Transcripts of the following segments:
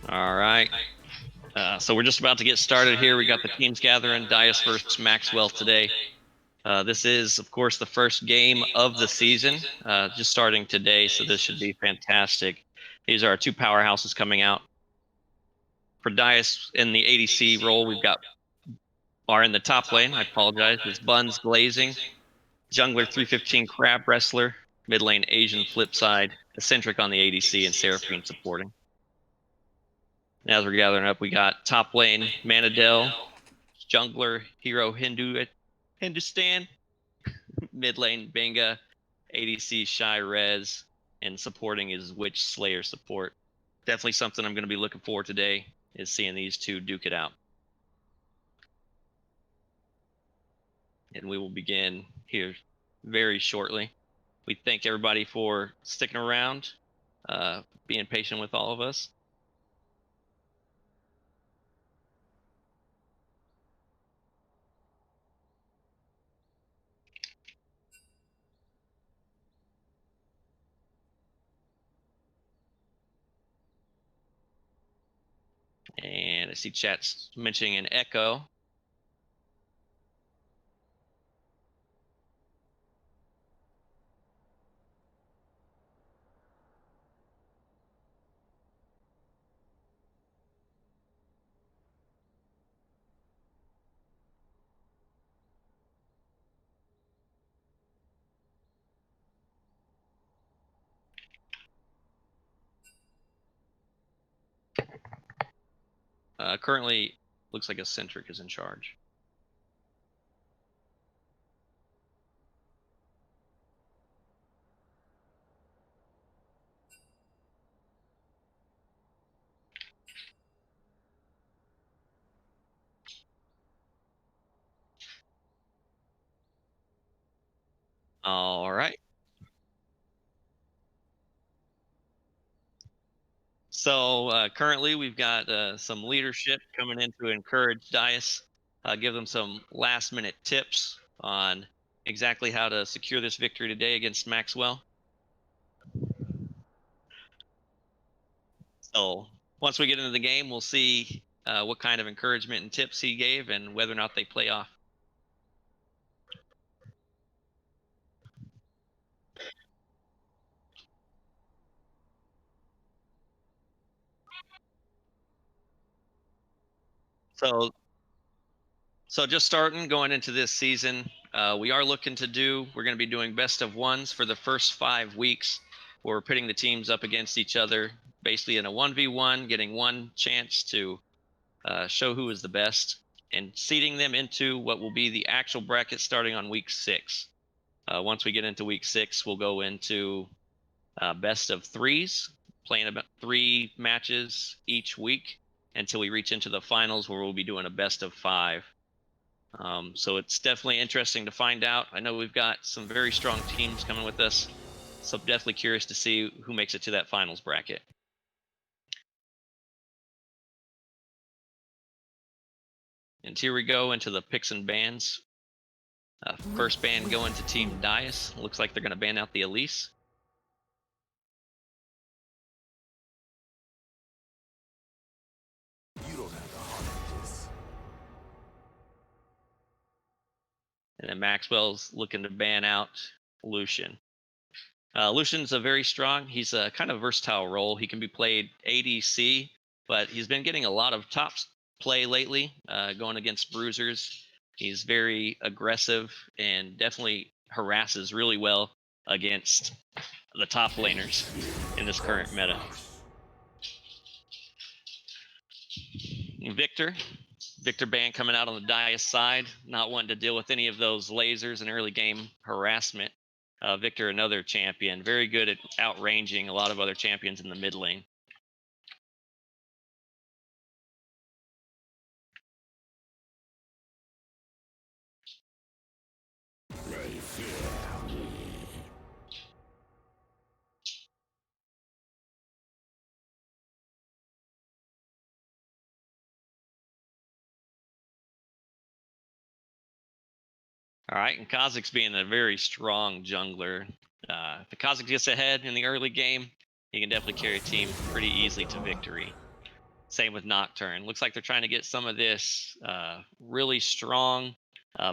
All right. So we're just about to get started here. We got the teams gathering, Dias versus Maxwell today. This is, of course, the first game of the season, just starting today, so this should be fantastic. These are our two powerhouses coming out. For Dias in the ADC role, we've got are in the top lane. I apologize. It's Buns Glazing, Jungler 315 Crab Wrestler, mid lane Asian Flipside, Eccentric on the ADC, and Seraphine supporting. As we're gathering up, we got top lane Manadel, jungler Hero Hindustan, mid lane Benga, ADC Shy Rez, and supporting is Witch Slayer support. Definitely something I'm going to be looking forward today is seeing these two duke it out. And we will begin here very shortly. We thank everybody for sticking around, being patient with all of us. And I see chat's mentioning an echo. Currently, looks like Eccentric is in charge. All right. So currently, we've got some leadership coming in to encourage Dias, give them some last-minute tips on exactly how to secure this victory today against Maxwell. So once we get into the game, we'll see what kind of encouragement and tips he gave and whether or not they play off. So just starting going into this season, we're going to be doing best of ones for the first 5 weeks. We're pitting the teams up against each other, basically in a 1v1, getting one chance to show who is the best, and seeding them into what will be the actual bracket starting on week 6. Once we get into week 6, we'll go into best of threes, playing about 3 matches each week until we reach into the finals where we'll be doing a best of 5. So it's definitely interesting to find out. I know we've got some very strong teams coming with us, so I'm definitely curious to see who makes it to that finals bracket. And here we go into the picks and bans. First ban going to Team Dias. Looks like they're going to ban out the Elise. You don't have the heart of this. And then Maxwell's looking to ban out Lucian. Lucian's a very strong. He's a kind of versatile role. He can be played ADC, but he's been getting a lot of top play lately, going against bruisers. He's very aggressive and definitely harasses really well against the top laners in this current meta. Victor Ban coming out on the Dias side, not wanting to deal with any of those lasers and early game harassment. Victor, another champion, very good at outranging a lot of other champions in the mid lane. All right, and Kha'Zix's being a very strong jungler. If Kha'Zix gets ahead in the early game, he can definitely carry a team pretty easily to victory. Same with Nocturne. Looks like they're trying to get some of this really strong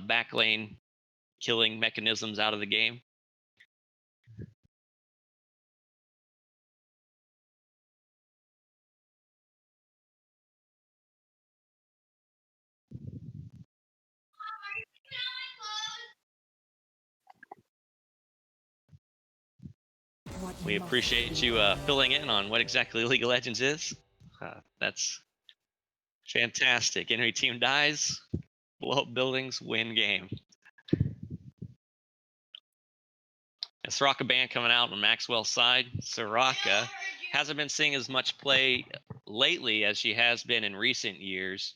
back lane killing mechanisms out of the game. We appreciate you filling in on what exactly League of Legends is. That's fantastic. Enemy team dies, blow up buildings, win game. A Soraka ban coming out on Maxwell's side. Soraka hasn't been seeing as much play lately as she has been in recent years,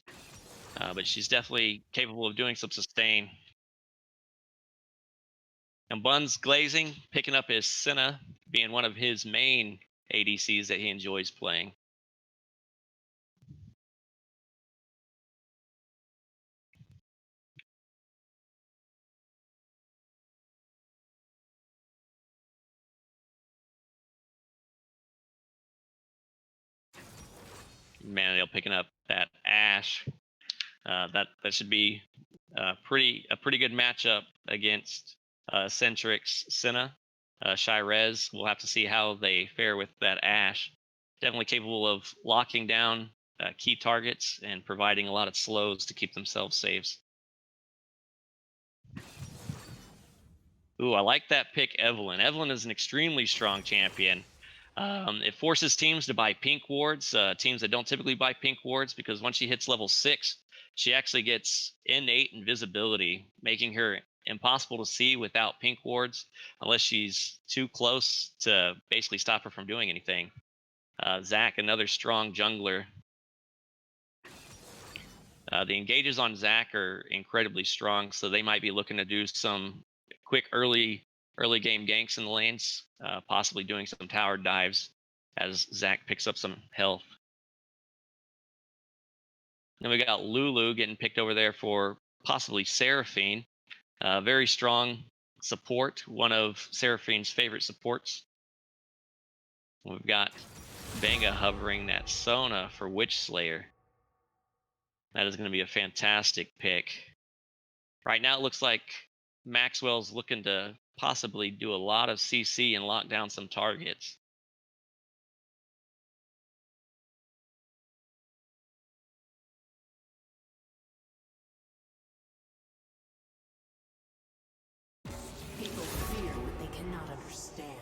but she's definitely capable of doing some sustain. And Buns glazing, picking up his Senna, being one of his main ADCs that he enjoys playing. Manadale picking up that Ashe. That should be a pretty good matchup against Centric's Senna. Shirez, we'll have to see how they fare with that Ashe. Definitely capable of locking down key targets and providing a lot of slows to keep themselves safe. Ooh, I like that pick, Evelyn. Evelyn is an extremely strong champion. It forces teams to buy pink wards, teams that don't typically buy pink wards, because once she hits level 6, she actually gets innate invisibility, making her impossible to see without pink wards, unless she's too close to basically stop her from doing anything. Zac, another strong jungler. The engages on Zac are incredibly strong, so they might be looking to do some quick early game ganks in the lanes, possibly doing some tower dives as Zac picks up some health. Then we got Lulu getting picked over there for possibly Seraphine. Very strong support, one of Seraphine's favorite supports. We've got Benga hovering that Sona for Witch Slayer. That is going to be a fantastic pick. Right now it looks like Maxwell's looking to possibly do a lot of CC and lock down some targets. People fear what they cannot understand.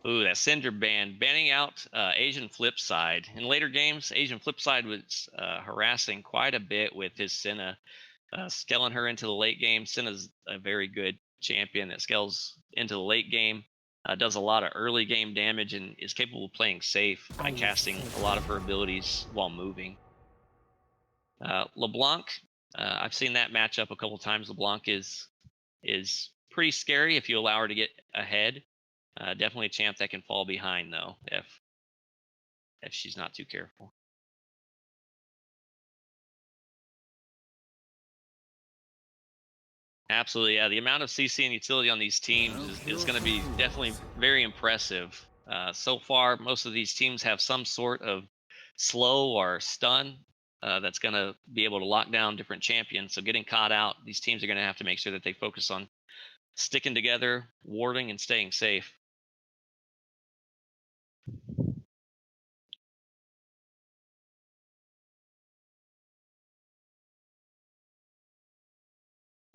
Ooh, that Cinder ban, banning out Asian Flipside. In later games, Asian Flipside was harassing quite a bit with his Senna, scaling her into the late game. Senna's a very good champion that scales into the late game, does a lot of early game damage, and is capable of playing safe by casting a lot of her abilities while moving. LeBlanc, I've seen that matchup a couple times. LeBlanc is pretty scary if you allow her to get ahead. Definitely a champ that can fall behind though if she's not too careful. Absolutely, yeah. The amount of CC and utility on these teams is going to be definitely very impressive. So far, most of these teams have some sort of slow or stun that's going to be able to lock down different champions. So getting caught out, these teams are going to have to make sure that they focus on sticking together, warding, and staying safe.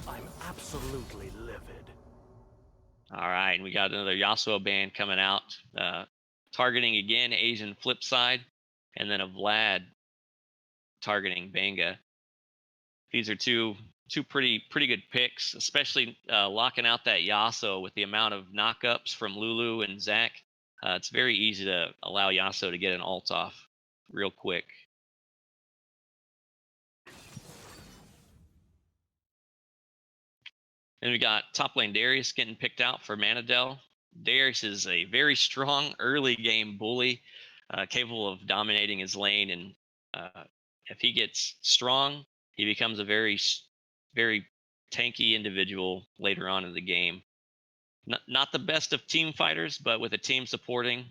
I'm absolutely livid. All right, and we got another Yasuo ban coming out, targeting again Asian Flipside, and then a Vlad targeting Benga. These are two pretty good picks, especially locking out that Yasuo with the amount of knockups from Lulu and Zac. It's very easy to allow Yasuo to get an ult off real quick. Then we got top lane Darius getting picked out for Manadel. Darius is a very strong early game bully, capable of dominating his lane, and if he gets strong, he becomes a very tanky individual later on in the game. Not the best of team fighters, but with a team supporting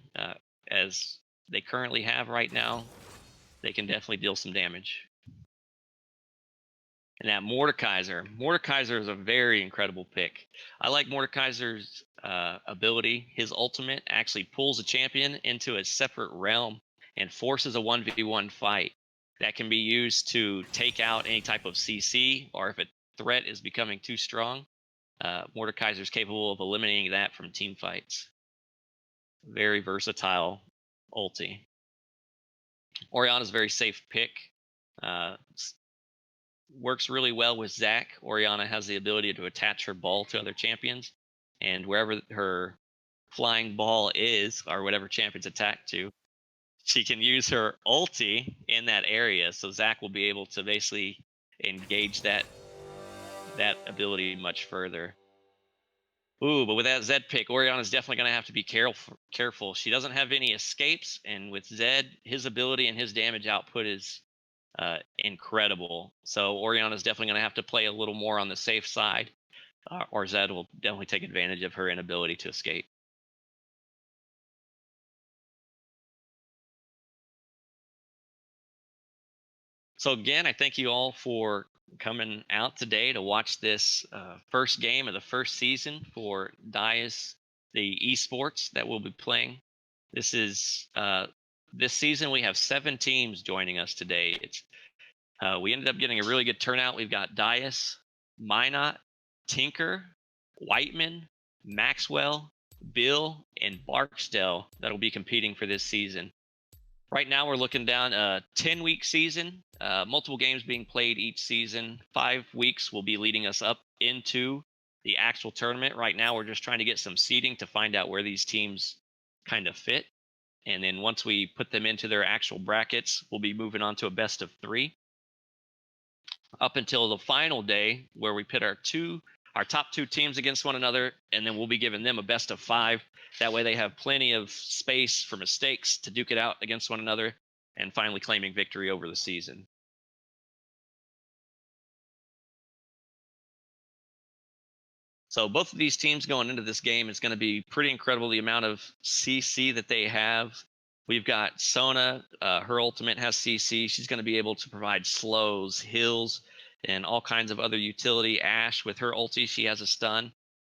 as they currently have right now, they can definitely deal some damage. And that Mordekaiser is a very incredible pick. I like Mordekaiser's ability. His ultimate actually pulls a champion into a separate realm and forces a 1v1 fight that can be used to take out any type of CC, or if a threat is becoming too strong, Mordekaiser is capable of eliminating that from team fights. Very versatile ulti. Orianna's a very safe pick. Works really well with Zac. Orianna has the ability to attach her ball to other champions, and wherever her flying ball is, or whatever champion's attacked to, she can use her ulti in that area. So Zac will be able to basically engage that ability much further. Ooh, but with that Zed pick, Orianna's definitely going to have to be careful. She doesn't have any escapes, and with Zed, his ability and his damage output is incredible. So Orianna's definitely going to have to play a little more on the safe side, or Zed will definitely take advantage of her inability to escape. So again, I thank you all for coming out today to watch this first game of the first season for Dias, the esports that we'll be playing. This is this season we have 7 teams joining us today. It's we ended up getting a really good turnout. We've got Dias, Minot, Tinker, Whiteman, Maxwell, Bill, and Barksdale that'll be competing for this season. Right now, we're looking down a 10-week season, multiple games being played each season. 5 weeks will be leading us up into the actual tournament. Right now, we're just trying to get some seeding to find out where these teams kind of fit. And then once we put them into their actual brackets, we'll be moving on to a best of 3 up until the final day where we pit our top 2 teams against one another, and then we'll be giving them a best of 5. That way they have plenty of space for mistakes to duke it out against one another, and finally claiming victory over the season. So both of these teams going into this game, it's going to be pretty incredible the amount of CC that they have. We've got Sona, her ultimate has CC. She's going to be able to provide slows, heals, and all kinds of other utility. Ashe, with her ulti, she has a stun.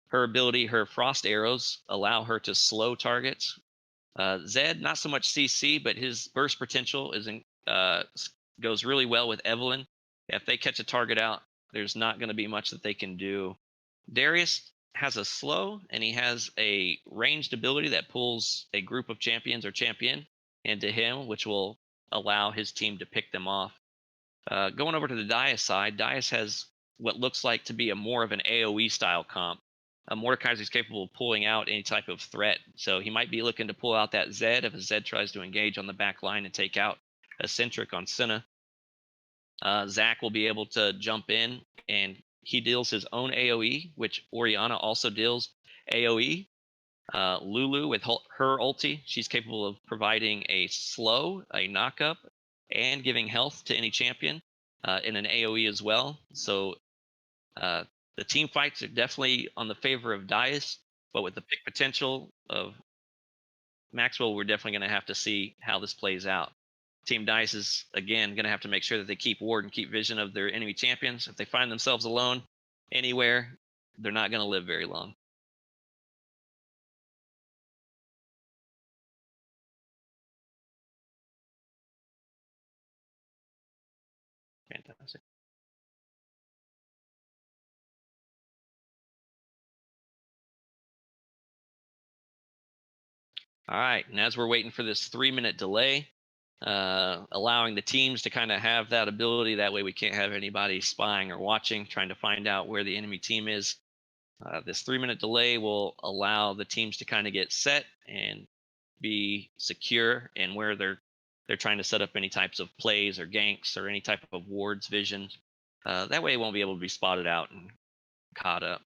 Her ability, her frost arrows, allow her to slow targets. Zed, not so much CC, but his burst potential goes really well with Evelynn. If they catch a target out, there's not going to be much that they can do. Darius has a slow, and he has a ranged ability that pulls a group of champions or champion into him, which will allow his team to pick them off. Going over to the Dias side, Dias has what looks like to be more of an AoE style comp. Mordekaiser is capable of pulling out any type of threat, so he might be looking to pull out that Zed if a Zed tries to engage on the back line and take out a Centric on Senna. Zac will be able to jump in, and he deals his own AoE, which Orianna also deals AoE. Lulu, with her ulti, she's capable of providing a slow, a knockup, and giving health to any champion in an AoE as well. So the team fights are definitely on the favor of Dias, but with the pick potential of Maxwell, we're definitely going to have to see how this plays out. Team Dice is, again, going to have to make sure that they keep ward and keep vision of their enemy champions. If they find themselves alone anywhere, they're not going to live very long. Fantastic. All right, and as we're waiting for this 3-minute delay, allowing the teams to kind of have that ability, that way we can't have anybody spying or watching, trying to find out where the enemy team is. This 3-minute delay will allow the teams to kind of get set and be secure in where they're trying to set up any types of plays or ganks or any type of wards vision. That way it won't be able to be spotted out and caught up.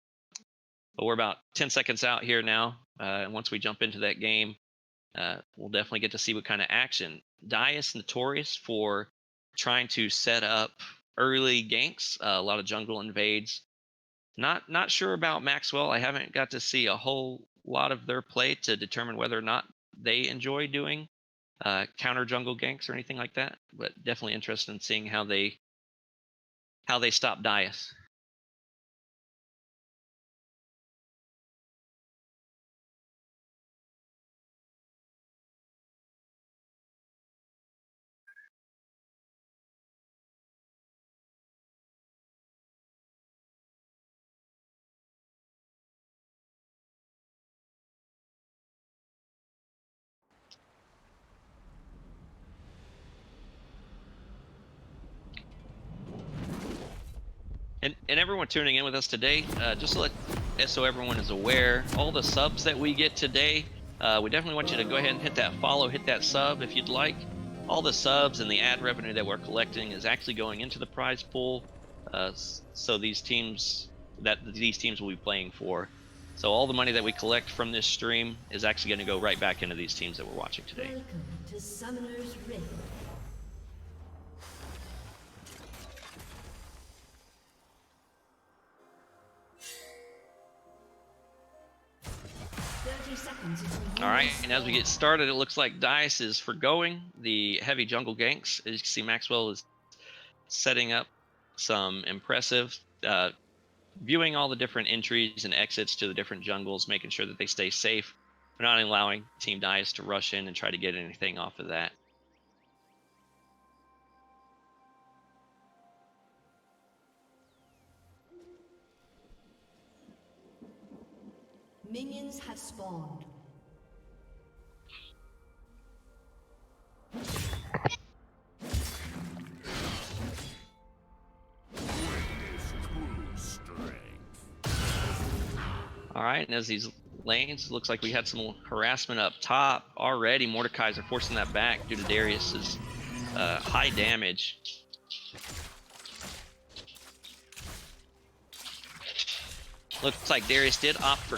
But we're about 10 seconds out here now. And once we jump into that game, we'll definitely get to see what kind of action. Dias notorious for trying to set up early ganks, a lot of jungle invades. Not sure about Maxwell. I haven't got to see a whole lot of their play to determine whether or not they enjoy doing counter jungle ganks or anything like that, but definitely interested in seeing how they stop Dias. And everyone tuning in with us today, just so everyone is aware, all the subs that we get today, we definitely want you to go ahead and hit that follow, hit that sub if you'd like. All the subs and the ad revenue that we're collecting is actually going into the prize pool, so these teams will be playing for. So all the money that we collect from this stream is actually going to go right back into these teams that we're watching today. Welcome to Summoner's Rift. All right, and as we get started, it looks like Dice is forgoing the heavy jungle ganks. As you can see, Maxwell is setting up some impressive, viewing all the different entries and exits to the different jungles, making sure that they stay safe. We're not allowing Team Dice to rush in and try to get anything off of that. Minions have spawned. All right, and as these lanes, looks like we had some harassment up top already. Mordekaiser forcing that back due to Darius's high damage. Looks like Darius did opt in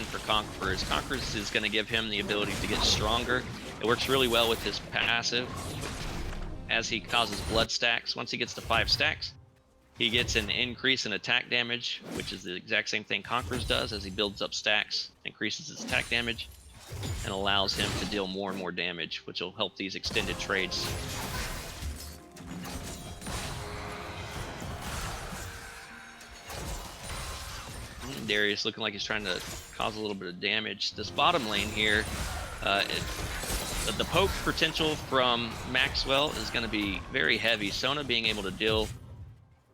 for Conquerors. Conquerors is going to give him the ability to get stronger. It works really well with his passive as he causes blood stacks. Once he gets to 5 stacks, he gets an increase in attack damage, which is the exact same thing Conquerors does. As he builds up stacks, increases his attack damage, and allows him to deal more and more damage, which will help these extended trades. Darius looking like he's trying to cause a little bit of damage. This bottom lane here, the poke potential from Maxwell is going to be very heavy. Sona being able to deal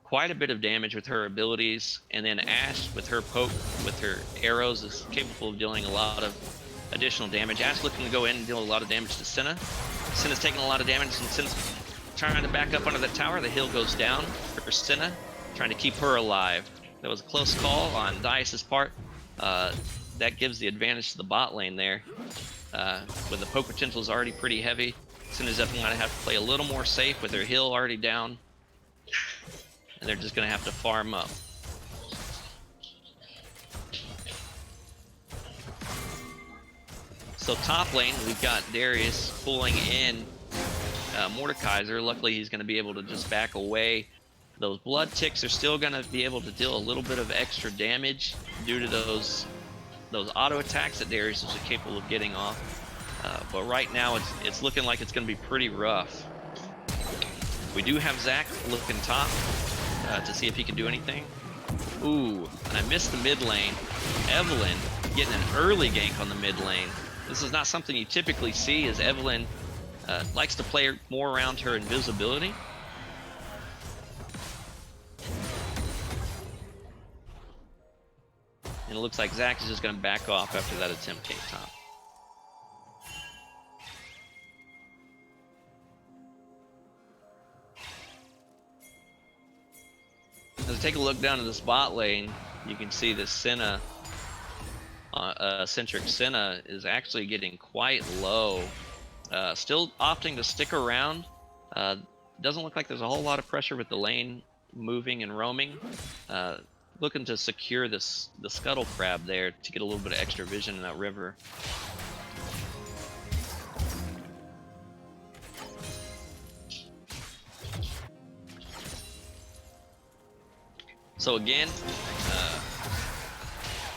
quite a bit of damage with her abilities, and then Ashe with her poke, with her arrows, is capable of dealing a lot of additional damage. Ashe looking to go in and deal a lot of damage to Senna. Senna's taking a lot of damage, and Senna's trying to back up under the tower. The hill goes down for Senna, trying to keep her alive. That was a close call on Dice's part. That gives the advantage to the bot lane there. But the poke potential is already pretty heavy. Senna's definitely going to have to play a little more safe with her heal already down. And they're just going to have to farm up. So top lane, we've got Darius pulling in Mordekaiser. Luckily, he's going to be able to just back away. Those blood ticks are still going to be able to deal a little bit of extra damage due to those auto attacks that Darius is capable of getting off. But right now, it's looking like it's going to be pretty rough. We do have Zach looking top to see if he can do anything. Ooh, and I missed the mid lane. Evelyn getting an early gank on the mid lane. This is not something you typically see, as Evelyn likes to play more around her invisibility. And it looks like Zach is just going to back off after that attempt came top. As I take a look down to this bot lane, you can see the Senna, centric Senna, is actually getting quite low. Still opting to stick around. Doesn't look like there's a whole lot of pressure with the lane moving and roaming. Looking to secure the scuttle crab there to get a little bit of extra vision in that river. So again,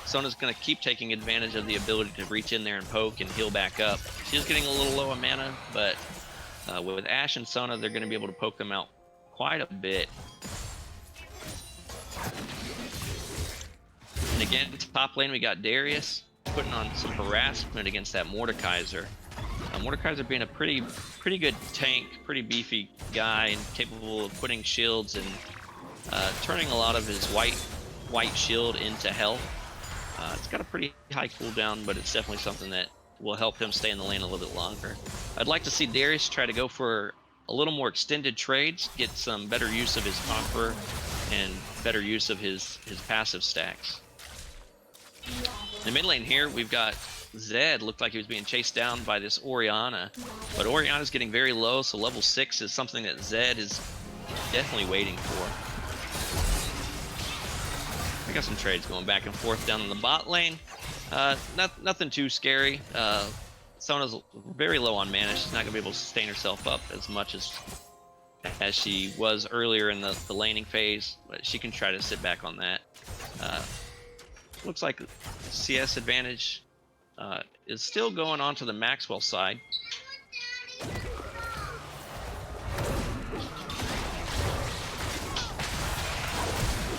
Sona's going to keep taking advantage of the ability to reach in there and poke and heal back up. She is getting a little low on mana, but with Ashe and Sona, they're going to be able to poke them out quite a bit. And again, top lane, we got Darius putting on some harassment against that Mordekaiser. Mordekaiser being a pretty good tank, pretty beefy guy, and capable of putting shields and turning a lot of his white shield into health. It's got a pretty high cooldown, but it's definitely something that will help him stay in the lane a little bit longer. I'd like to see Darius try to go for a little more extended trades, get some better use of his Conqueror, and better use of his passive stacks. In the mid lane here, we've got Zed. Looked like he was being chased down by this Orianna, but Orianna's getting very low, so level 6 is something that Zed is definitely waiting for. I got some trades going back and forth down in the bot lane. Nothing too scary. Sona's very low on mana. She's not going to be able to sustain herself up as much as she was earlier in the laning phase, but she can try to sit back on that. Looks like CS advantage is still going on to the Maxwell side.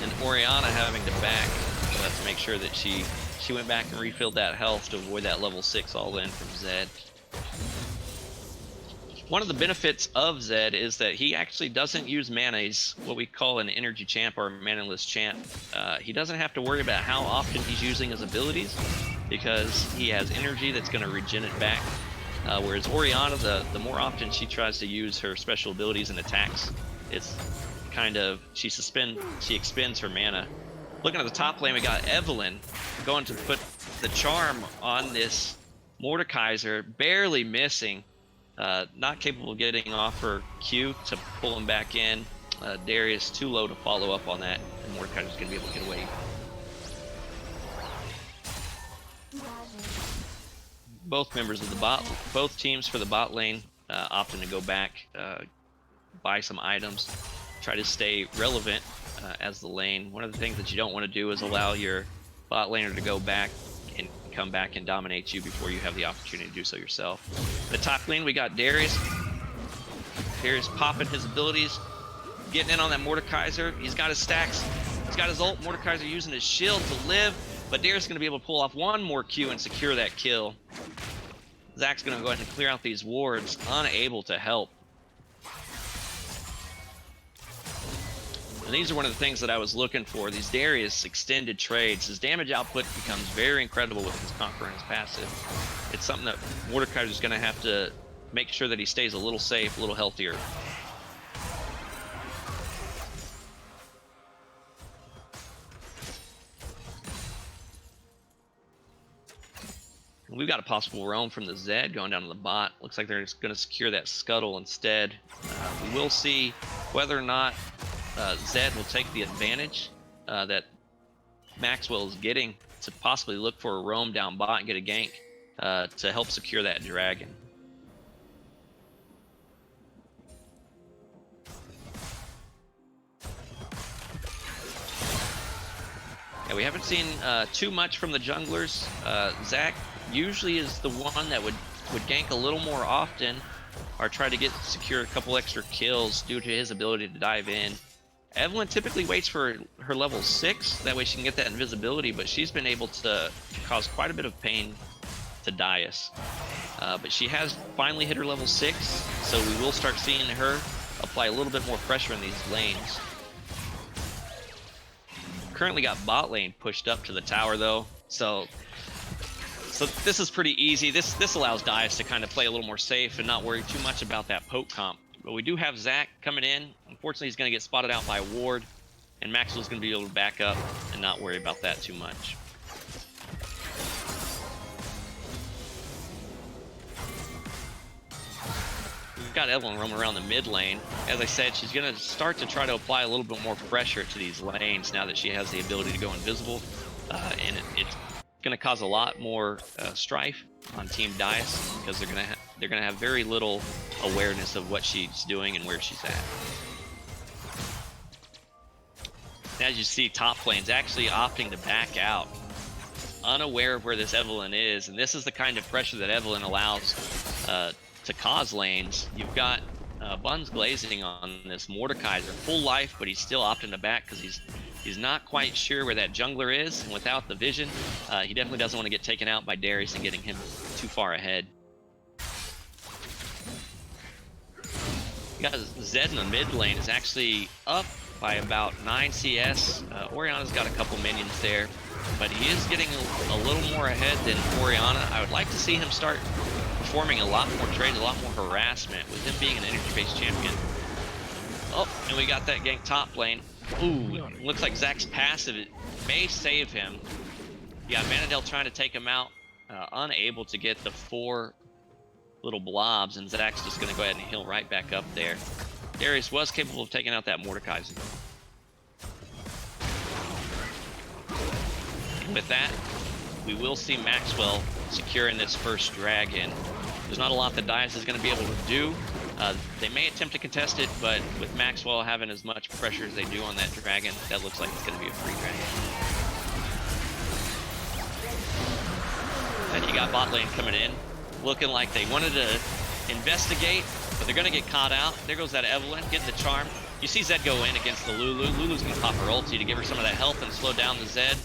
And Orianna having to back to make sure that she went back and refilled that health to avoid that level 6 all-in from Zed. One of the benefits of Zed is that he actually doesn't use mana. He's what we call an energy champ or a mana-less champ. He doesn't have to worry about how often he's using his abilities because he has energy that's going to regen it back. Whereas Orianna, the more often she tries to use her special abilities and attacks, it's kind of, she expends her mana. Looking at the top lane, we got Evelyn going to put the charm on this Mordekaiser, barely missing. Not capable of getting off her Q to pull him back in. Darius too low to follow up on that, and Mordekaiser's going to be able to get away. Both members of the both teams for the bot lane opting to go back, buy some items, try to stay relevant as the lane. One of the things that you don't want to do is allow your bot laner to go back and come back and dominate you before you have the opportunity to do so yourself. The top lane, we got Darius. Darius popping his abilities, getting in on that Mordekaiser. He's got his stacks. He's got his ult. Mordekaiser using his shield to live, but Darius is going to be able to pull off one more Q and secure that kill. Zach's going to go ahead and clear out these wards, unable to help. And these are one of the things that I was looking for, these Darius extended trades. His damage output becomes very incredible with his Conqueror and his passive. It's something that Mordekaiser is going to have to make sure that he stays a little safe, a little healthier. We've got a possible roam from the Zed going down to the bot. Looks like they're just going to secure that scuttle instead. We will see whether or not Zed will take the advantage that Maxwell is getting to possibly look for a roam down bot and get a gank to help secure that dragon. Yeah, we haven't seen too much from the junglers. Zach usually is the one that would gank a little more often or try to secure a couple extra kills due to his ability to dive in. Evelyn typically waits for her level 6, that way she can get that invisibility, but she's been able to cause quite a bit of pain to Darius. But she has finally hit her level 6, so we will start seeing her apply a little bit more pressure in these lanes. Currently got bot lane pushed up to the tower though, so this is pretty easy. This allows Darius to kind of play a little more safe and not worry too much about that poke comp. But we do have Zach coming in. Unfortunately, he's going to get spotted out by a ward, and Maxwell's going to be able to back up and not worry about that too much. We've got Evelyn roaming around the mid lane. As I said, she's going to start to try to apply a little bit more pressure to these lanes now that she has the ability to go invisible, and it's going to cause a lot more strife on Team Darius because they're going to have very little awareness of what she's doing and where she's at. As you see, top lane's actually opting to back out. unaware of where this Evelyn is, and this is the kind of pressure that Evelyn allows to cause lanes. You've got Buns glazing on this Mordekaiser, full life, but he's still opting to back because he's not quite sure where that jungler is, and without the vision, he definitely doesn't want to get taken out by Darius and getting him too far ahead. You got Zed in the mid lane is actually up by about 9 CS. Oriana's got a couple minions there, but he is getting a little more ahead than Oriana. I would like to see him start performing a lot more trades, a lot more harassment with him being an energy-based champion. Oh, and we got that gank top lane. Ooh, looks like Zach's passive may save him. Yeah, Manadel trying to take him out, unable to get the 4 little blobs, and Zach's just going to go ahead and heal right back up there. Darius was capable of taking out that Mordekaiser. And with that, we will see Maxwell securing this first dragon. There's not a lot that Dias is going to be able to do. They may attempt to contest it, but with Maxwell having as much pressure as they do on that dragon, that looks like it's going to be a free dragon. Then you got bot lane coming in, looking like they wanted to investigate, but they're going to get caught out. There goes that Evelyn, getting the charm. You see Zed go in against the Lulu. Lulu's going to pop her ulti to give her some of that health and slow down the Zed.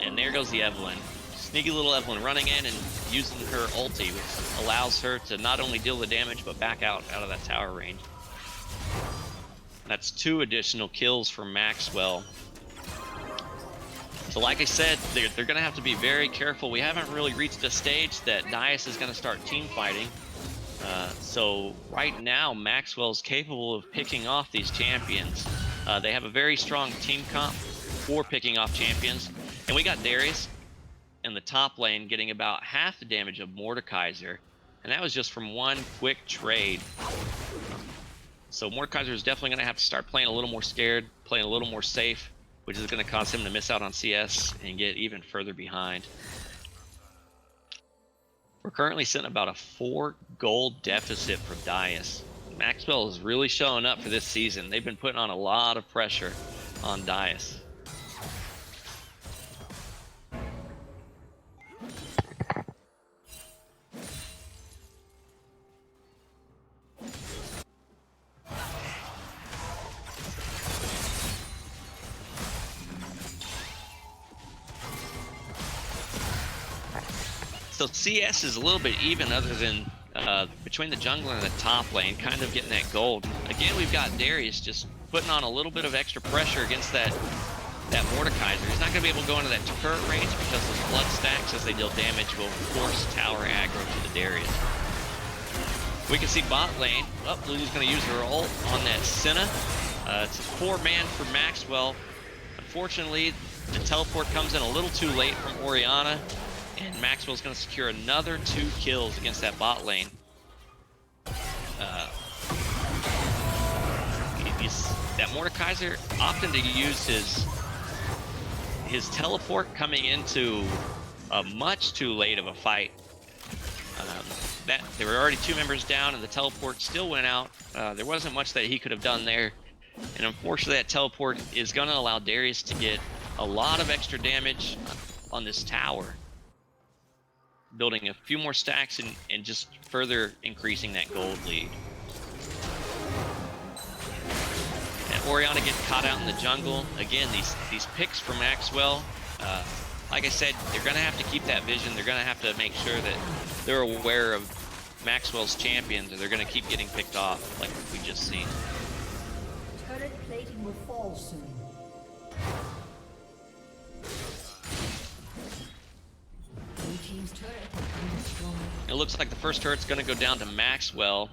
And there goes the Evelyn. Sneaky little Evelyn running in and using her ulti, which allows her to not only deal the damage, but back out of that tower range. That's 2 additional kills for Maxwell. So like I said, they're going to have to be very careful. We haven't really reached a stage that Dias is going to start team fighting. So right now, Maxwell's capable of picking off these champions. They have a very strong team comp for picking off champions. And we got Darius in the top lane getting about half the damage of Mordekaiser. And that was just from one quick trade. So Mordekaiser is definitely going to have to start playing a little more scared, playing a little more safe, which is going to cause him to miss out on CS and get even further behind. We're currently sitting about a 4 gold deficit for Dias. Maxwell is really showing up for this season. They've been putting on a lot of pressure on Dias. So CS is a little bit even other than between the jungler and the top lane, kind of getting that gold. Again, we've got Darius just putting on a little bit of extra pressure against that Mordekaiser. He's not going to be able to go into that turret range because those blood stacks as they deal damage will force tower aggro to the Darius. We can see bot lane. Oh, Lulu's going to use her ult on that Senna. It's a 4-man for Maxwell. Unfortunately, the teleport comes in a little too late from Oriana. And Maxwell's going to secure another 2 kills against that bot lane. That Mordekaiser opting to use his teleport coming into a much too late of a fight. There were already 2 members down and the teleport still went out. There wasn't much that he could have done there. And unfortunately that teleport is going to allow Darius to get a lot of extra damage on this tower, building a few more stacks and just further increasing that gold lead. And Oriana getting caught out in the jungle. Again, these picks for Maxwell, like I said, they're going to have to keep that vision. They're going to have to make sure that they're aware of Maxwell's champions, or they're going to keep getting picked off like we just seen. Turret plating will fall soon. It looks like the first turret's going to go down to Maxwell.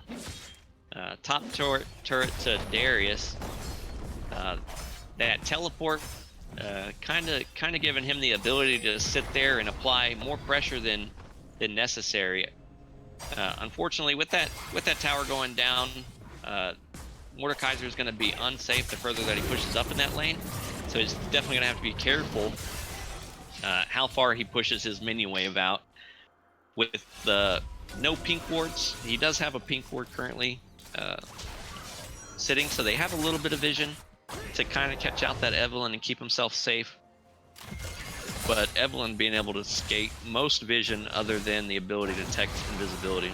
Top turret to Darius. That teleport kind of giving him the ability to sit there and apply more pressure than necessary. Unfortunately, with that tower going down, Mordekaiser is going to be unsafe the further that he pushes up in that lane. So he's definitely going to have to be careful how far he pushes his minion wave out. With no pink wards, he does have a pink ward currently sitting, so they have a little bit of vision to kind of catch out that Evelyn and keep himself safe. but Evelyn being able to skate most vision other than the ability to detect invisibility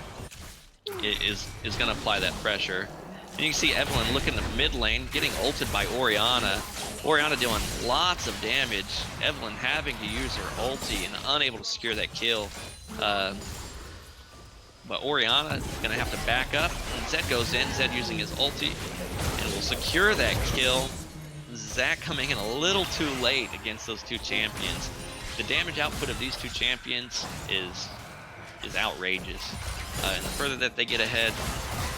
is going to apply that pressure. And you can see Evelyn looking at mid lane, getting ulted by Orianna. Orianna doing lots of damage. Evelyn having to use her ulti and unable to secure that kill. But Orianna is going to have to back up. And Zed goes in, Zed using his ulti, and will secure that kill. Zach coming in a little too late against those two champions. The damage output of these two champions is outrageous. And the further that they get ahead,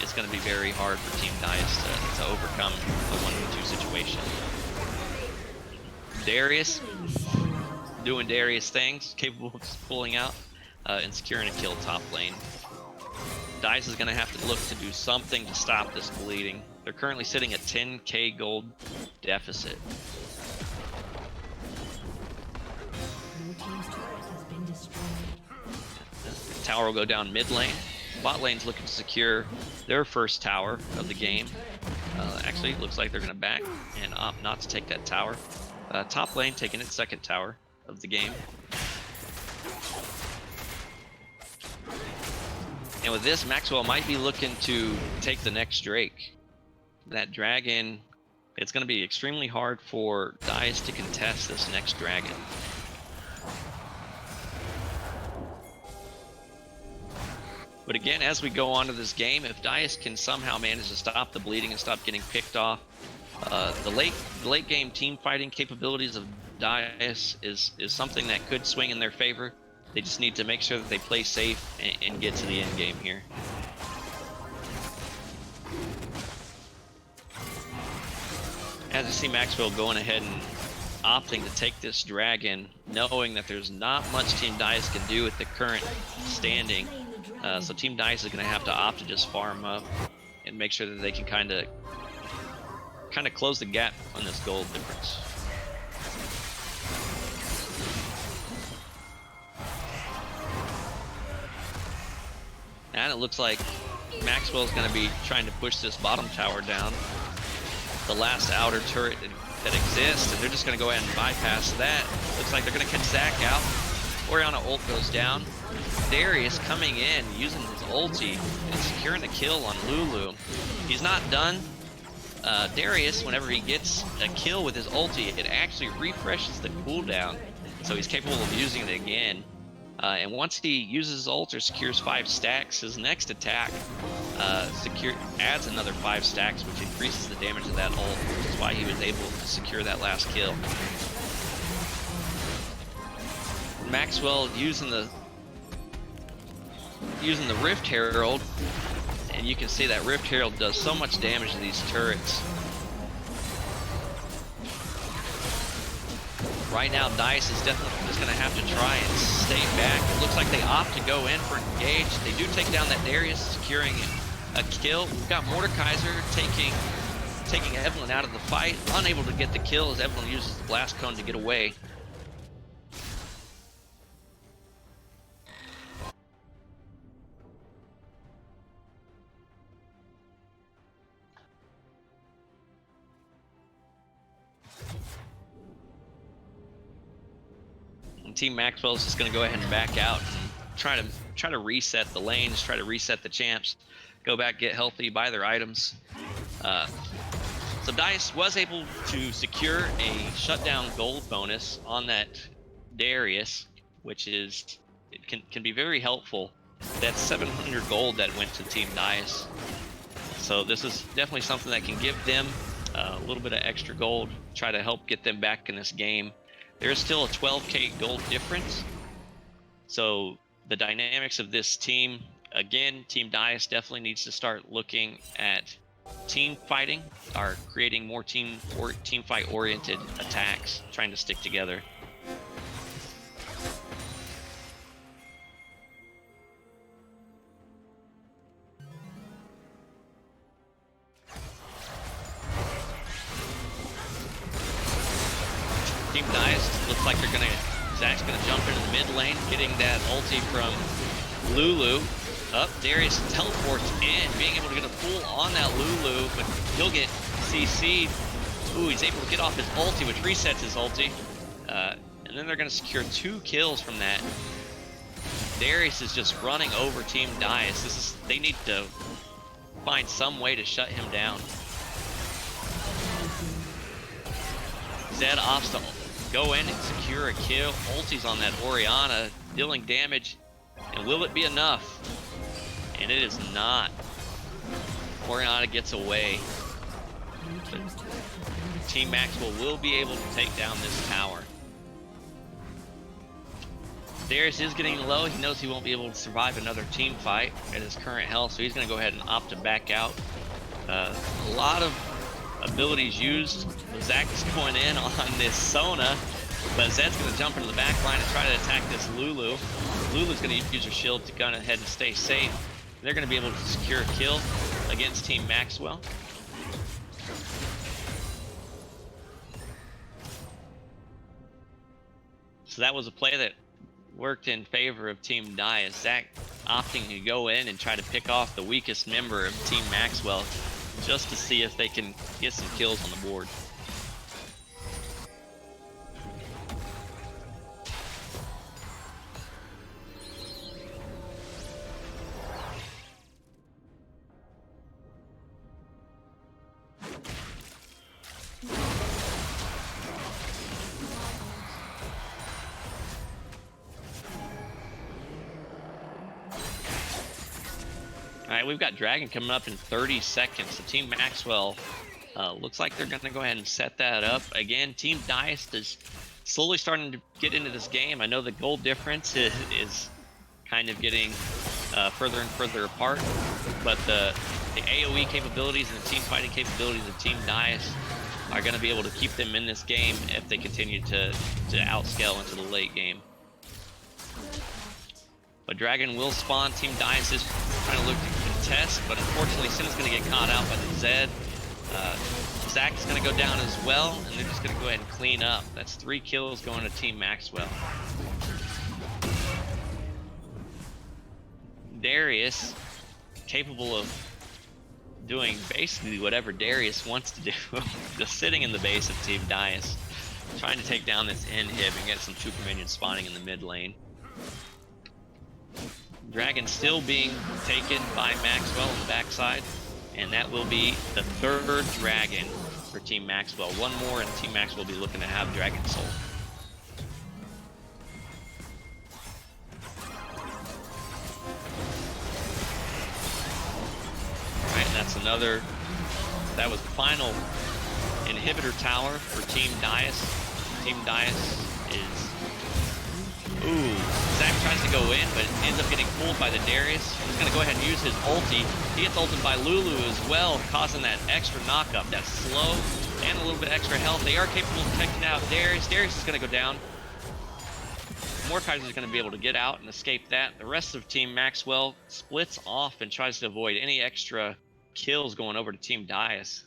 it's going to be very hard for Team Dice to overcome a 1v2 situation. Darius doing Darius things, capable of pulling out and securing a kill top lane. Dice is going to have to look to do something to stop this bleeding. They're currently sitting at 10k gold deficit. Your team's turret has been destroyed. Tower will go down mid lane. Bot lane's looking to secure their first tower of the game. Actually, looks like they're going to back and opt not to take that tower. Top lane taking its second tower of the game. And with this, Maxwell might be looking to take the next Drake. That dragon, it's going to be extremely hard for Dice to contest this next dragon. But again, as we go on to this game, if Dice can somehow manage to stop the bleeding and stop getting picked off, the late game team fighting capabilities of Dice is something that could swing in their favor. They just need to make sure that they play safe and get to the end game here. As you see Maxwell going ahead and opting to take this dragon, knowing that there's not much Team Dice can do at the current standing. So Team Dice is going to have to opt to just farm up and make sure that they can kind of close the gap on this gold difference. And it looks like Maxwell's going to be trying to push this bottom tower down. The last outer turret that exists, and they're just going to go ahead and bypass that. Looks like they're going to catch Zach out. Orianna ult goes down. Darius coming in, using his ulti, and securing the kill on Lulu. He's not done. Darius, whenever he gets a kill with his ulti, it actually refreshes the cooldown, so he's capable of using it again. And once he uses his ult or secures 5 stacks, his next attack adds another 5 stacks, which increases the damage of that ult, which is why he was able to secure that last kill. Maxwell using the Rift Herald, and you can see that Rift Herald does so much damage to these turrets. Right now, Dice is definitely just going to have to try and stay back. It looks like they opt to go in for an engage. They do take down that Darius, securing a kill. We've got Mordekaiser taking Evelyn out of the fight, unable to get the kill as Evelyn uses the blast cone to get away. And Team Maxwell is just going to go ahead and back out and try to reset the lanes, try to reset the champs, go back, get healthy, buy their items. So Dice was able to secure a shutdown gold bonus on that Darius, which is can be very helpful. That's 700 gold that went to Team Dice. So this is definitely something that can give them a little bit of extra gold, try to help get them back in this game. There is still a 12k gold difference. So the dynamics of this team, again, Team Dice definitely needs to start looking at team fighting, or creating more team fight oriented attacks, trying to stick together. Team Dice looks like Zach's gonna jump into the mid lane, getting that ulti from Lulu. Up, Darius teleports in, being able to get a pull on that Lulu, but he'll get CC'd. Ooh, he's able to get off his ulti, which resets his ulti. And and then they're going to secure 2 kills from that. Darius is just running over Team Dias. They need to find some way to shut him down. Zed opts to go in and secure a kill. Ulti's on that Orianna, dealing damage. And will it be enough? And it is not. Orianna gets away. But Team Maxwell will be able to take down this tower. Darius is getting low. He knows he won't be able to survive another team fight at his current health, so he's going to go ahead and opt to back out. A lot of abilities used. Zach is going in on this Sona, but Zed's going to jump into the back line and try to attack this Lulu. Lulu's going to use her shield to go ahead and stay safe. They're going to be able to secure a kill against Team Maxwell. So that was a play that worked in favor of Team Dias. Zach opting to go in and try to pick off the weakest member of Team Maxwell just to see if they can get some kills on the board. Alright, we've got Dragon coming up in 30 seconds. So Team Maxwell looks like they're going to go ahead and set that up. Again, Team Dias is slowly starting to get into this game. I know the gold difference is kind of getting further and further apart, but the AoE capabilities and the team fighting capabilities of Team Dias are going to be able to keep them in this game if they continue to outscale into the late game. But Dragon will spawn. Team Dias is trying to look to contest, but unfortunately Sinna's going to get caught out by the Zed. Zach is going to go down as well, and they're just going to go ahead and clean up. That's 3 kills going to Team Maxwell. Darius, capable of doing basically whatever Darius wants to do, just sitting in the base of Team Dias, trying to take down this inhib and get some super minions spawning in the mid lane. Dragon still being taken by Maxwell on the backside, and that will be the 3rd Dragon for Team Maxwell. 1 more and Team Maxwell will be looking to have Dragon Soul. Alright, that's another, that was the final inhibitor tower for Team Dias. Team Dias is, ooh, Zach tries to go in, but ends up getting pulled by the Darius. He's going to go ahead and use his ulti. He gets ulted by Lulu as well, causing that extra knockup. That's slow and a little bit extra health. They are capable of taking out Darius. Darius is going to go down. Mordekaiser is going to be able to get out and escape that. The rest of Team Maxwell splits off and tries to avoid any extra kills going over to Team Dias.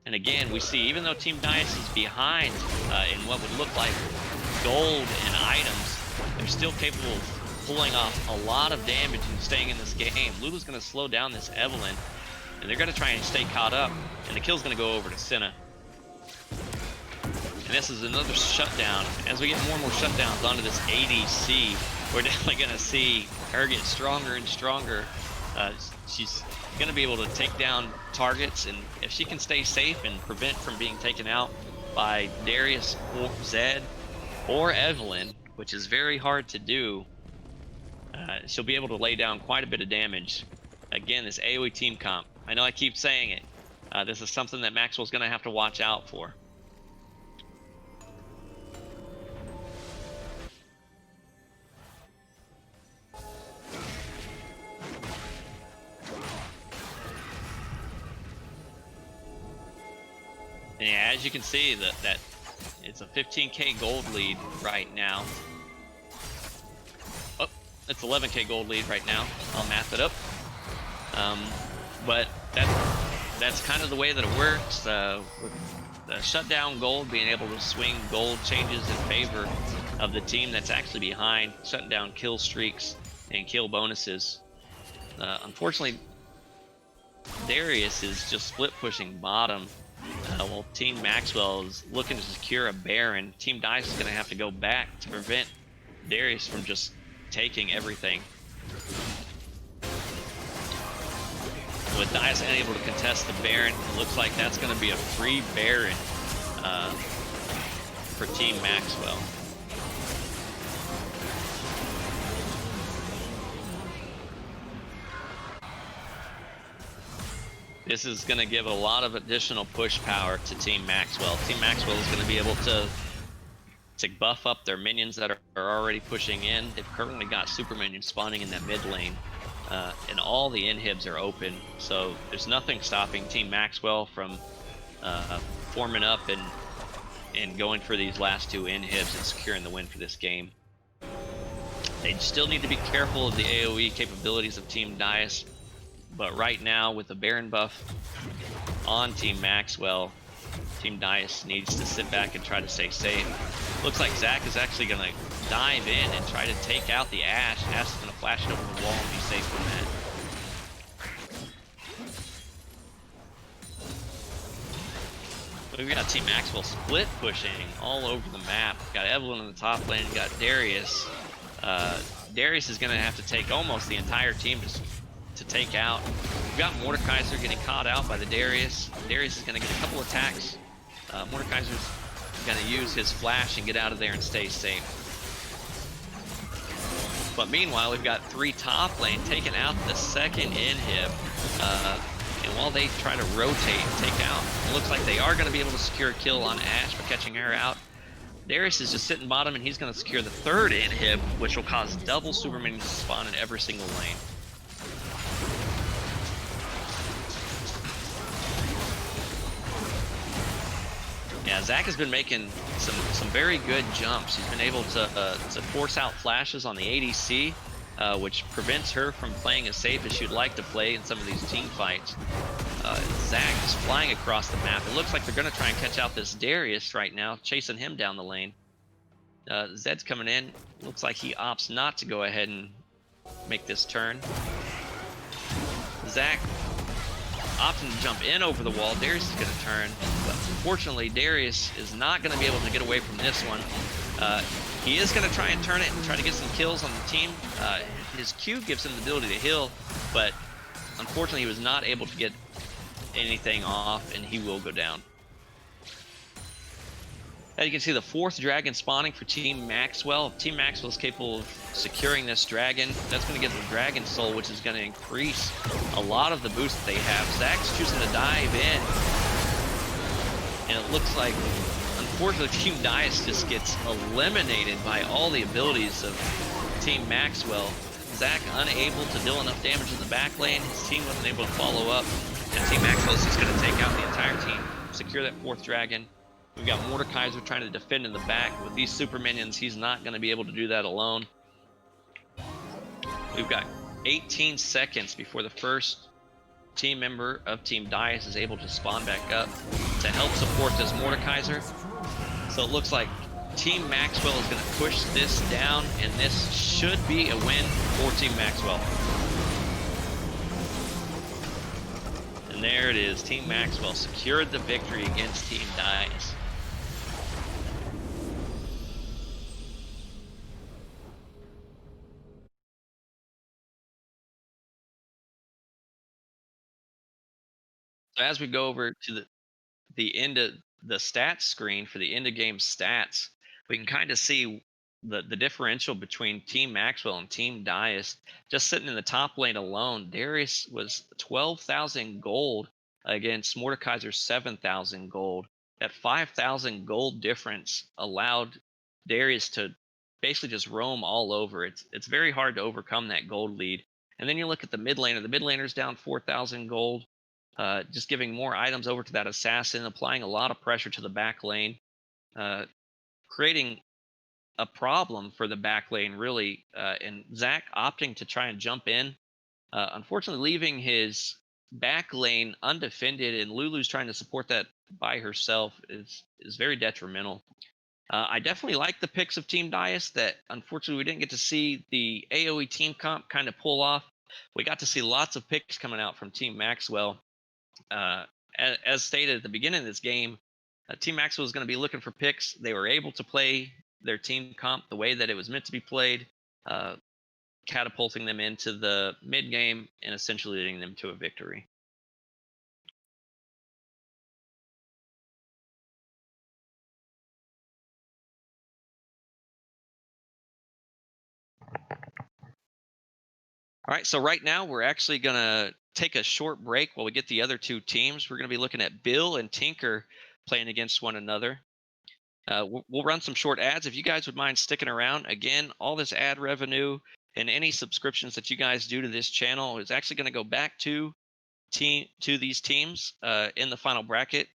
And again, we see, even though Team Dias is behind in what would look like gold and items, they're still capable of pulling off a lot of damage and staying in this game. Lulu's going to slow down this Evelyn, and they're going to try and stay caught up, and the kill's going to go over to Senna. And this is another shutdown. As we get more and more shutdowns onto this ADC, we're definitely going to see her get stronger and stronger. She's going to be able to take down targets, and if she can stay safe and prevent from being taken out by Darius or Zed or Evelyn, which is very hard to do, she'll be able to lay down quite a bit of damage. Again, this AoE team comp, I know I keep saying it, this is something that Maxwell's going to have to watch out for. And yeah, as you can see, that it's a 15k gold lead right now. Oh, it's 11k gold lead right now. I'll math it up. But that's kind of the way that it works. With the shutdown gold being able to swing gold changes in favor of the team that's actually behind, shutting down kill streaks and kill bonuses. Unfortunately, Darius is just split pushing bottom. Well, Team Maxwell is looking to secure a Baron. Team Dice is going to have to go back to prevent Darius from just taking everything. With Dice unable to contest the Baron, it looks like that's going to be a free Baron for Team Maxwell. This is going to give a lot of additional push power to Team Maxwell. Team Maxwell is going to be able to buff up their minions that are already pushing in. They've currently got super minions spawning in that mid lane, and all the inhibs are open. So there's nothing stopping Team Maxwell from forming up and going for these last two inhibs and securing the win for this game. They still need to be careful of the AoE capabilities of Team Dice. But right now, with the Baron buff on Team Maxwell, Team Dice needs to sit back and try to stay safe. Looks like Zach is actually going to dive in and try to take out the Ashe. Ashe is going to flash it over the wall and be safe from that. We've got Team Maxwell split pushing all over the map. We've got Evelyn in the top lane, we've got Darius. Darius is going to have to take almost the entire team to take out. We've got Mordekaiser getting caught out by the Darius. Darius is going to get a couple attacks. Mordekaiser's going to use his flash and get out of there and stay safe. But meanwhile, we've got 3 top lane taking out the second inhib. And while they try to rotate and take out, it looks like they are going to be able to secure a kill on Ashe by catching her out. Darius is just sitting bottom, and he's going to secure the 3rd inhib, which will cause double super minions to spawn in every single lane. Yeah, Zach has been making some very good jumps. He's been able to force out flashes on the ADC, which prevents her from playing as safe as she'd like to play in some of these team fights. Zach is flying across the map. It looks like they're going to try and catch out this Darius right now, chasing him down the lane. Zed's coming in. Looks like he opts not to go ahead and make this turn. Zach opting to jump in over the wall. Darius is going to turn, but unfortunately Darius is not going to be able to get away from this one. He is going to try and turn it and try to get some kills on the team. His Q gives him the ability to heal, but unfortunately he was not able to get anything off, and he will go down. As you can see, the 4th dragon spawning for Team Maxwell. If Team Maxwell is capable of securing this dragon, that's going to get the dragon soul, which is going to increase a lot of the boost that they have. Zach's choosing to dive in, and it looks like, unfortunately, Team Dice just gets eliminated by all the abilities of Team Maxwell. Zach unable to deal enough damage in the back lane. His team wasn't able to follow up, and Team Maxwell is just going to take out the entire team, secure that 4th dragon. We've got Mordekaiser trying to defend in the back. With these super minions, he's not going to be able to do that alone. We've got 18 seconds before the first team member of Team Dice is able to spawn back up to help support this Mordekaiser. So it looks like Team Maxwell is going to push this down, and this should be a win for Team Maxwell. And there it is. Team Maxwell secured the victory against Team Dice. So as we go over to the end of the stats screen for the end of game stats, we can kind of see the differential between Team Maxwell and Team Dice. Just sitting in the top lane alone, Darius was 12,000 gold against Mordekaiser's 7,000 gold. That 5,000 gold difference allowed Darius to basically just roam all over. It's very hard to overcome that gold lead. And then you look at the mid laner. The mid laner's down 4,000 gold. Just giving more items over to that assassin, applying a lot of pressure to the back lane, creating a problem for the back lane, really. And Zach opting to try and jump in, unfortunately leaving his back lane undefended, and Lulu's trying to support that by herself is very detrimental. I definitely like the picks of Team Dias that unfortunately we didn't get to see the AoE team comp kind of pull off. We got to see lots of picks coming out from Team Maxwell. as stated at the beginning of this game, Team Maxwell was going to be looking for picks. They were able to play their team comp the way that it was meant to be played, catapulting them into the mid game and essentially leading them to a victory. All right, so right now we're actually going to take a short break while we get the other two teams. We're going to be looking at Bill and Tinker playing against one another. We'll run some short ads. If you guys would mind sticking around, again, all this ad revenue and any subscriptions that you guys do to this channel is actually going to go back to these teams in the final bracket.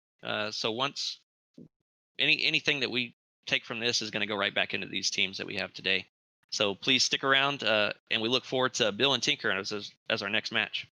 So once anything that we take from this is going to go right back into these teams that we have today. So please stick around, and we look forward to Bill and Tinker as our next match.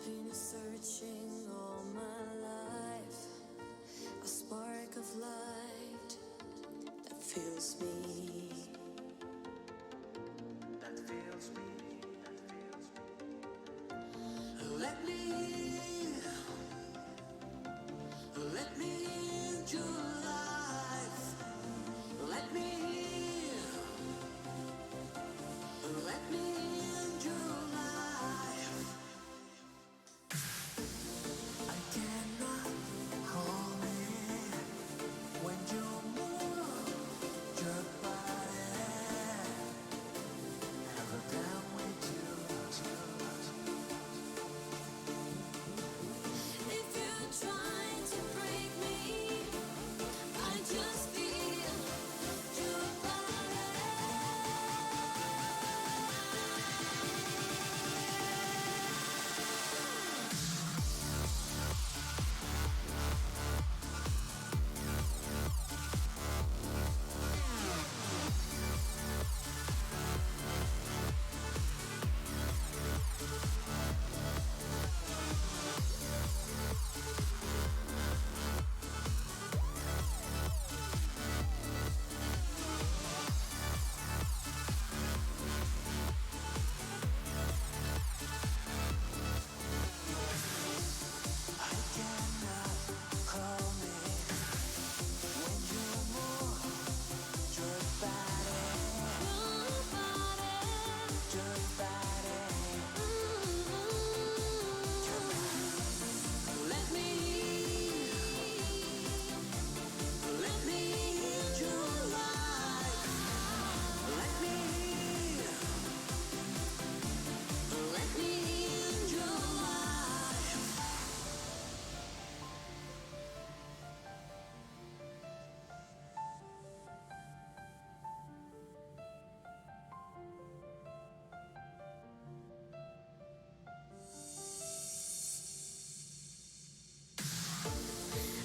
been searching all my life, a spark of light that fills me. That fills me. Let me into life. Let me into life. I cannot hold it when you move your body. Never down with you. If you try to break me, I just feel your body.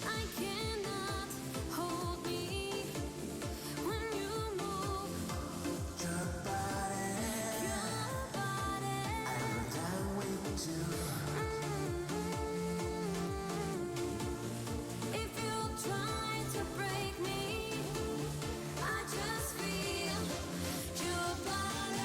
I cannot hold me when you move your body. I'm down with you. If you try to break me, I just feel your body.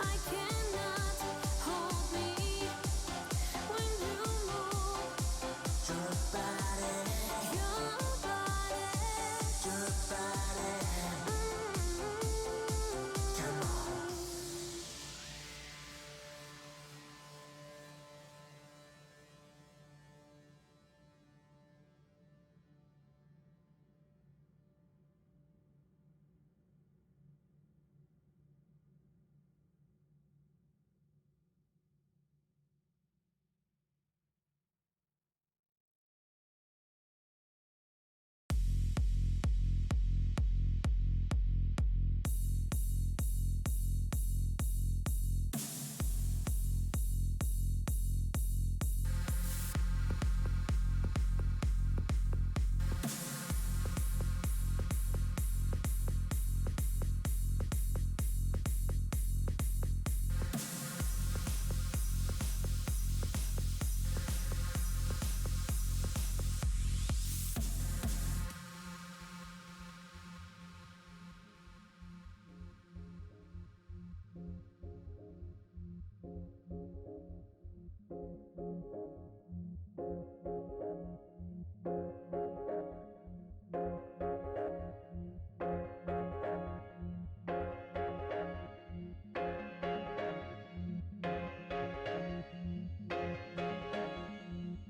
I cannot hold me when you move your body. Come on.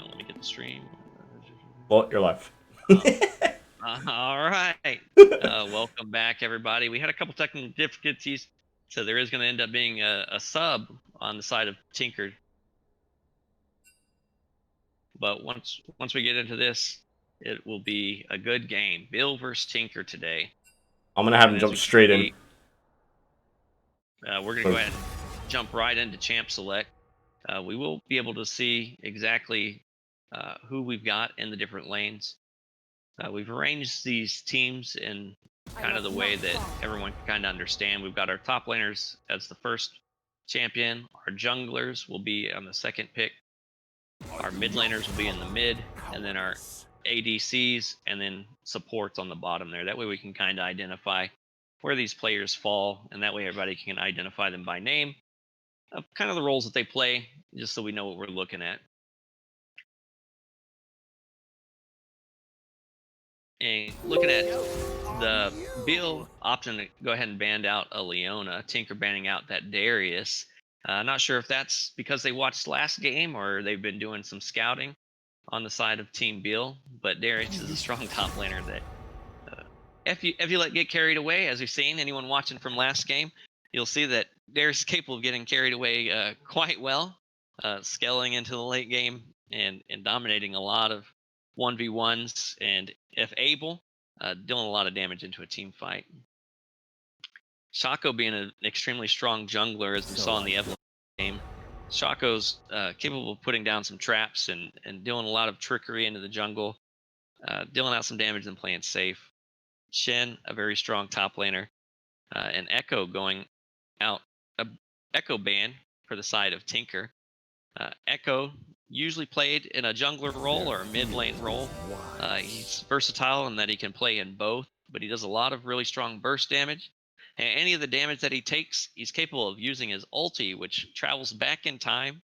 Let me get the stream. Well, you're live. All right. Welcome back, everybody. We had a couple technical difficulties, so there is going to end up being a sub on the side of Tinker. But once we get into this, it will be a good game. Bill versus Tinker today. I'm going to have him jump straight in. We're going to go ahead and jump right into Champ Select. We will be able to see exactly who we've got in the different lanes. We've arranged these teams in kind of the way that everyone can kind of understand. We've got our top laners as the first champion. Our junglers will be on the second pick. Our mid laners will be in the mid, and then our ADCs, and then supports on the bottom there. That way we can kind of identify where these players fall, and that way everybody can identify them by name, kind of the roles that they play, just so we know what we're looking at. And looking at the Bill opting to go ahead and ban out a Leona, Tinker banning out that Darius. Not sure if that's because they watched last game or they've been doing some scouting on the side of Team Bill, but Darius is a strong top laner that if you let get carried away, as we've seen, anyone watching from last game, you'll see that Darius is capable of getting carried away quite well, scaling into the late game and dominating a lot of 1v1s, and if able, dealing a lot of damage into a team fight. Shaco being an extremely strong jungler, as we saw in the Evelyn game. Shaco's capable of putting down some traps and doing a lot of trickery into the jungle, dealing out some damage and playing safe. Shen, a very strong top laner, and Echo going out, a Echo ban for the side of Tinker. Echo usually played in a jungler role or a mid lane role. He's versatile in that he can play in both, but he does a lot of really strong burst damage. And any of the damage that he takes, he's capable of using his ulti, which travels back in time,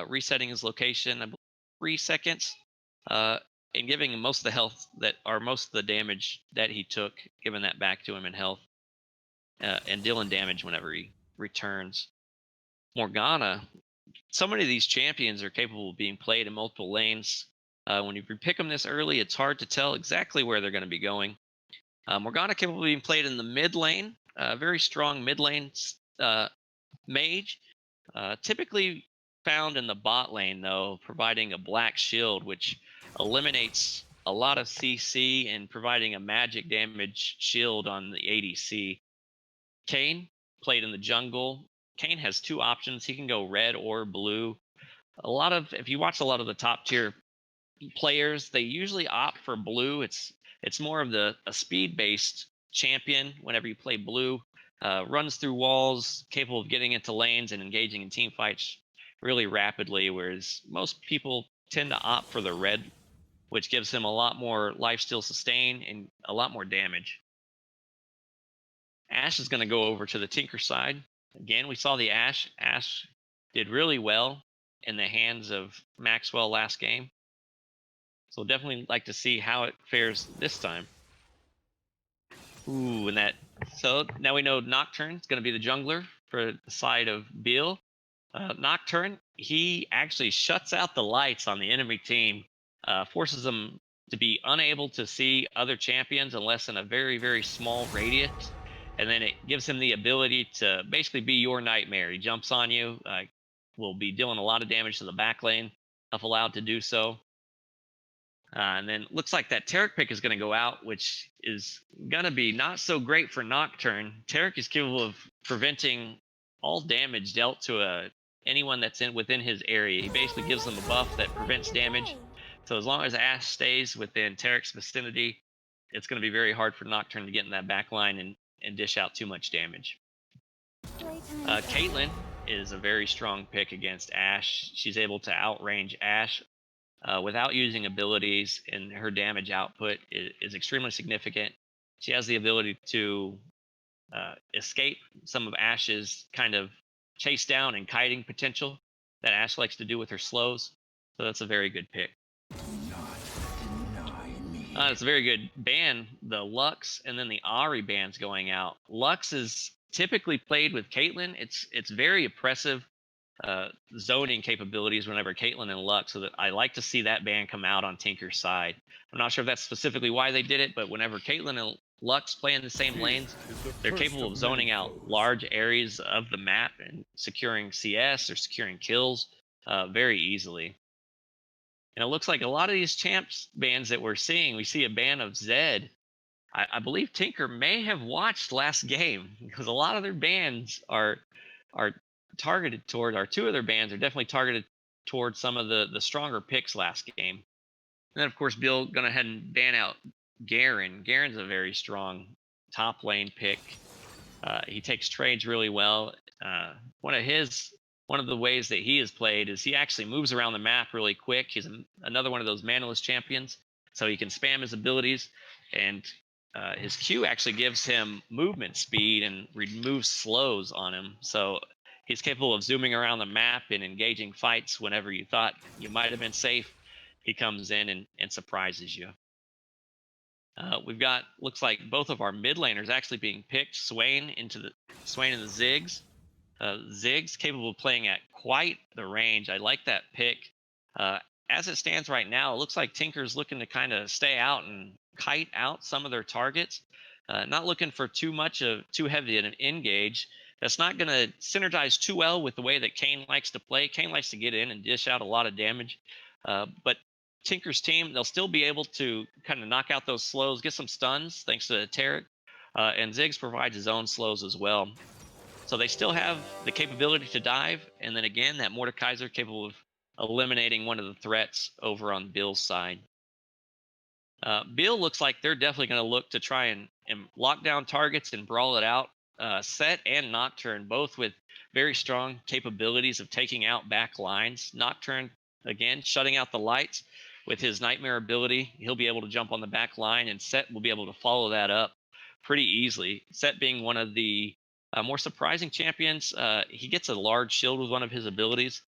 resetting his location, I believe, 3 seconds, and giving him most of the health most of the damage that he took, giving that back to him in health, and dealing damage whenever he returns. Morgana, so many of these champions are capable of being played in multiple lanes. When you pick them this early, it's hard to tell exactly where they're going to be going. Morgana capable of being played in the mid lane, very strong mid lane mage, typically found in the bot lane though, providing a black shield, which eliminates a lot of CC and providing a magic damage shield on the ADC. Kane played in the jungle. Kane has 2 options. He can go red or blue. If you watch a lot of the top tier players, they usually opt for blue. It's more of a speed based champion. Whenever you play blue, runs through walls, capable of getting into lanes and engaging in team fights really rapidly, whereas most people tend to opt for the red, which gives him a lot more lifesteal sustain and a lot more damage. Ashe is going to go over to the Tinker side. Again, we saw the Ashe. Ashe did really well in the hands of Maxwell last game. So we'll definitely like to see how it fares this time. Ooh, and that. So now we know Nocturne is going to be the jungler for the side of Bill. Nocturne, he actually shuts out the lights on the enemy team, forces them to be unable to see other champions unless in a very, very small radius. And then it gives him the ability to basically be your nightmare. He jumps on you, will be dealing a lot of damage to the back lane if allowed to do so. And then looks like that Taric pick is going to go out, which is going to be not so great for Nocturne. Taric is capable of preventing all damage dealt to anyone that's within his area. He basically gives them a buff that prevents damage. So as long as Ashe stays within Taric's vicinity, it's going to be very hard for Nocturne to get in that back line and dish out too much damage. Caitlyn is a very strong pick against Ashe. She's able to outrange Ashe without using abilities, and her damage output is extremely significant. She has the ability to escape some of Ashe's kind of chase down and kiting potential that Ashe likes to do with her slows. So that's a very good pick. It's a very good ban, the Lux, and then the Ahri ban's going out. Lux is typically played with Caitlyn. It's very oppressive zoning capabilities whenever Caitlyn and Lux, so that I like to see that ban come out on Tinker's side. I'm not sure if that's specifically why they did it, but whenever Caitlyn and Lux play in the same lanes, they're capable of zoning out large areas of the map and securing CS or securing kills very easily. And it looks like a lot of these champs bans that we're seeing, we see a ban of Zed. I believe Tinker may have watched last game, because a lot of their bans are targeted toward, or 2 of their bans are definitely targeted towards some of the stronger picks last game. And then of course Bill going ahead and ban out Garen. Garen's a very strong top lane pick. He takes trades really well. One of the ways that he has played is he actually moves around the map really quick. He's another one of those manaless champions, so he can spam his abilities, and his Q actually gives him movement speed and removes slows on him. So he's capable of zooming around the map and engaging fights whenever you thought you might have been safe. He comes in and surprises you. We've got, looks like both of our mid laners actually being picked. Swain and the Ziggs. Ziggs capable of playing at quite the range. I like that pick. As it stands right now, it looks like Tinker's looking to kind of stay out and kite out some of their targets. Not looking for too heavy an engage. That's not going to synergize too well with the way that Kane likes to play. Kane likes to get in and dish out a lot of damage. But Tinker's team, they'll still be able to kind of knock out those slows, get some stuns thanks to Tarek. And Ziggs provides his own slows as well. So they still have the capability to dive, and then again, that Mordekaiser capable of eliminating one of the threats over on Bill's side. Bill looks like they're definitely going to look to try and lock down targets and brawl it out. Set and Nocturne, both with very strong capabilities of taking out back lines. Nocturne, again, shutting out the lights with his Nightmare ability. He'll be able to jump on the back line, and Set will be able to follow that up pretty easily. Set being one of the more surprising champions. He gets a large shield with one of his abilities.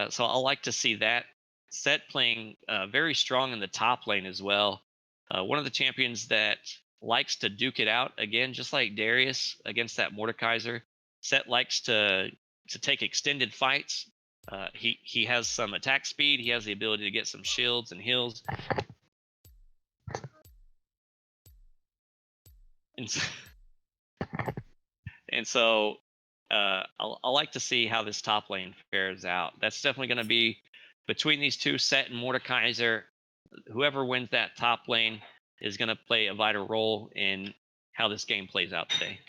So I'll like to see that. Set playing very strong in the top lane as well. One of the champions that likes to duke it out, again, just like Darius against that Mordekaiser. Set likes to take extended fights. He has some attack speed. He has the ability to get some shields and heals. And so I'll like to see how this top lane fares out. That's definitely going to be between these two, Set and Mordekaiser. Whoever wins that top lane is going to play a vital role in how this game plays out today.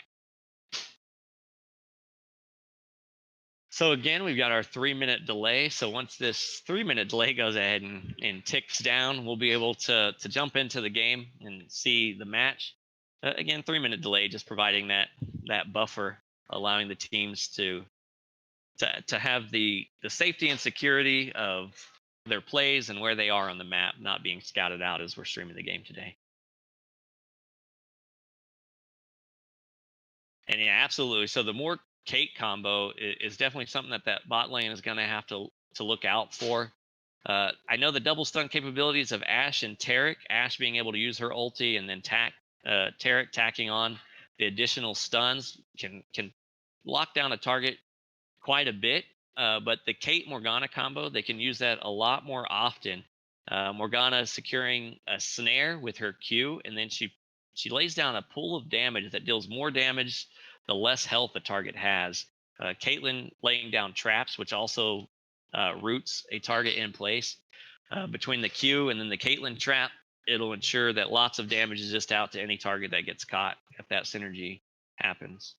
So again, we've got our 3-minute delay. So once this 3-minute delay goes ahead and ticks down, we'll be able to jump into the game and see the match. Again, 3-minute delay, just providing that buffer, allowing the teams to have the safety and security of their plays and where they are on the map, not being scouted out as we're streaming the game today. And yeah, absolutely. So the more Kate combo is definitely something that bot lane is going to have to look out for. I know the double stun capabilities of Ashe and Tarek. Ashe being able to use her ulti and then Tarek tacking on the additional stuns can lock down a target quite a bit. But the Kate Morgana combo, they can use that a lot more often. Morgana securing a snare with her Q, and then she lays down a pool of damage that deals more damage the less health the target has. Caitlyn laying down traps, which also roots a target in place. Between the Q and then the Caitlyn trap, it'll ensure that lots of damage is just out to any target that gets caught if that synergy happens.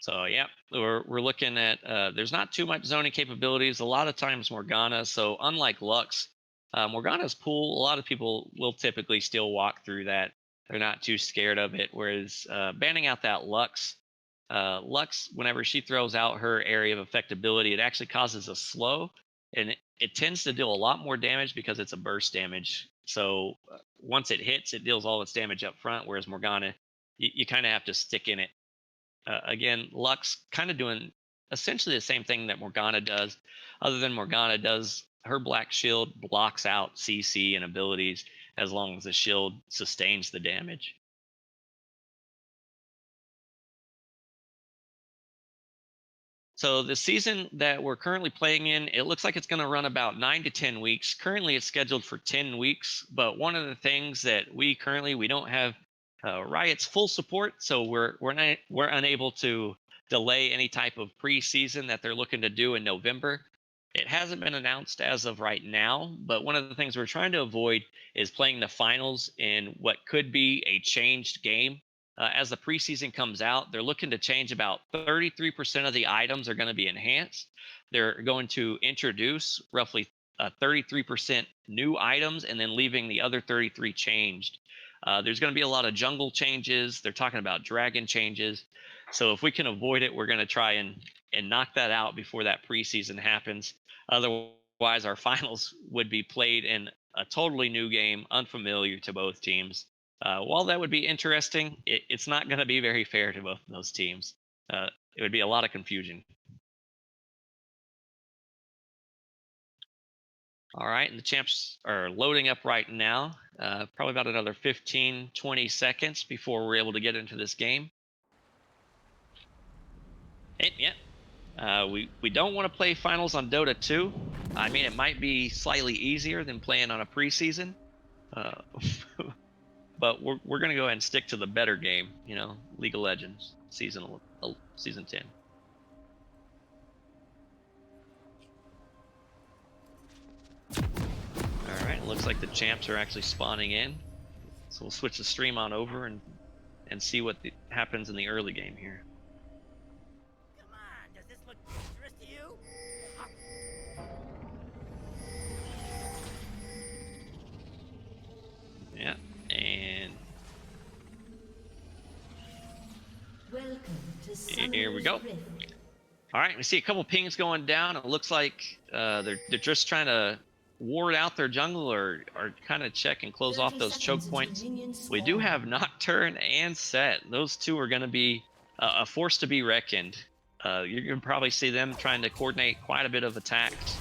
So yeah, we're looking at there's not too much zoning capabilities. A lot of times Morgana. So unlike Lux, Morgana's pool, a lot of people will typically still walk through that. They're not too scared of it. Whereas banning out that Lux, whenever she throws out her area of effectability, it actually causes a slow, and it tends to deal a lot more damage because it's a burst damage. So once it hits, it deals all its damage up front. Whereas Morgana, you kind of have to stick in it. Again, Lux kind of doing essentially the same thing that Morgana does, other than Morgana does her black shield blocks out CC and abilities as long as the shield sustains the damage. So the season that we're currently playing in, it looks like it's going to run about 9 to 10 weeks. Currently, it's scheduled for 10 weeks. But one of the things that we don't have Riot's full support, so we're unable to delay any type of preseason that they're looking to do in November. It hasn't been announced as of right now, but one of the things we're trying to avoid is playing the finals in what could be a changed game. As the preseason comes out, they're looking to change about 33% of the items are going to be enhanced. They're going to introduce roughly 33% new items and then leaving the other 33 changed. There's going to be a lot of jungle changes. They're talking about dragon changes. So if we can avoid it, we're going to try and knock that out before that preseason happens. Otherwise, our finals would be played in a totally new game, unfamiliar to both teams. While that would be interesting, it's not going to be very fair to both of those teams. It would be a lot of confusion. All right, and the champs are loading up right now. Probably about another 15, 20 seconds before we're able to get into this game. Yeah. We don't want to play finals on Dota 2. I mean, it might be slightly easier than playing on a preseason. But we're going to go ahead and stick to the better game, League of Legends, season 10. All right, looks like the champs are actually spawning in. So we'll switch the stream on over and see what happens in the early game here. Come on, does this look dangerous to you? Yeah, and Welcome to here we go. Summoner's Rift. All right, we see a couple pings going down. It looks like they're just trying to ward out their jungle or kind of check and close off 30 those choke seconds points. until minions We do spawn. have Nocturne and Set. Those two are going to be a force to be reckoned. You can probably see them trying to coordinate quite a bit of attacks,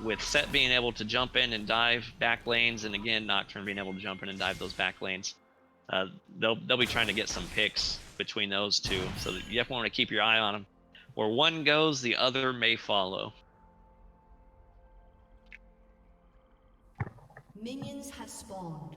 with Set being able to jump in and dive back lanes, and again, Nocturne being able to jump in and dive those back lanes. They'll be trying to get some picks between those two, so that you definitely want to keep your eye on them. Where one goes, the other may follow. Minions have spawned.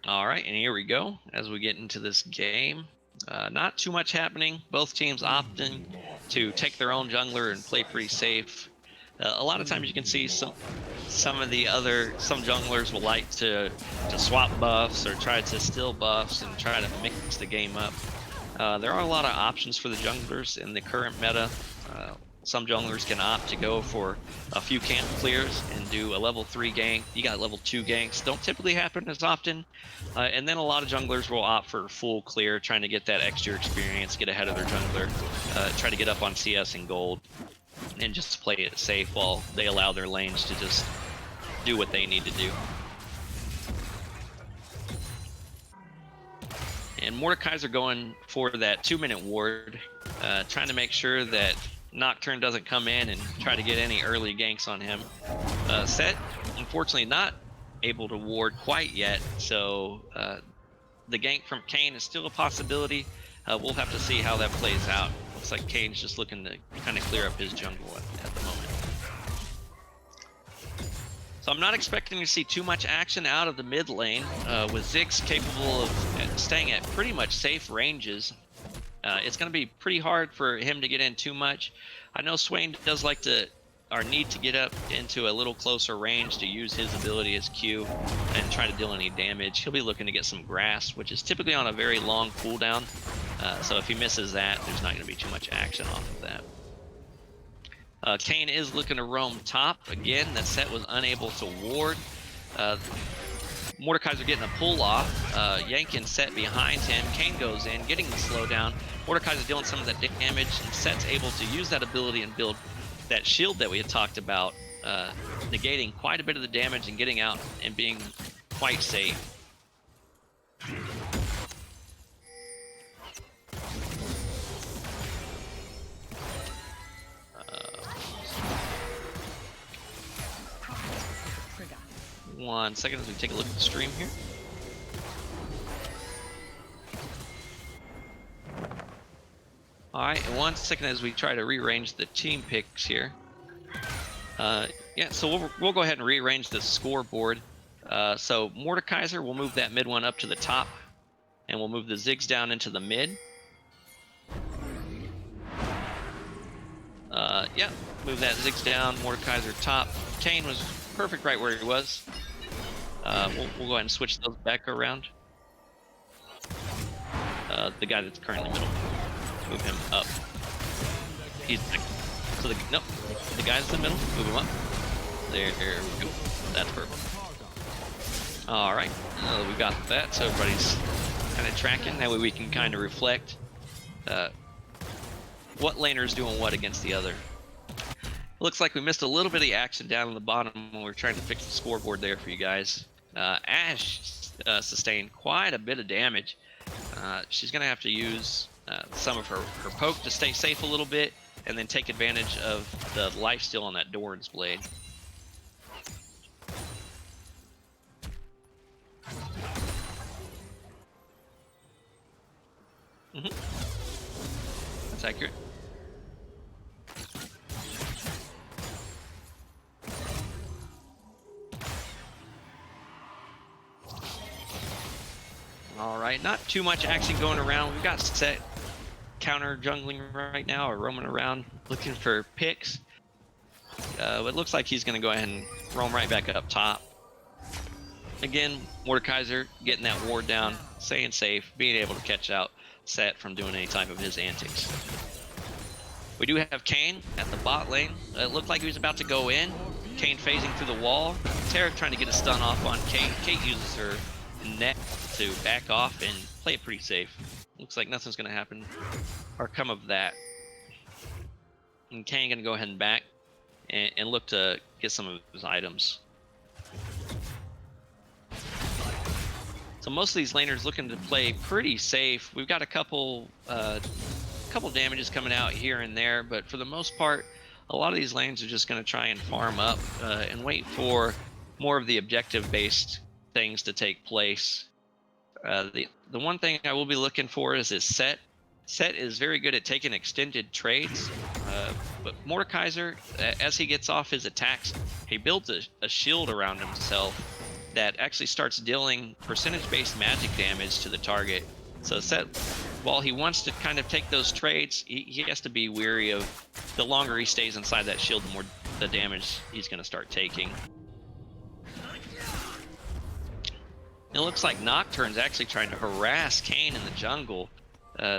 All right, and here we go as we get into this game. Not too much happening. Both teams opting to take their own jungler and play pretty safe. A lot of times you can see some junglers will like to swap buffs or try to steal buffs and try to mix the game up. There are a lot of options for the junglers in the current meta. Some junglers can opt to go for a few camp clears and do a level 3 gank. You got level 2 ganks. Don't typically happen as often. And then a lot of junglers will opt for full clear, trying to get that extra experience, get ahead of their jungler, try to get up on CS and gold, and just play it safe while they allow their lanes to just do what they need to do. And Mordekaiser going for that 2-minute ward, trying to make sure that Nocturne doesn't come in and try to get any early ganks on him. Set, unfortunately, not able to ward quite yet, so the gank from Kayn is still a possibility. We'll have to see how that plays out. Looks like Kayn's just looking to kind of clear up his jungle at the moment. So I'm not expecting to see too much action out of the mid lane, with Ziggs capable of staying at pretty much safe ranges. It's going to be pretty hard for him to get in too much. I know Swain does like to, or need to get up into a little closer range to use his ability as Q and try to deal any damage. He'll be looking to get some grass, which is typically on a very long cooldown. So if he misses that, there's not going to be too much action off of that. Kayn is looking to roam top. Again, that Set was unable to ward. Mordekaiser getting a pull off, yanking Set behind him. Kayn goes in, getting the slowdown. Mordekaiser dealing some of that damage, and Set's able to use that ability and build that shield that we had talked about, negating quite a bit of the damage and getting out and being quite safe. One second as we take a look at the stream here. Alright, and 1 second as we try to rearrange the team picks here. Yeah, so we'll go ahead and rearrange the scoreboard. So Mordekaiser, we'll move that mid one up to the top, and we'll move the Ziggs down into the mid. Yeah, move that Ziggs down, Mordekaiser top. Kayn was perfect right where he was. We'll go ahead and switch those back around. The guy that's currently middle. Move him up. He's so nope. The guy's in the middle. Move him up. There we go. That's perfect. All right, we got that. So everybody's kind of tracking. That way we can kind of reflect what laner's doing what against the other. Looks like we missed a little bit of the action down on the bottom when we were trying to fix the scoreboard there for you guys. Ash sustained quite a bit of damage. She's going to have to use some of her poke to stay safe a little bit, and then take advantage of the lifesteal on that Doran's blade. That's accurate. All right, not too much action going around. We've got Set counter jungling right now, or roaming around looking for picks. It looks like he's going to go ahead and roam right back up top. Again, Mordekaiser getting that ward down, staying safe, being able to catch out Set from doing any type of his antics. We do have Kayn at the bot lane. It looked like he was about to go in. Kayn phasing through the wall. Tara trying to get a stun off on Kate. Kate uses her net to back off and play it pretty safe. Looks like nothing's going to happen or come of that. And Kayn going to go ahead and back and look to get some of his items. So most of these laners looking to play pretty safe. We've got a couple damages coming out here and there, but for the most part, a lot of these lanes are just going to try and farm up and wait for more of the objective-based things to take place. The one thing I will be looking for is his Set. Set is very good at taking extended trades, but Mordekaiser, as he gets off his attacks, he builds a shield around himself that actually starts dealing percentage-based magic damage to the target. So Set, while he wants to kind of take those trades, he has to be wary of the longer he stays inside that shield, the more the damage he's going to start taking. It looks like Nocturne's actually trying to harass Kayn in the jungle,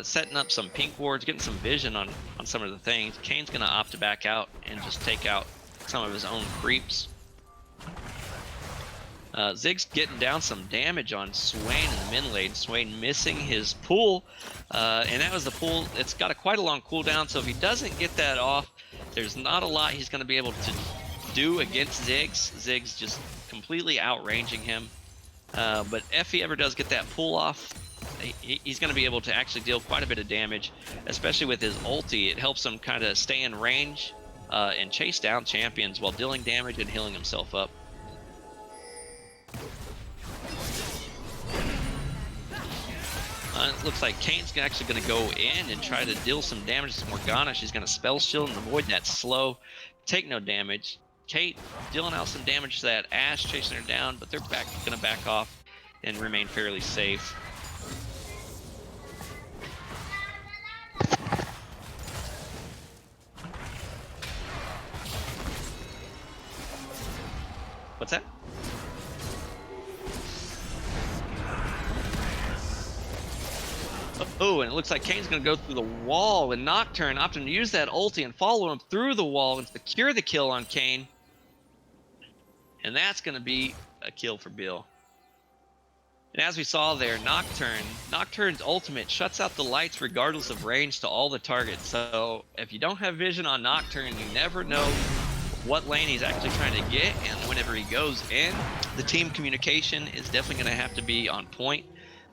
setting up some pink wards, getting some vision on some of the things. Kayn's going to opt to back out and just take out some of his own creeps. Zig's getting down some damage on Swain in the mid lane. Swain missing his pull, and that was the pull. It's got quite a long cooldown, so if he doesn't get that off, there's not a lot he's going to be able to do against Ziggs. Ziggs just completely outranging him. But if he ever does get that pull off, he's going to be able to actually deal quite a bit of damage, especially with his ulti. It helps him kind of stay in range and chase down champions while dealing damage and healing himself up. It looks like Kane's actually going to go in and try to deal some damage to Morgana. She's going to spell shield and avoid that slow, take no damage. Kate dealing out some damage to that Ashe, chasing her down, but they're going to back off and remain fairly safe. What's that? Oh, and it looks like Kane's going to go through the wall, and Nocturne opting to use that ulti and follow him through the wall and secure the kill on Kayn. And that's going to be a kill for Bill. And as we saw there, Nocturne's ultimate shuts out the lights regardless of range to all the targets. So if you don't have vision on Nocturne, you never know what lane he's actually trying to get. And whenever he goes in, the team communication is definitely going to have to be on point.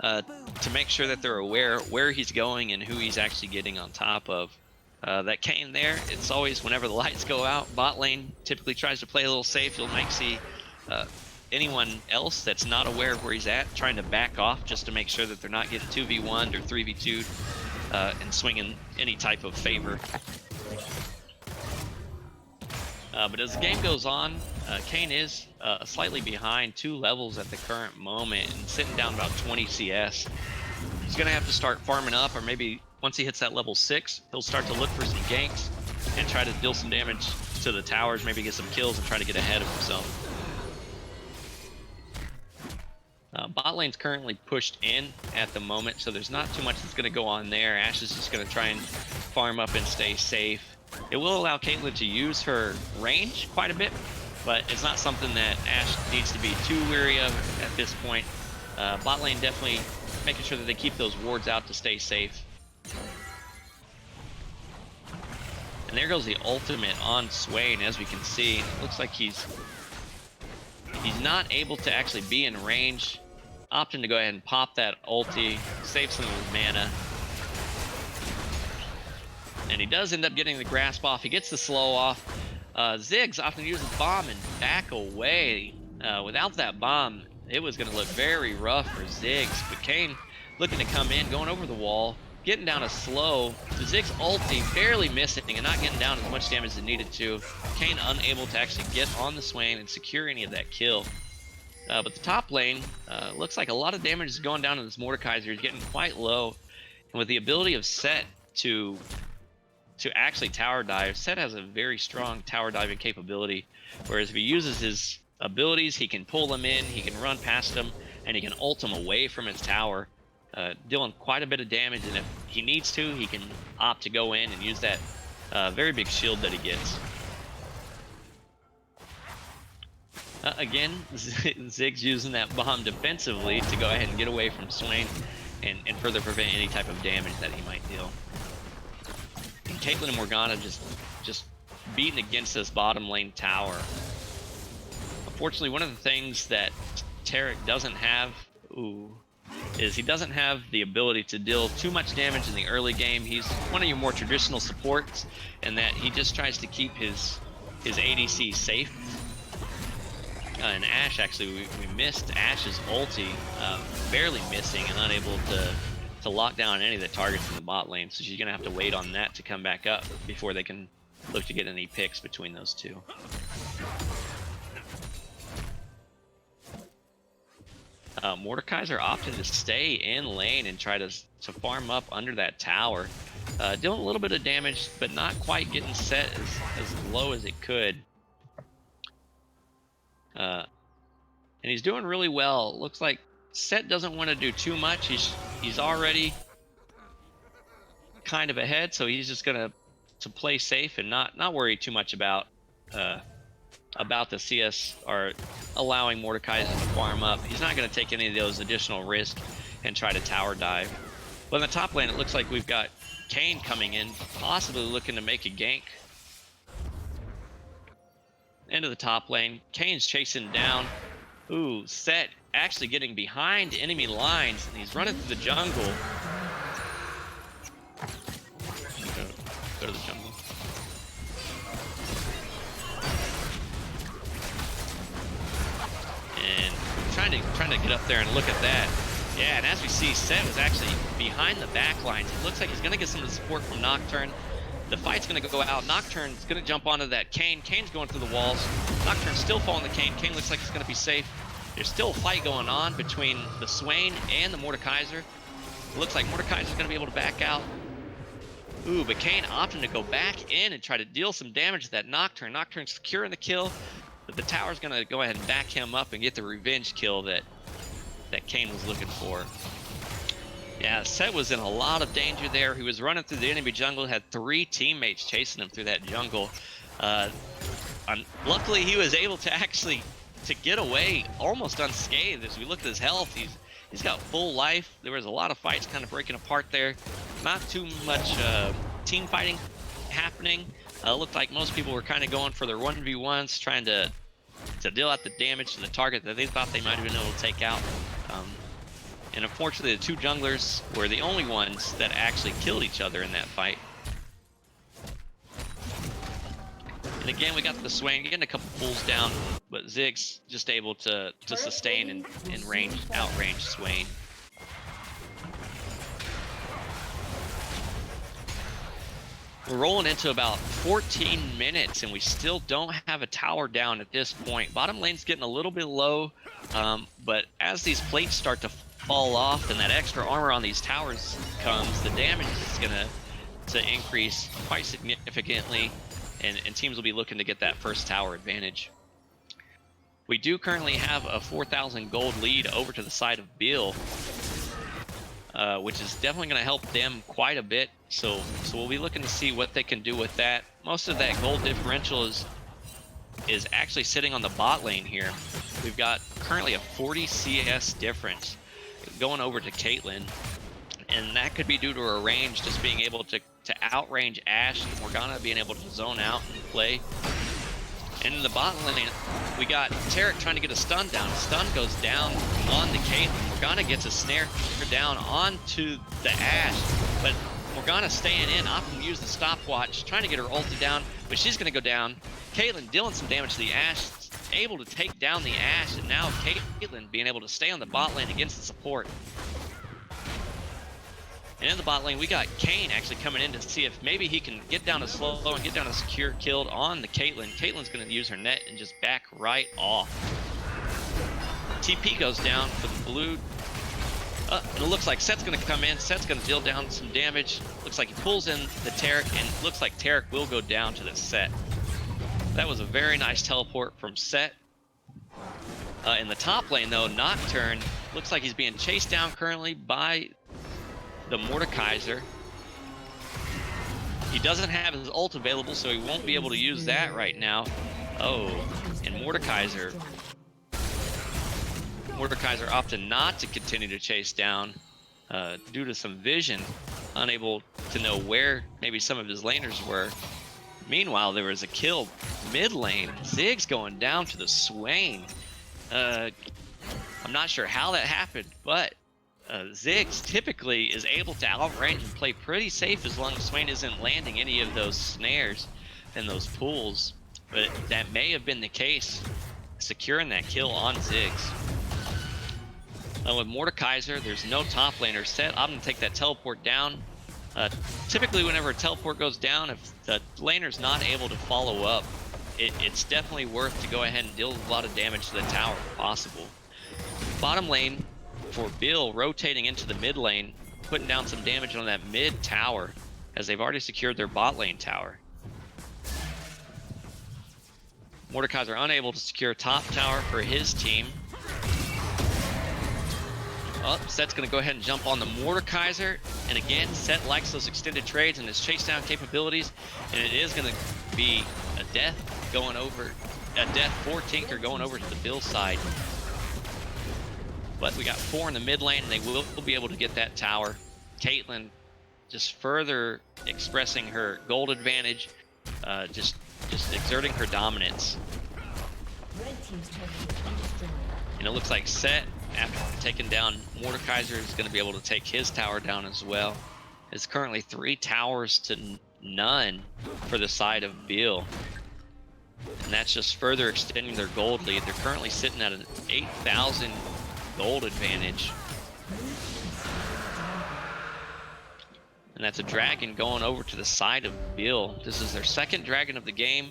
To make sure that they're aware where he's going and who he's actually getting on top of. That Kayn there, it's always whenever the lights go out, bot lane typically tries to play a little safe. You might see anyone else that's not aware of where he's at trying to back off just to make sure that they're not getting 2v1'd or 3v2'd and swinging any type of favor. But as the game goes on, Kayn is slightly behind 2 levels at the current moment and sitting down about 20 CS. He's going to have to start farming up, or maybe once he hits that level 6, he'll start to look for some ganks and try to deal some damage to the towers, maybe get some kills and try to get ahead of himself. Bot lane's currently pushed in at the moment, so there's not too much that's going to go on there. Ashe is just going to try and farm up and stay safe. It will allow Caitlyn to use her range quite a bit, but it's not something that Ashe needs to be too weary of at this point. Bot lane definitely making sure that they keep those wards out to stay safe. And there goes the ultimate on Swain, as we can see. It looks like he's not able to actually be in range. Opting to go ahead and pop that ulti, save some of his mana. And he does end up getting the grasp off. He gets the slow off. Ziggs often uses bomb and back away. Without that bomb, it was going to look very rough for Ziggs. But Kayn looking to come in, going over the wall, getting down a slow. The Ziggs ulti barely missing and not getting down as much damage as it needed to. Kayn unable to actually get on the Swain and secure any of that kill. But the top lane looks like a lot of damage is going down to this Mordekaiser. He's getting quite low. And with the ability of Set to actually tower dive, Set has a very strong tower diving capability. Whereas if he uses his abilities, he can pull them in, he can run past them, and he can ult them away from his tower, dealing quite a bit of damage. And if he needs to, he can opt to go in and use that very big shield that he gets. Again, Ziggs using that bomb defensively to go ahead and get away from Swain and further prevent any type of damage that he might deal. And Caitlyn and Morgana just beating against this bottom lane tower. Unfortunately, one of the things that Taric doesn't have is he doesn't have the ability to deal too much damage in the early game. He's one of your more traditional supports in that he just tries to keep his ADC safe. And Ashe, actually, we missed Ashe's ulti, barely missing and unable to lock down any of the targets in the bot lane. So she's going to have to wait on that to come back up before they can look to get any picks between those two. Mordekaiser opting to stay in lane and try to farm up under that tower. Dealing a little bit of damage, but not quite getting Set as low as it could. And he's doing really well. Looks like Set doesn't want to do too much. He's already kind of ahead, so he's just gonna play safe and not worry too much about the CS or allowing Mordekaiser to farm up. He's not going to take any of those additional risks and try to tower dive. But in the top lane, it looks like we've got Kayn coming in, possibly looking to make a gank. Into the top lane, Kayn's chasing down. Ooh, Set actually getting behind enemy lines, and he's running through the jungle. Go to the jungle. And trying to get up there and look at that. Yeah, and as we see, Set was actually behind the back lines. It looks like he's going to get some of the support from Nocturne. The fight's going to go out. Nocturne's going to jump onto that Kayn. Kayn's going through the walls. Nocturne's still following the Kayn. Kayn looks like he's going to be safe. There's still a fight going on between the Swain and the Mordekaiser. It looks like Mordekaiser's going to be able to back out. Ooh, but Kayn opting to go back in and try to deal some damage to that Nocturne. Nocturne's securing the kill, but the tower's going to go ahead and back him up and get the revenge kill that Kayn was looking for. Yeah, Set was in a lot of danger there. He was running through the enemy jungle, had 3 teammates chasing him through that jungle. Luckily, he was able to actually get away almost unscathed. As we look at his health, he's got full life. There was a lot of fights kind of breaking apart there. Not too much team fighting happening. Looked like most people were kind of going for their 1v1s, trying to deal out the damage to the target that they thought they might have been able to take out. And unfortunately, the 2 junglers were the only ones that actually killed each other in that fight. And again, we got the Swain getting a couple pulls down, but Ziggs just able to sustain and outrange Swain. We're rolling into about 14 minutes, and we still don't have a tower down at this point. Bottom lane's getting a little bit low, but as these plates start to fall off and that extra armor on these towers comes, the damage is going to increase quite significantly, and teams will be looking to get that first tower advantage. We do currently have a 4,000 gold lead over to the side of Bill, which is definitely going to help them quite a bit. So we'll be looking to see what they can do with that. Most of that gold differential is actually sitting on the bot lane here. We've got currently a 40 CS difference going over to Caitlyn, and that could be due to her range just being able to outrange Ashe and Morgana being able to zone out and play. And in the bot lane, we got Taric trying to get a stun down. Stun goes down on the Caitlyn. Morgana gets a snare down onto the Ashe, but Morgana staying in. Optim used the stopwatch, trying to get her ulti down, but she's going to go down. Caitlyn dealing some damage to the Ashe, able to take down the Ashe, and now Caitlyn being able to stay on the bot lane against the support. And in the bot lane, we got Kane actually coming in to see if maybe he can get down a slow and get down a secure kill on the Caitlyn. Caitlyn's going to use her net and just back right off. TP goes down for the blue. And it looks like Set's going to come in. Set's going to deal down some damage. Looks like he pulls in the Taric, and it looks like Taric will go down to the Set. That was a very nice teleport from Set. In the top lane, though, Nocturne looks like he's being chased down currently by the Mordekaiser. He doesn't have his ult available, so he won't be able to use that right now. Oh, and Mordekaiser opted not to continue to chase down due to some vision, unable to know where maybe some of his laners were. Meanwhile, there was a kill mid lane. Ziggs going down to the Swain. I'm not sure how that happened, but Ziggs typically is able to outrange and play pretty safe as long as Swain isn't landing any of those snares and those pulls. But that may have been the case, securing that kill on Ziggs. With Mordekaiser, there's no top laner set. I'm going to take that teleport down. Typically, whenever a teleport goes down, if the laner's not able to follow up, it's definitely worth to go ahead and deal a lot of damage to the tower if possible. Bottom lane for Bill rotating into the mid lane, putting down some damage on that mid tower as they've already secured their bot lane tower. Mordekaiser unable to secure top tower for his team. Set's going to go ahead and jump on the Mordekaiser, and again, Set likes those extended trades and his chase down capabilities, and it is going to be a death for Tinker going over to the Bill side. But we got 4 in the mid lane, and they will be able to get that tower. Caitlyn just further expressing her gold advantage, just exerting her dominance. And it looks like Set, after taking down Mordekaiser, is going to be able to take his tower down as well. It's currently 3 towers to none for the side of Bill. And that's just further extending their gold lead. They're currently sitting at an 8,000 gold advantage. And that's a dragon going over to the side of Bill. This is their second dragon of the game.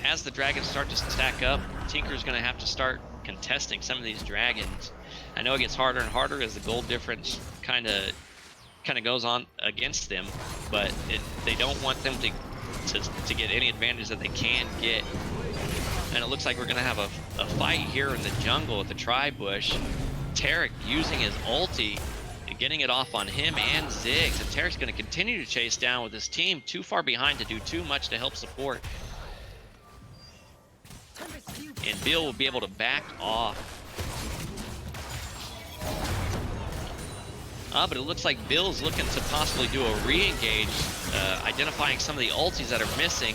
As the dragons start to stack up, Tinker's going to have to start contesting some of these dragons. I know it gets harder and harder as the gold difference kind of goes on against them, but they don't want them to get any advantage that they can get. And it looks like we're going to have a fight here in the jungle at the tri-bush. Taric using his ulti, getting it off on him and Ziggs. And Taric's going to continue to chase down with his team too far behind to do too much to help support. And Bill will be able to back off. But it looks like Bill's looking to possibly do a re-engage, identifying some of the ultis that are missing.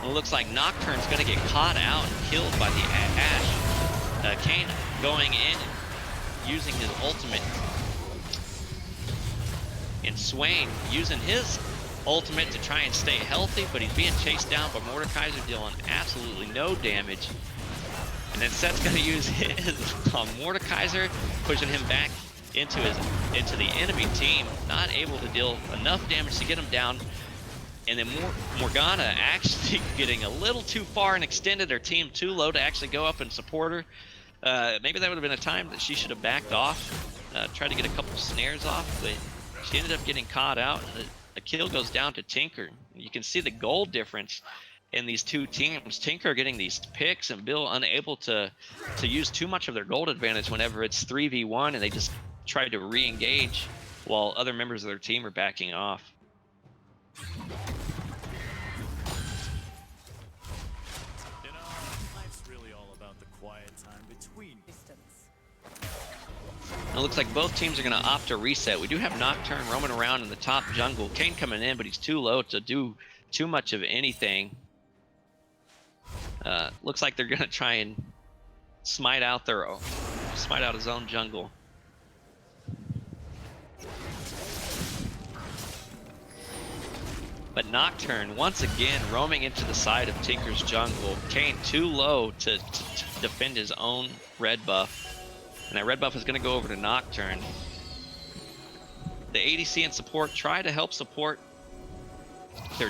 And it looks like Nocturne's going to get caught out and killed by the Ashe. Kane going in, using his ultimate. And Swain using his ultimate to try and stay healthy, but he's being chased down by Mordekaiser, dealing absolutely no damage. And then Set's going to use his Mordekaiser, pushing him back into the enemy team, not able to deal enough damage to get him down. And then Morgana actually getting a little too far and extended her team too low to actually go up and support her. Maybe that would have been a time that she should have backed off, tried to get a couple snares off, but she ended up getting caught out. The kill goes down to Tinker. You can see the gold difference in these two teams. Tinker getting these picks and Bill unable to use too much of their gold advantage whenever it's 3v1 and they just try to re-engage while other members of their team are backing off. You know, life's really all about the quiet time between distance. It looks like both teams are going to opt to reset. We do have Nocturne roaming around in the top jungle. Kane coming in, but he's too low to do too much of anything. Looks like they're going to try and smite out his own jungle. But Nocturne, once again, roaming into the side of Tinker's jungle. Kane too low to defend his own red buff. And that red buff is going to go over to Nocturne. The ADC and support try to help support their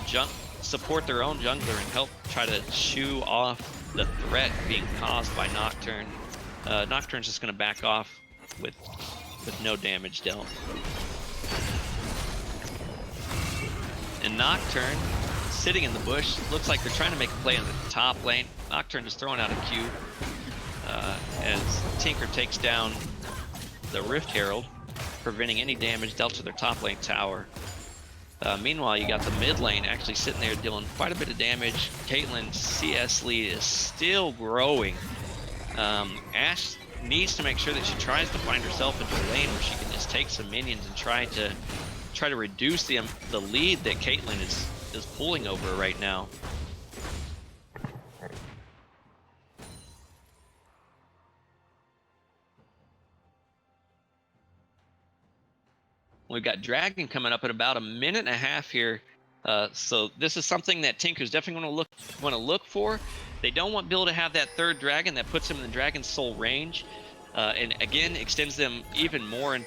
own jungler and help try to shoo off the threat being caused by Nocturne. Nocturne's just going to back off with no damage dealt. And Nocturne, sitting in the bush, looks like they're trying to make a play in the top lane. Nocturne just throwing out a Q as Tinker takes down the Rift Herald, preventing any damage dealt to their top lane tower. Meanwhile, you got the mid lane actually sitting there dealing quite a bit of damage. Caitlyn's CS lead is still growing. Ashe needs to make sure that she tries to find herself into a lane where she can just take some minions and try to reduce the lead that Caitlyn is pulling over right now. We've got Dragon coming up in about a minute and a half here. So this is something that Tinker's definitely want to look for. They don't want Bill to have that third dragon that puts him in the Dragon's Soul range. And again, extends them even more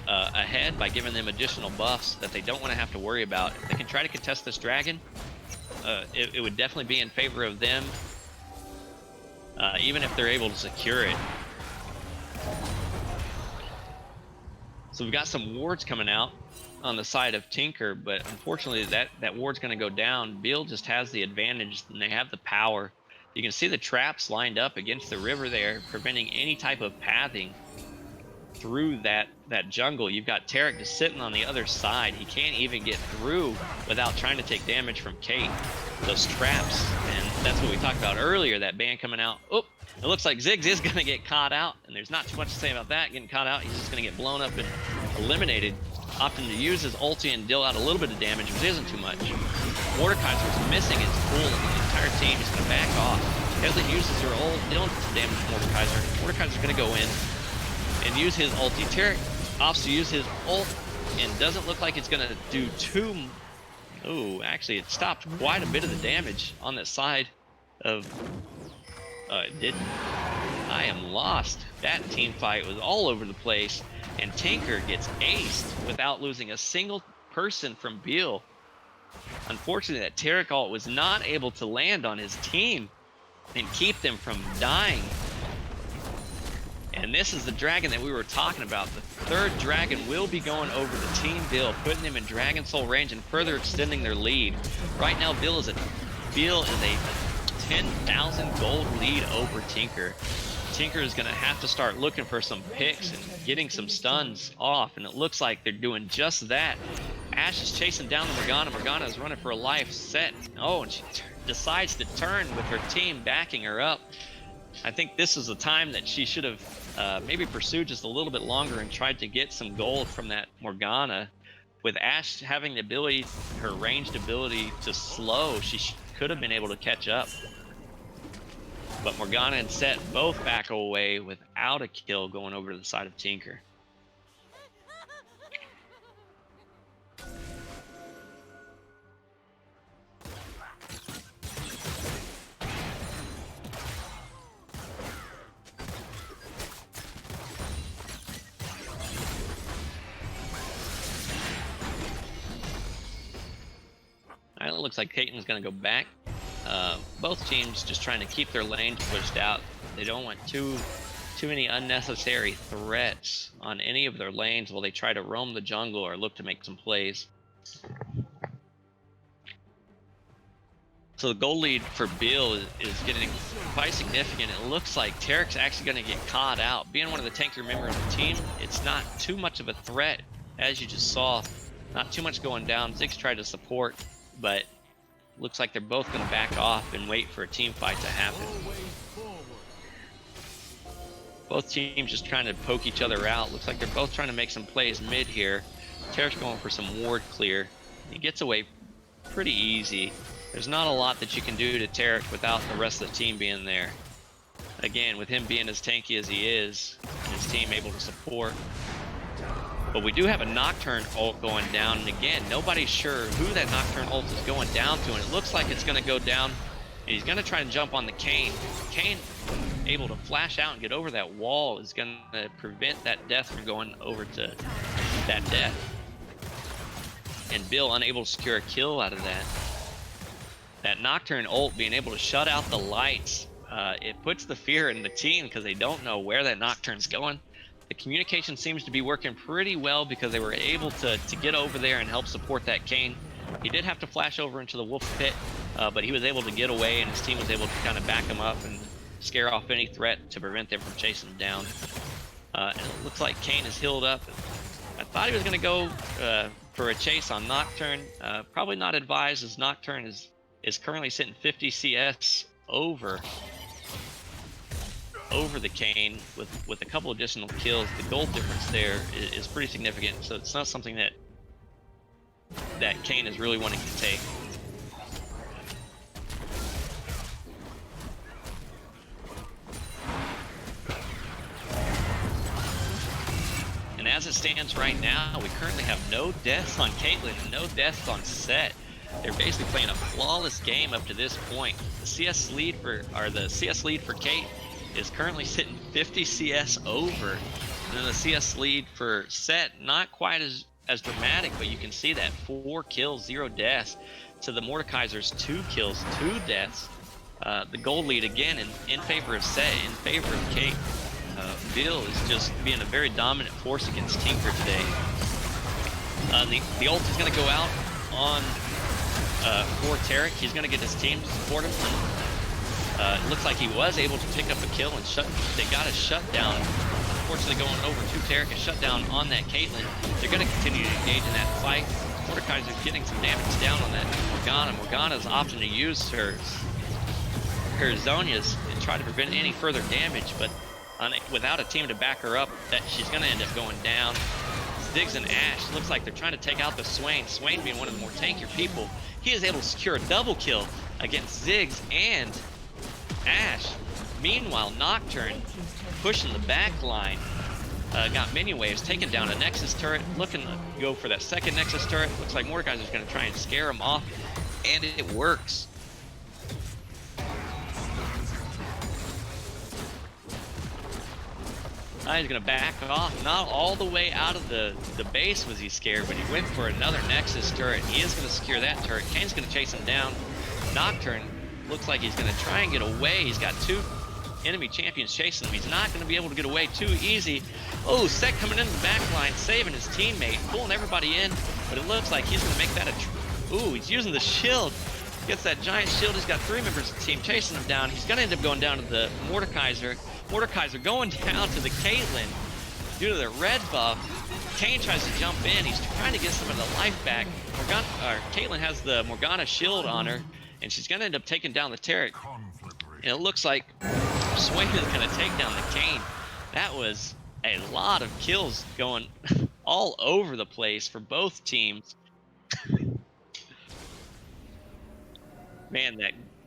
ahead by giving them additional buffs that they don't want to have to worry about. If they can try to contest this dragon, it would definitely be in favor of them, even if they're able to secure it. So we've got some wards coming out on the side of Tinker, but unfortunately that ward's going to go down. Bill just has the advantage, and they have the power. You can see the traps lined up against the river there, preventing any type of pathing through that jungle. You've got Tarek just sitting on the other side. He can't even get through without trying to take damage from Kate. Those traps, and that's what we talked about earlier, that ban coming out. Oh, it looks like Ziggs is going to get caught out, and there's not too much to say about that. Getting caught out, he's just going to get blown up and eliminated. Opting to use his ulti and deal out a little bit of damage, which isn't too much. Mordekaiser's missing his pool, and the entire team is going to back off. Caitlyn uses her ult, dealing some damage to Mordekaiser. Mordekaiser's going to go in and use his ulti. Tarek opts to use his ult, and doesn't look like it's going to do too... Ooh, actually, it stopped quite a bit of the damage on that side of... it didn't. I am lost. That team fight was all over the place, and Tinker gets aced without losing a single person from Beal. Unfortunately, that Tarek ult was not able to land on his team and keep them from dying. And this is the dragon that we were talking about. The third dragon will be going over the Team Bill, putting them in Dragon Soul range and further extending their lead. Right now, Bill is a 10,000 gold lead over Tinker. Tinker is going to have to start looking for some picks and getting some stuns off, and it looks like they're doing just that. Ashe is chasing down the Morgana. Morgana is running for a life set. Oh, and she decides to turn with her team backing her up. I think this is the time that she should have maybe pursued just a little bit longer and tried to get some gold from that Morgana. With Ashe having the ability, her ranged ability to slow, she could have been able to catch up. But Morgana and Set both back away without a kill, going over to the side of Tinker. It looks like Caitlyn's going to go back. Both teams just trying to keep their lanes pushed out. They don't want too many unnecessary threats on any of their lanes while they try to roam the jungle or look to make some plays. So the goal lead for Bill is getting quite significant. It looks like Tarek's actually going to get caught out. Being one of the tankier members of the team, it's not too much of a threat, as you just saw. Not too much going down. Ziggs tried to support, but looks like they're both going to back off and wait for a team fight to happen. Both teams just trying to poke each other out. Looks like they're both trying to make some plays mid here. Tarek's going for some ward clear. He gets away pretty easy. There's not a lot that you can do to Tarek without the rest of the team being there. Again, with him being as tanky as he is, and his team able to support. But we do have a Nocturne ult going down, and again, nobody's sure who that Nocturne ult is going down to, and it looks like it's going to go down, and he's going to try and jump on the Kane. Kane, able to flash out and get over that wall, is going to prevent that death from going over to that death. And Bill unable to secure a kill out of that. That Nocturne ult being able to shut out the lights, it puts the fear in the team because they don't know where that Nocturne's going. The communication seems to be working pretty well because they were able to get over there and help support that Kane. He did have to flash over into the wolf pit, but he was able to get away, and his team was able to kind of back him up and scare off any threat to prevent them from chasing him down. And it looks like Kane is healed up. I thought he was going to go for a chase on Nocturne. Probably not advised, as Nocturne is currently sitting 50 CS over the Kane with a couple additional kills. The gold difference there is pretty significant, so it's not something that Kane is really wanting to take. And as it stands right now, we currently have no deaths on Caitlyn and no deaths on Set. They're basically playing a flawless game up to this point. The CS lead for Kate is currently sitting 50 CS over. And then the CS lead for Set, not quite as dramatic, but you can see that 4 kills, 0 deaths. To the Mordekaiser's 2 kills, 2 deaths. The gold lead again in favor of Set, in favor of Kate. Bill is just being a very dominant force against Tinker today. The ult is going to go out on for Tarek. He's going to get his team to support him. It looks like he was able to pick up a kill and they got a shutdown. Unfortunately, going over to Tarek, a shutdown on that Caitlyn. They're going to continue to engage in that fight. Mordekaiser's getting some damage down on that Morgana. Morgana's option to use her Zonias and try to prevent any further damage, but without a team to back her up, that she's going to end up going down. Ziggs and Ash, looks like they're trying to take out the Swain. Swain being one of the more tankier people. He is able to secure a double kill against Ziggs and Ash. Meanwhile, Nocturne pushing the back line. Got mini waves, taking down a Nexus turret, looking to go for that second Nexus turret. Looks like Mordekaiser's going to try and scare him off, and it works. He's going to back off. Not all the way out of the base was he scared, but he went for another Nexus turret. He is going to secure that turret. Kane's going to chase him down. Nocturne looks like he's going to try and get away. He's got 2 enemy champions chasing him. He's not going to be able to get away too easy. Oh, Set coming into the back line, saving his teammate, pulling everybody in, but it looks like he's going to make that ooh, he's using the shield. Gets that giant shield. He's got 3 members of the team chasing him down. He's going to end up going down to the Mordekaiser. Mordekaiser going down to the Caitlyn due to the red buff. Kane tries to jump in. He's trying to get some of the life back. Caitlyn has the Morgana shield on her, and she's going to end up taking down the Tarek. And it looks like Swain is going to take down the Kane. That was a lot of kills going all over the place for both teams. Man,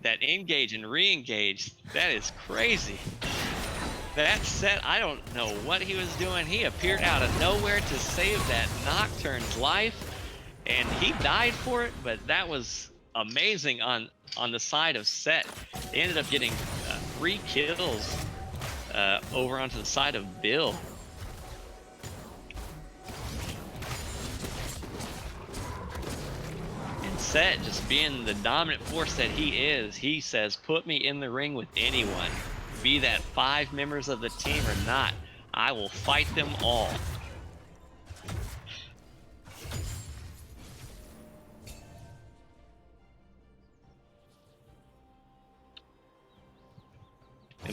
that engage and re-engage, that is crazy. That Set, I don't know what he was doing. He appeared out of nowhere to save that Nocturne's life, and he died for it, but that was amazing on the side of Set. They ended up getting 3 kills over onto the side of Bill. And Set, just being the dominant force that he is, he says, put me in the ring with anyone. Be that 5 members of the team or not, I will fight them all.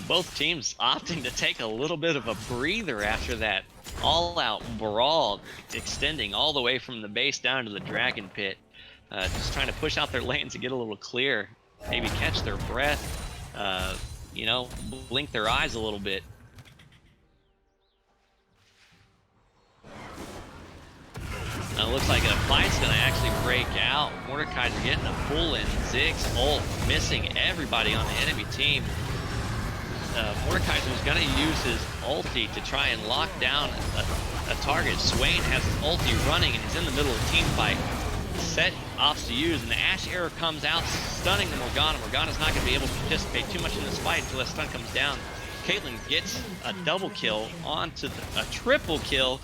both teams opting to take a little bit of a breather after that all-out brawl, extending all the way from the base down to the dragon pit. Just trying to push out their lanes and get a little clear, maybe catch their breath, you know, blink their eyes a little bit. Looks like a fight's gonna actually break out. Mordekaiser getting a pull in. Zig's ult missing everybody on the enemy team. Mordekaiser is gonna use his ulti to try and lock down a target. Swain has his ulti running and he's in the middle of a team fight. Set opts to use, and the Ash arrow comes out, stunning the Morgana. Morgana's not gonna be able to participate too much in this fight until that stun comes down. Caitlyn gets a double kill onto a triple kill,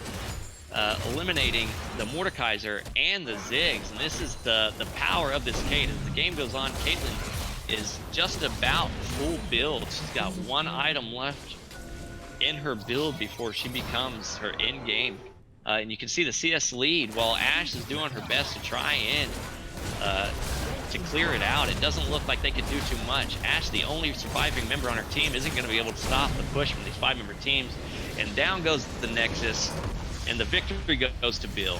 eliminating the Mordekaiser and the Ziggs. And this is the power of this Kate. As the game goes on, Caitlyn is just about full build. She's got one item left in her build before she becomes her end game. And you can see the CS lead while Ash is doing her best to try and to clear it out. It doesn't look like they could do too much. Ash, the only surviving member on her team, isn't going to be able to stop the push from these 5-member teams. And down goes the Nexus, and the victory goes to Bill.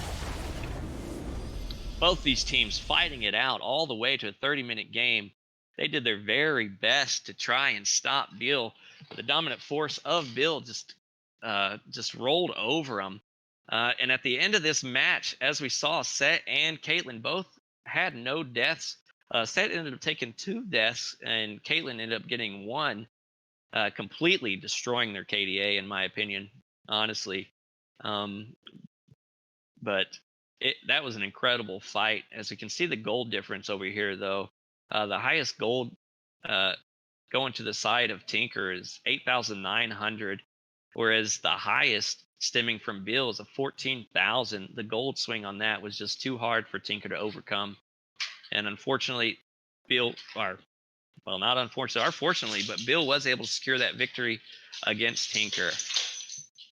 Both these teams fighting it out all the way to a 30-minute game. They did their very best to try and stop Bill. The dominant force of Bill just rolled over them. And at the end of this match, as we saw, Set and Caitlyn both had no deaths. Set ended up taking 2 deaths, and Caitlyn ended up getting 1, completely destroying their KDA, in my opinion, honestly. But that was an incredible fight. As you can see the gold difference over here, though. The highest gold going to the side of Tinker is 8,900, whereas the highest stemming from Bill is a 14,000. The gold swing on that was just too hard for Tinker to overcome. And unfortunately, Bill, well, not unfortunately, or fortunately, but Bill was able to secure that victory against Tinker.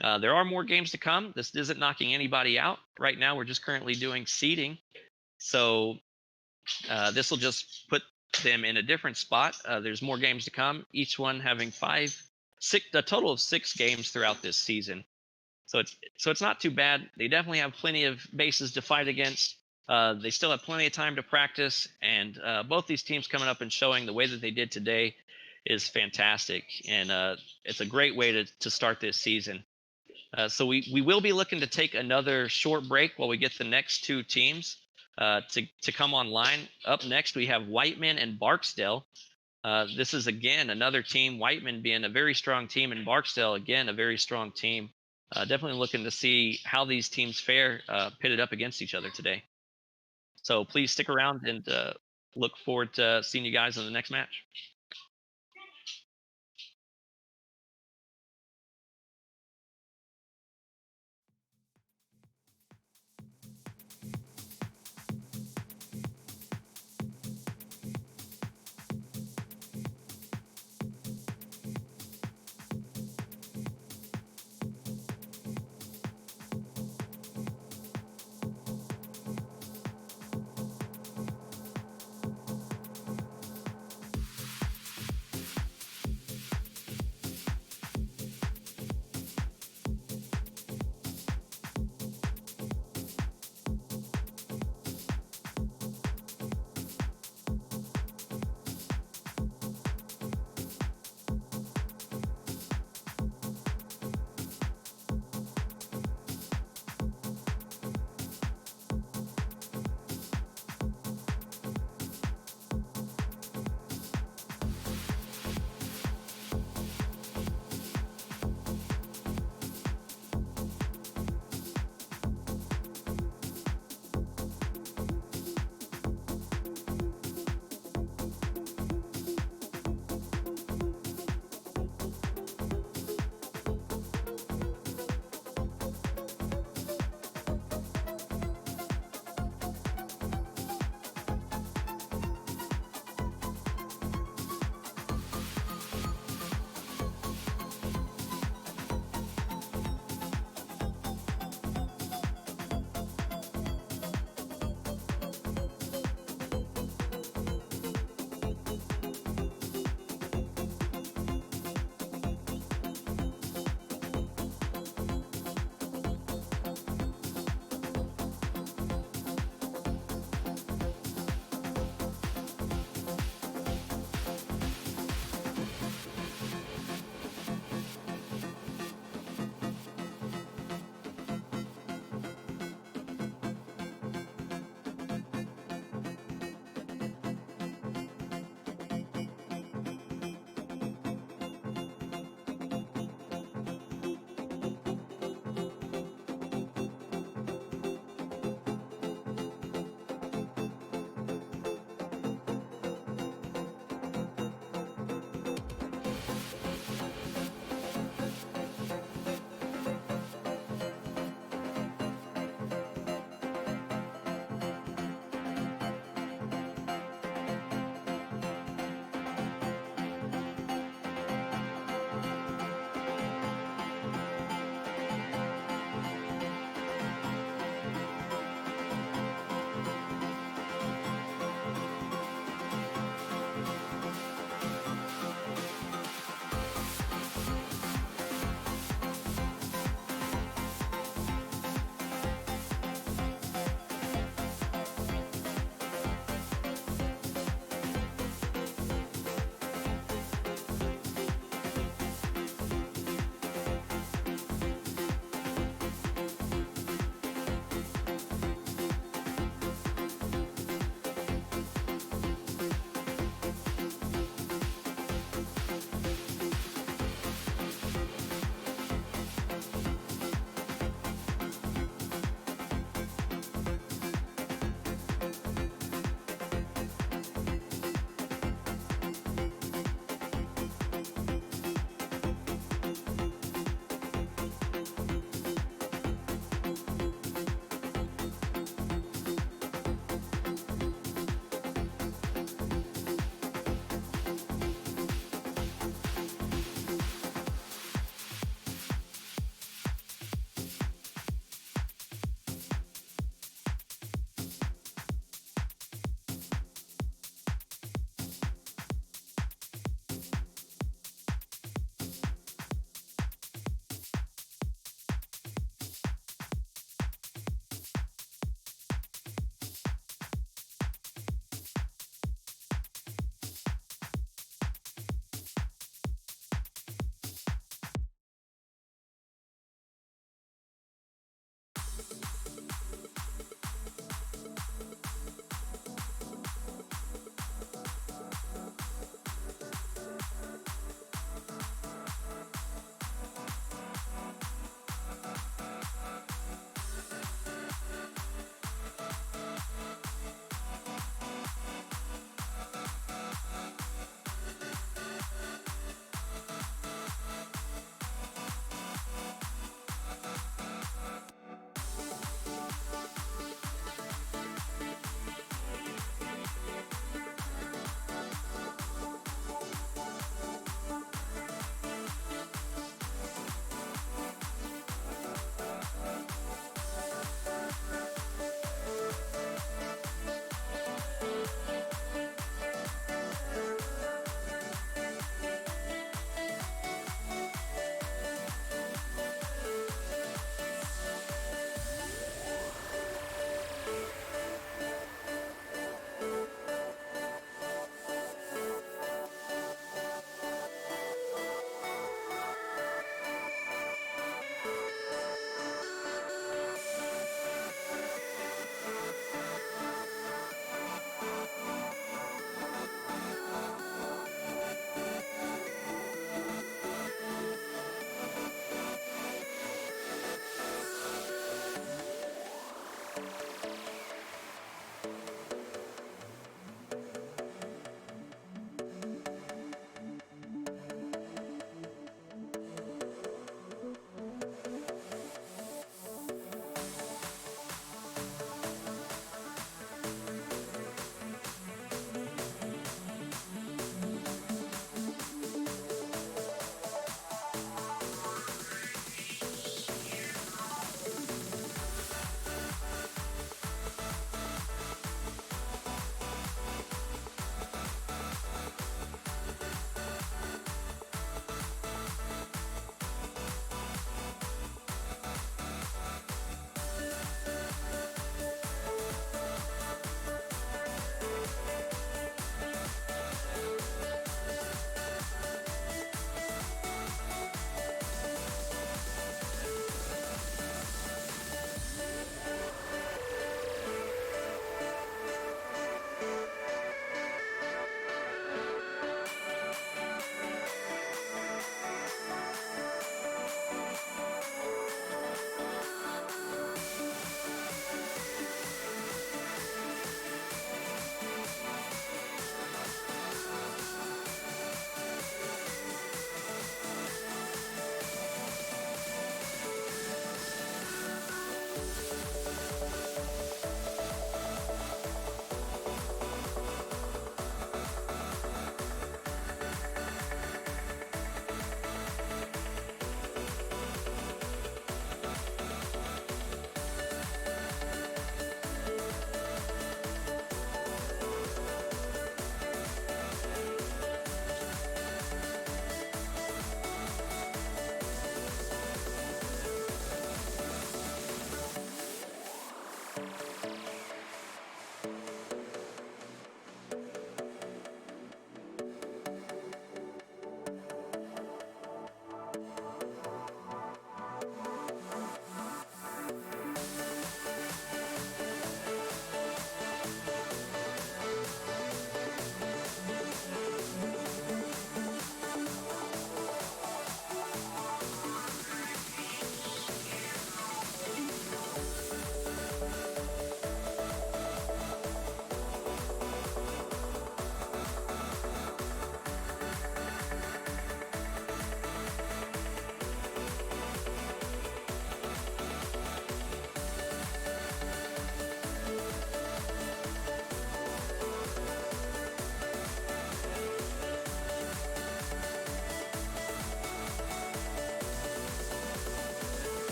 There are more games to come. This isn't knocking anybody out. Right now, we're just currently doing seeding. So this will just put them in a different spot. There's more games to come, each one having a total of 6 games throughout this season. So it's not too bad. They definitely have plenty of bases to fight against. They still have plenty of time to practice, and both these teams coming up and showing the way that they did today is fantastic, and it's a great way to start this season. So we will be looking to take another short break while we get the next 2 teams to come online. Up next, we have Whiteman and Barksdale. This is, again, another team, Whiteman being a very strong team, and Barksdale, again, a very strong team. Definitely looking to see how these teams fare pitted up against each other today. So please stick around and look forward to seeing you guys in the next match.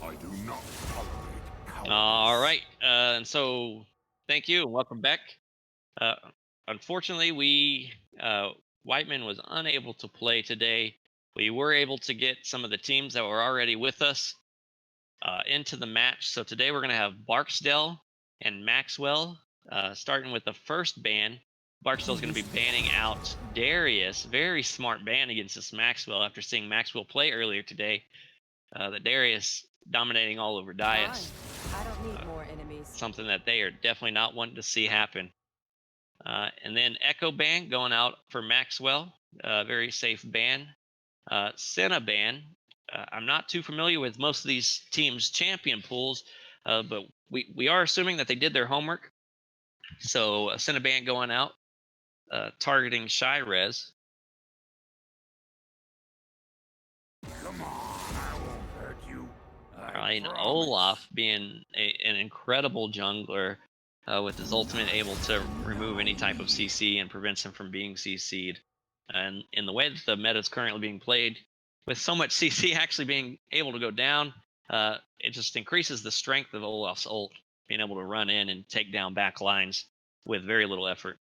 I do not tolerate cowardice. All right. And so thank you and welcome back. Uh, unfortunately, Whiteman was unable to play today. We were able to get some of the teams that were already with us into the match. So today we're going to have Barksdale and Maxwell, starting with the first ban. Barksdale's going to be banning out Darius. Very smart ban against this Maxwell after seeing Maxwell play earlier today. The Darius dominating all over Dias. I don't need more enemies. Something that they are definitely not wanting to see happen. And then Echo ban going out for Maxwell. Very safe ban. Senna ban. I'm not too familiar with most of these teams' champion pools, but we are assuming that they did their homework. So Senna ban going out, targeting Shirez. Come on, I won't hurt you. And Olaf being an incredible jungler with his ultimate able to remove any type of CC and prevents him from being CC'd. And in the way that the meta is currently being played, with so much CC actually being able to go down, it just increases the strength of Olaf's ult, being able to run in and take down back lines with very little effort.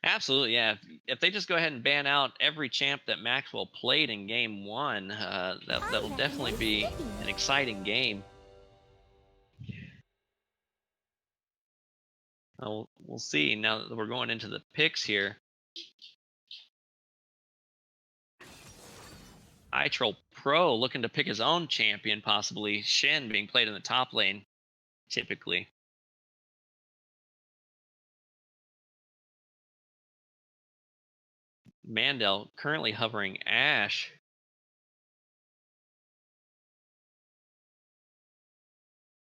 Absolutely, yeah. If they just go ahead and ban out every champ that Maxwell played in game one, that'll definitely be an exciting game. We'll see now that we're going into the picks here. iTroll Pro looking to pick his own champion, possibly Shen being played in the top lane, typically. Mandel currently hovering Ashe.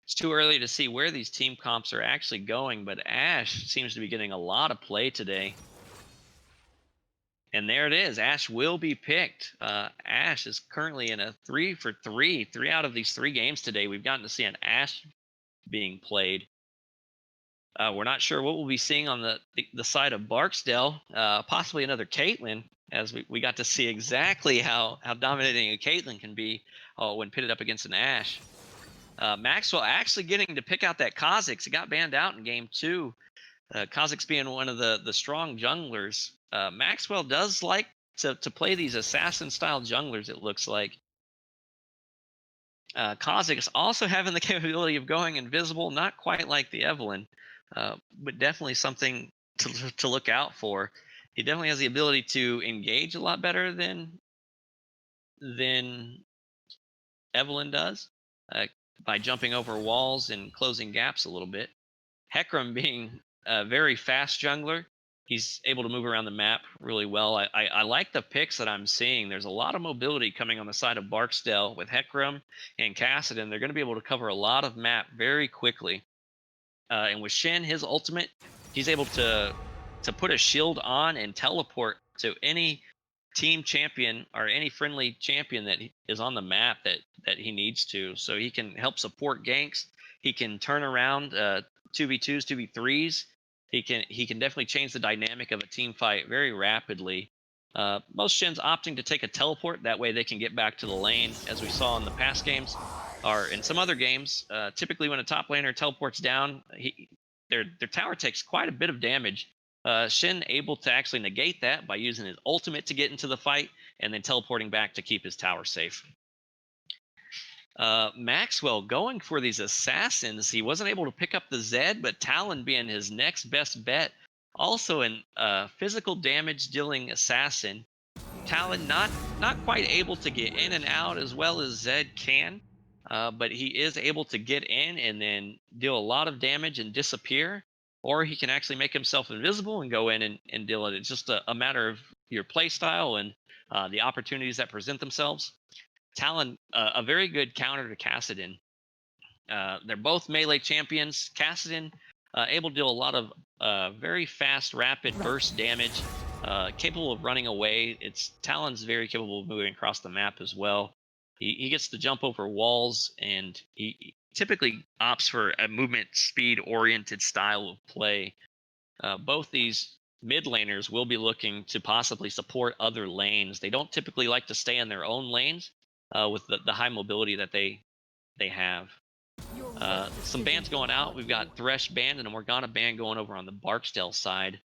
It's too early to see where these team comps are actually going, but Ashe seems to be getting a lot of play today. And there it is. Ashe will be picked. Ashe is currently in a 3 for 3. 3 out of these 3 games today, we've gotten to see an Ashe being played. We're not sure what we'll be seeing on the side of Barksdale. Possibly another Caitlyn, as we got to see exactly how dominating a Caitlyn can be when pitted up against an Ashe. Maxwell actually getting to pick out that Kha'Zix. It got banned out in game 2. Kha'Zix being one of the strong junglers. Maxwell does like to play these assassin-style junglers, it looks like. Kha'Zix also having the capability of going invisible, not quite like the Evelyn, but definitely something to look out for. He definitely has the ability to engage a lot better than Evelyn does by jumping over walls and closing gaps a little bit. Hecarim being a very fast jungler. He's able to move around the map really well. I like the picks that I'm seeing. There's a lot of mobility coming on the side of Barksdale with Hecarim and Kassadin. They're going to be able to cover a lot of map very quickly. And with Shen, his ultimate, he's able to put a shield on and teleport to any team champion or any friendly champion that is on the map that he needs to. So he can help support ganks. He can turn around 2v2s, 2v3s. He can definitely change the dynamic of a team fight very rapidly. Most Shen's opting to take a teleport. That way they can get back to the lane, as we saw in the past games or in some other games. Typically when a top laner teleports down, their tower takes quite a bit of damage. Shen able to actually negate that by using his ultimate to get into the fight and then teleporting back to keep his tower safe. Maxwell going for these assassins. He wasn't able to pick up the Zed, but Talon being his next best bet. Also an physical damage dealing assassin. Talon not quite able to get in and out as well as Zed can, but he is able to get in and then deal a lot of damage and disappear. Or he can actually make himself invisible and go in and deal it. It's just a matter of your play style and the opportunities that present themselves. Talon, a very good counter to Kassadin. They're both melee champions. Kassadin able to deal a lot of very fast, rapid burst damage, capable of running away. Talon's very capable of moving across the map as well. He gets to jump over walls, and he typically opts for a movement speed oriented style of play. Both these mid laners will be looking to possibly support other lanes. They don't typically like to stay in their own lanes with the high mobility that they have. Some bans going out. We've got Thresh banned and a Morgana ban going over on the Barksdale side.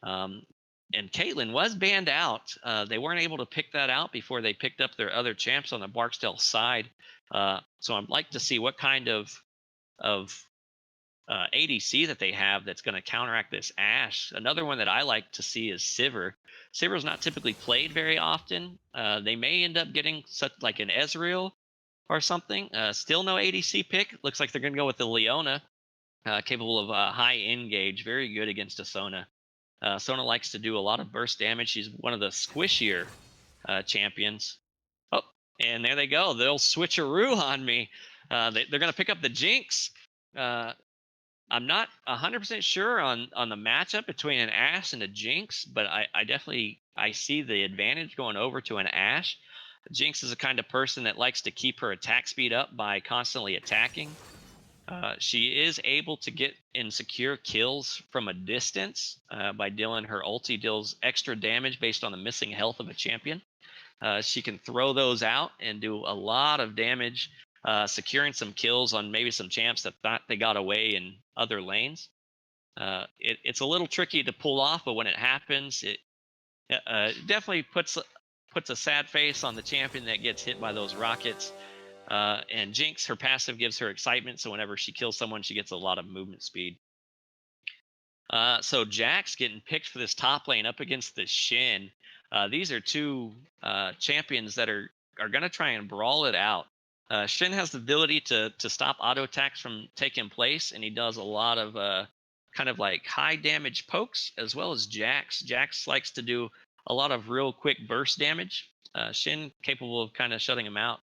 And Caitlyn was banned out. They weren't able to pick that out before they picked up their other champs on the Barksdale side. So I'd like to see what kind of ADC that they have that's going to counteract this Ashe. Another one that I like to see is Sivir. Sivir's not typically played very often. They may end up getting such like an Ezreal or something. Still no ADC pick. Looks like they're going to go with the Leona, capable of high engage, very good against a Sona. Sona likes to do a lot of burst damage. She's one of the squishier champions. Oh, and there they go. They'll switcheroo on me. They're going to pick up the Jinx. I'm not 100% sure on the matchup between an Ashe and a Jinx, but I definitely see the advantage going over to an Ashe. Jinx is the kind of person that likes to keep her attack speed up by constantly attacking. She is able to get and secure kills from a distance by dealing her ulti deals extra damage based on the missing health of a champion. She can throw those out and do a lot of damage, securing some kills on maybe some champs that thought they got away in other lanes. It's a little tricky to pull off, but when it happens, it definitely puts a sad face on the champion that gets hit by those rockets. And Jinx, her passive gives her excitement, so whenever she kills someone, she gets a lot of movement speed. So Jax getting picked for this top lane up against the Shin. These are two champions that are going to try and brawl it out. Shin has the ability to stop auto attacks from taking place, and he does a lot of kind of like high damage pokes, as well as Jax. Jax likes to do a lot of real quick burst damage. Shin capable of kind of shutting him out.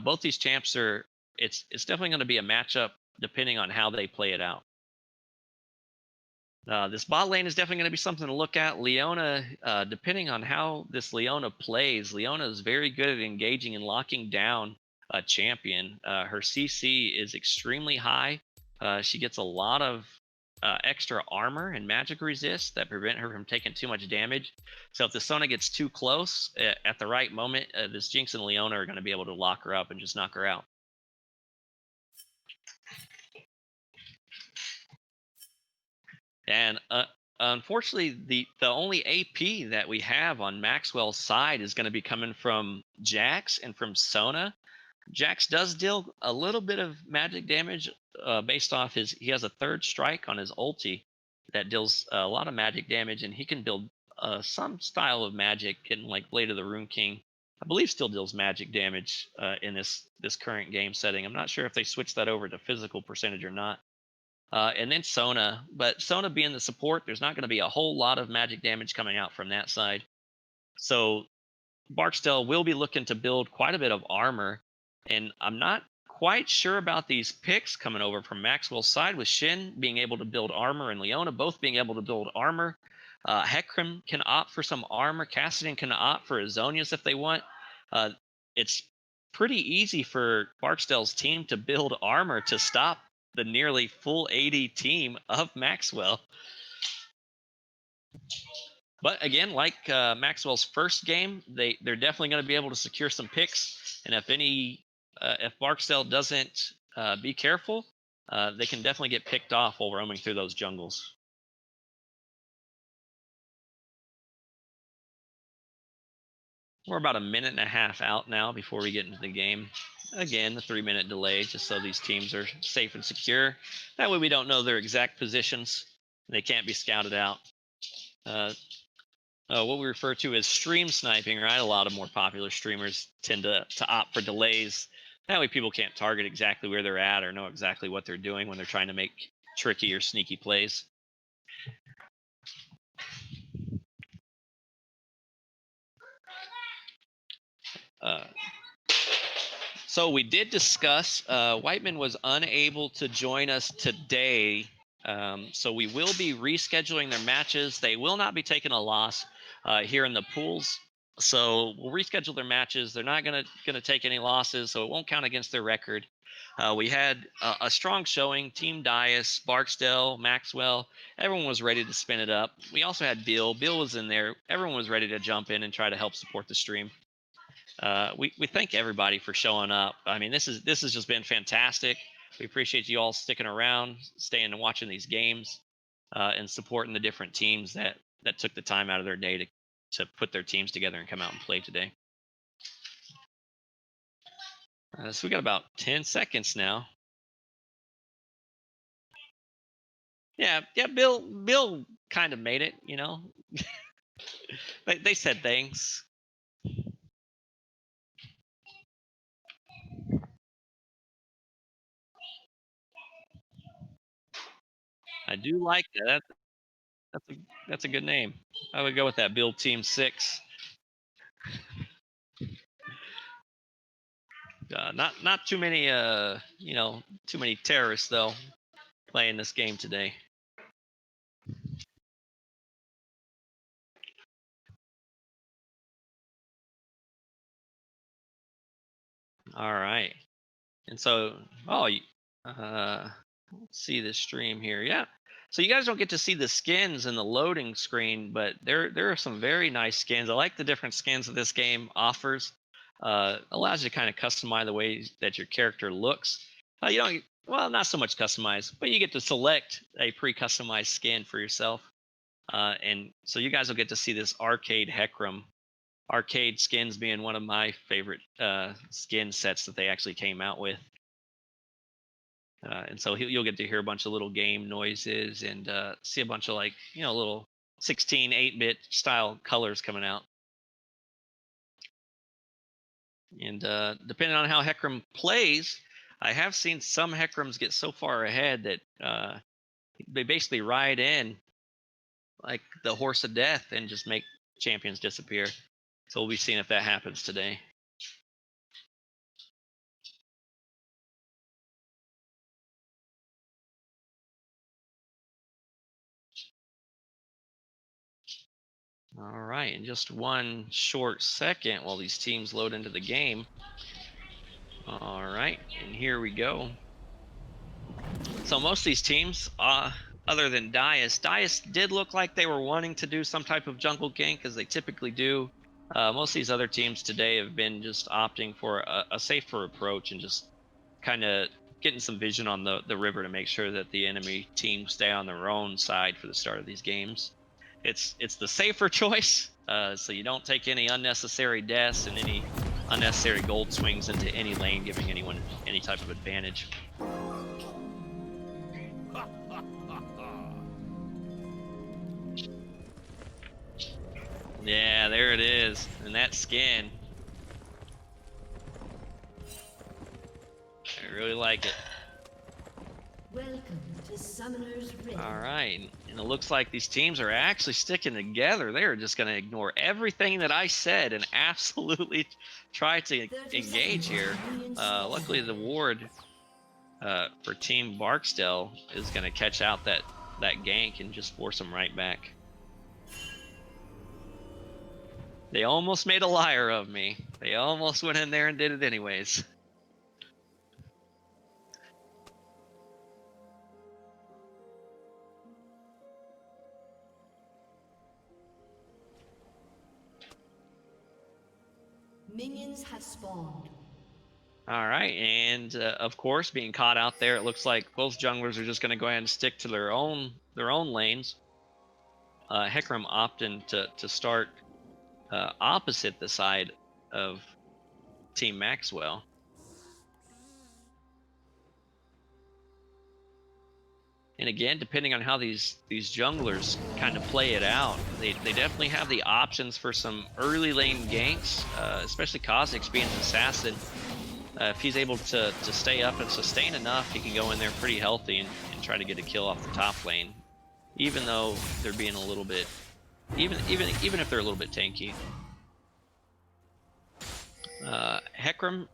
Both these champs are. It's definitely going to be a matchup depending on how they play it out. This bot lane is definitely going to be something to look at. Leona, depending on how this Leona plays, Leona is very good at engaging and locking down a champion. Her CC is extremely high. She gets a lot of extra armor and magic resist that prevent her from taking too much damage. So if the Sona gets too close at the right moment, this Jinx and Leona are going to be able to lock her up and just knock her out. And unfortunately, the only AP that we have on Maxwell's side is going to be coming from Jax and from Sona. Jax does deal a little bit of magic damage based off he has a third strike on his ulti that deals a lot of magic damage, and he can build some style of magic in like Blade of the Rune King. I believe still deals magic damage in this current game setting. I'm not sure if they switched that over to physical percentage or not. And then Sona, but Sona being the support, there's not going to be a whole lot of magic damage coming out from that side. So Barksdale will be looking to build quite a bit of armor, and I'm not quite sure about these picks coming over from Maxwell's side, with Shin being able to build armor and Leona both being able to build armor. Hecarim can opt for some armor. Cassidy can opt for Azonius if they want. It's pretty easy for Barksdale's team to build armor to stop the nearly full AD team of Maxwell. But again, like Maxwell's first game, they're definitely going to be able to secure some picks. And if Barksdale doesn't be careful, they can definitely get picked off while roaming through those jungles. We're about a minute and a half out now before we get into the game. Again, the 3-minute delay, just so these teams are safe and secure. That way we don't know their exact positions. They can't be scouted out. What we refer to as stream sniping, right? A lot of more popular streamers tend to opt for delays. That way people can't target exactly where they're at or know exactly what they're doing when they're trying to make tricky or sneaky plays. So we did discuss, Whiteman was unable to join us today, so we will be rescheduling their matches. They will not be taking a loss here in the pools. So we'll reschedule their matches. They're not gonna take any losses, so it won't count against their record. We had a strong showing. Team Dias, Barksdale, Maxwell, everyone was ready to spin it up. We also had Bill. Bill was in there. Everyone was ready to jump in and try to help support the stream. We thank everybody for showing up. I mean, this has just been fantastic. We appreciate you all sticking around, staying and watching these games, and supporting the different teams that took the time out of their day to put their teams together and come out and play today. So we got about 10 seconds now. Yeah, Bill kind of made it, you know. They said thanks. I do like that. That's a good name. I would go with that. Bill Team 6. Not too many too many terrorists though playing this game today. All right. And so, let's see the stream here. Yeah. So you guys don't get to see the skins in the loading screen, but there are some very nice skins. I like the different skins that this game offers. Allows you to kind of customize the way that your character looks. You don't, well, not so much customized, but you get to select a pre-customized skin for yourself. And so you guys will get to see this arcade Heckram. Arcade skins being one of my favorite skin sets that they actually came out with. And so you'll get to hear a bunch of little game noises and see a bunch of little 16, 8-bit style colors coming out. And depending on how Heckram plays, I have seen some Heckrams get so far ahead that they basically ride in like the horse of death and just make champions disappear. So we'll be seeing if that happens today. All right, in just one short second while these teams load into the game. All right, and here we go. So most of these teams, other than Dias did look like they were wanting to do some type of jungle gank, as they typically do. Most of these other teams today have been just opting for a safer approach and just kind of getting some vision on the river to make sure that the enemy teams stay on their own side for the start of these games. It's the safer choice, so you don't take any unnecessary deaths and any unnecessary gold swings into any lane, giving anyone any type of advantage. Yeah, there it is, and that skin. I really like it. Welcome to Summoner's Rift. All right, and it looks like these teams are actually sticking together. They're just going to ignore everything that I said and absolutely try to engage here. Luckily, the ward for Team Barksdale is going to catch out that gank and just force them right back. They almost made a liar of me. They almost went in there and did it anyways. Minions have spawned. All right, and of course, being caught out there, it looks like both junglers are just going to go ahead and stick to their own lanes. Heckram opting to start opposite the side of Team Maxwell. And again, depending on how these junglers kind of play it out, they definitely have the options for some early lane ganks, especially Kha'Zix being an assassin. If he's able to stay up and sustain enough, he can go in there pretty healthy and try to get a kill off the top lane, even though they're being a little bit, even if they're a little bit tanky. Heckram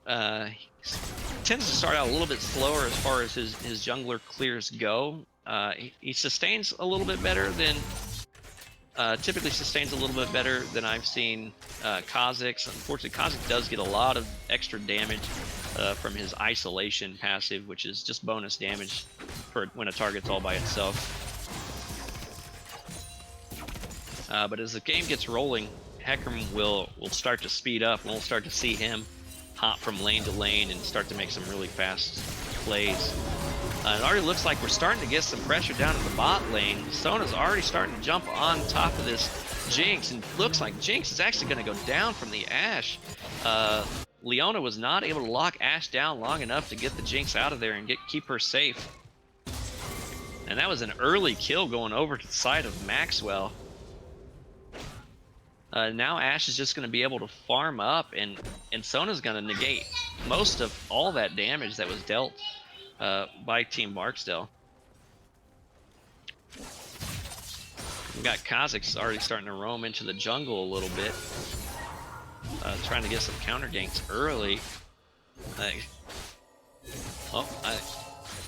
tends to start out a little bit slower as far as his jungler clears go. He sustains a little bit better than typically sustains a little bit better than I've seen Kha'Zix. Unfortunately, Kha'Zix does get a lot of extra damage from his isolation passive, which is just bonus damage for when a target's all by itself. But as the game gets rolling, Hecarim will start to speed up, and we'll start to see him hop from lane to lane and start to make some really fast plays. It already looks like we're starting to get some pressure down in the bot lane. Sona's already starting to jump on top of this Jinx, and looks like Jinx is actually going to go down from the Ashe. Leona was not able to lock Ashe down long enough to get the Jinx out of there and keep her safe. And that was an early kill going over to the side of Maxwell. Now Ashe is just going to be able to farm up, and Sona's going to negate most of all that damage that was dealt by Team Barksdale. We've got Kha'Zix already starting to roam into the jungle a little bit, trying to get some counter ganks early.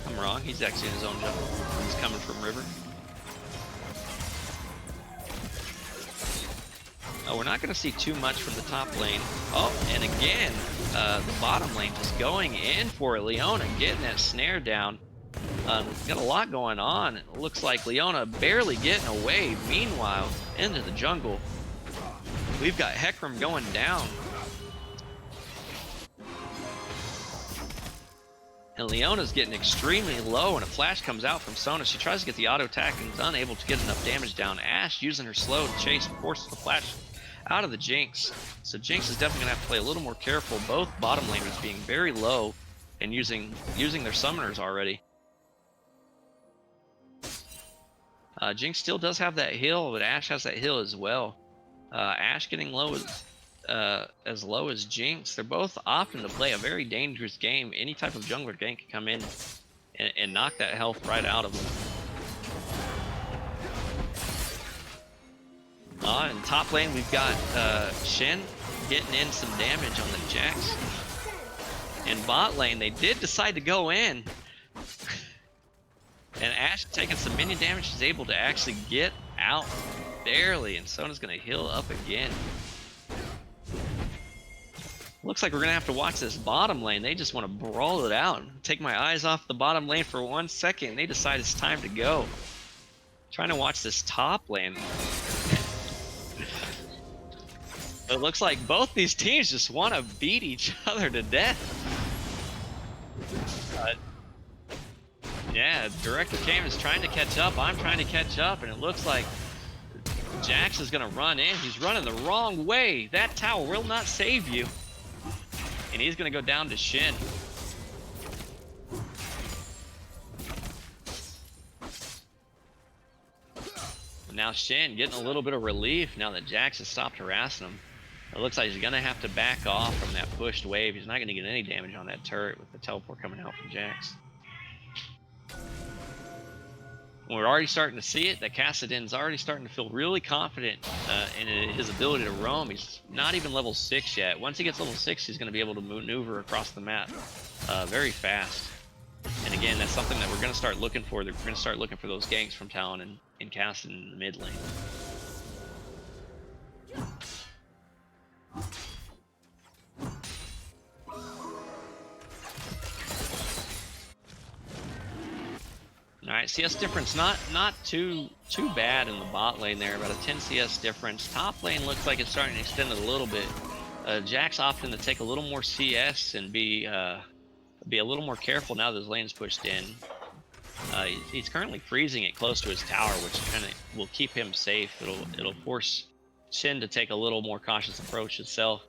I'm wrong. He's actually in his own jungle. He's coming from river. Oh, we're not going to see too much from the top lane. Oh, and again, the bottom lane just going in for Leona, getting that snare down. Got a lot going on. It looks like Leona barely getting away. Meanwhile, into the jungle, we've got Hecarim going down. And Leona's getting extremely low, and a flash comes out from Sona. She tries to get the auto attack and is unable to get enough damage down. Ashe, using her slow to chase, forces the flash out of the Jinx. So Jinx is definitely going to have to play a little more careful. Both bottom laners being very low and using their summoners already. Jinx still does have that heal, but Ashe has that heal as well. Ashe getting low as low as Jinx. They're both opting to play a very dangerous game. Any type of jungler gank can come in and knock that health right out of them. In top lane, we've got Shen getting in some damage on the Jax. In bot lane, they did decide to go in. And Ashe taking some minion damage. She's able to actually get out barely, and Sona's going to heal up again. Looks like we're going to have to watch this bottom lane. They just want to brawl it out. Take my eyes off the bottom lane for 1 second. They decide it's time to go. Trying to watch this top lane. It looks like both these teams just want to beat each other to death. Yeah, Director Cam is trying to catch up. I'm trying to catch up, and it looks like Jax is going to run in. He's running the wrong way. That tower will not save you. And he's going to go down to Shin. And now Shin getting a little bit of relief now that Jax has stopped harassing him. It looks like he's going to have to back off from that pushed wave. He's not going to get any damage on that turret with the teleport coming out from Jax. We're already starting to see it. That Kassadin's already starting to feel really confident in his ability to roam. He's not even level 6 yet. Once he gets level 6, he's going to be able to maneuver across the map very fast. And again, that's something that we're going to start looking for. We're going to start looking for those ganks from Talon and Kassadin in the mid lane. Alright, CS difference not too bad in the bot lane there, about a 10 CS difference. Top lane looks like it's starting to extend it a little bit. Jack's opting to take a little more CS and be a little more careful now that his lane's pushed in. He's currently freezing it close to his tower, which kind of will keep him safe. It'll force Shin to take a little more cautious approach itself,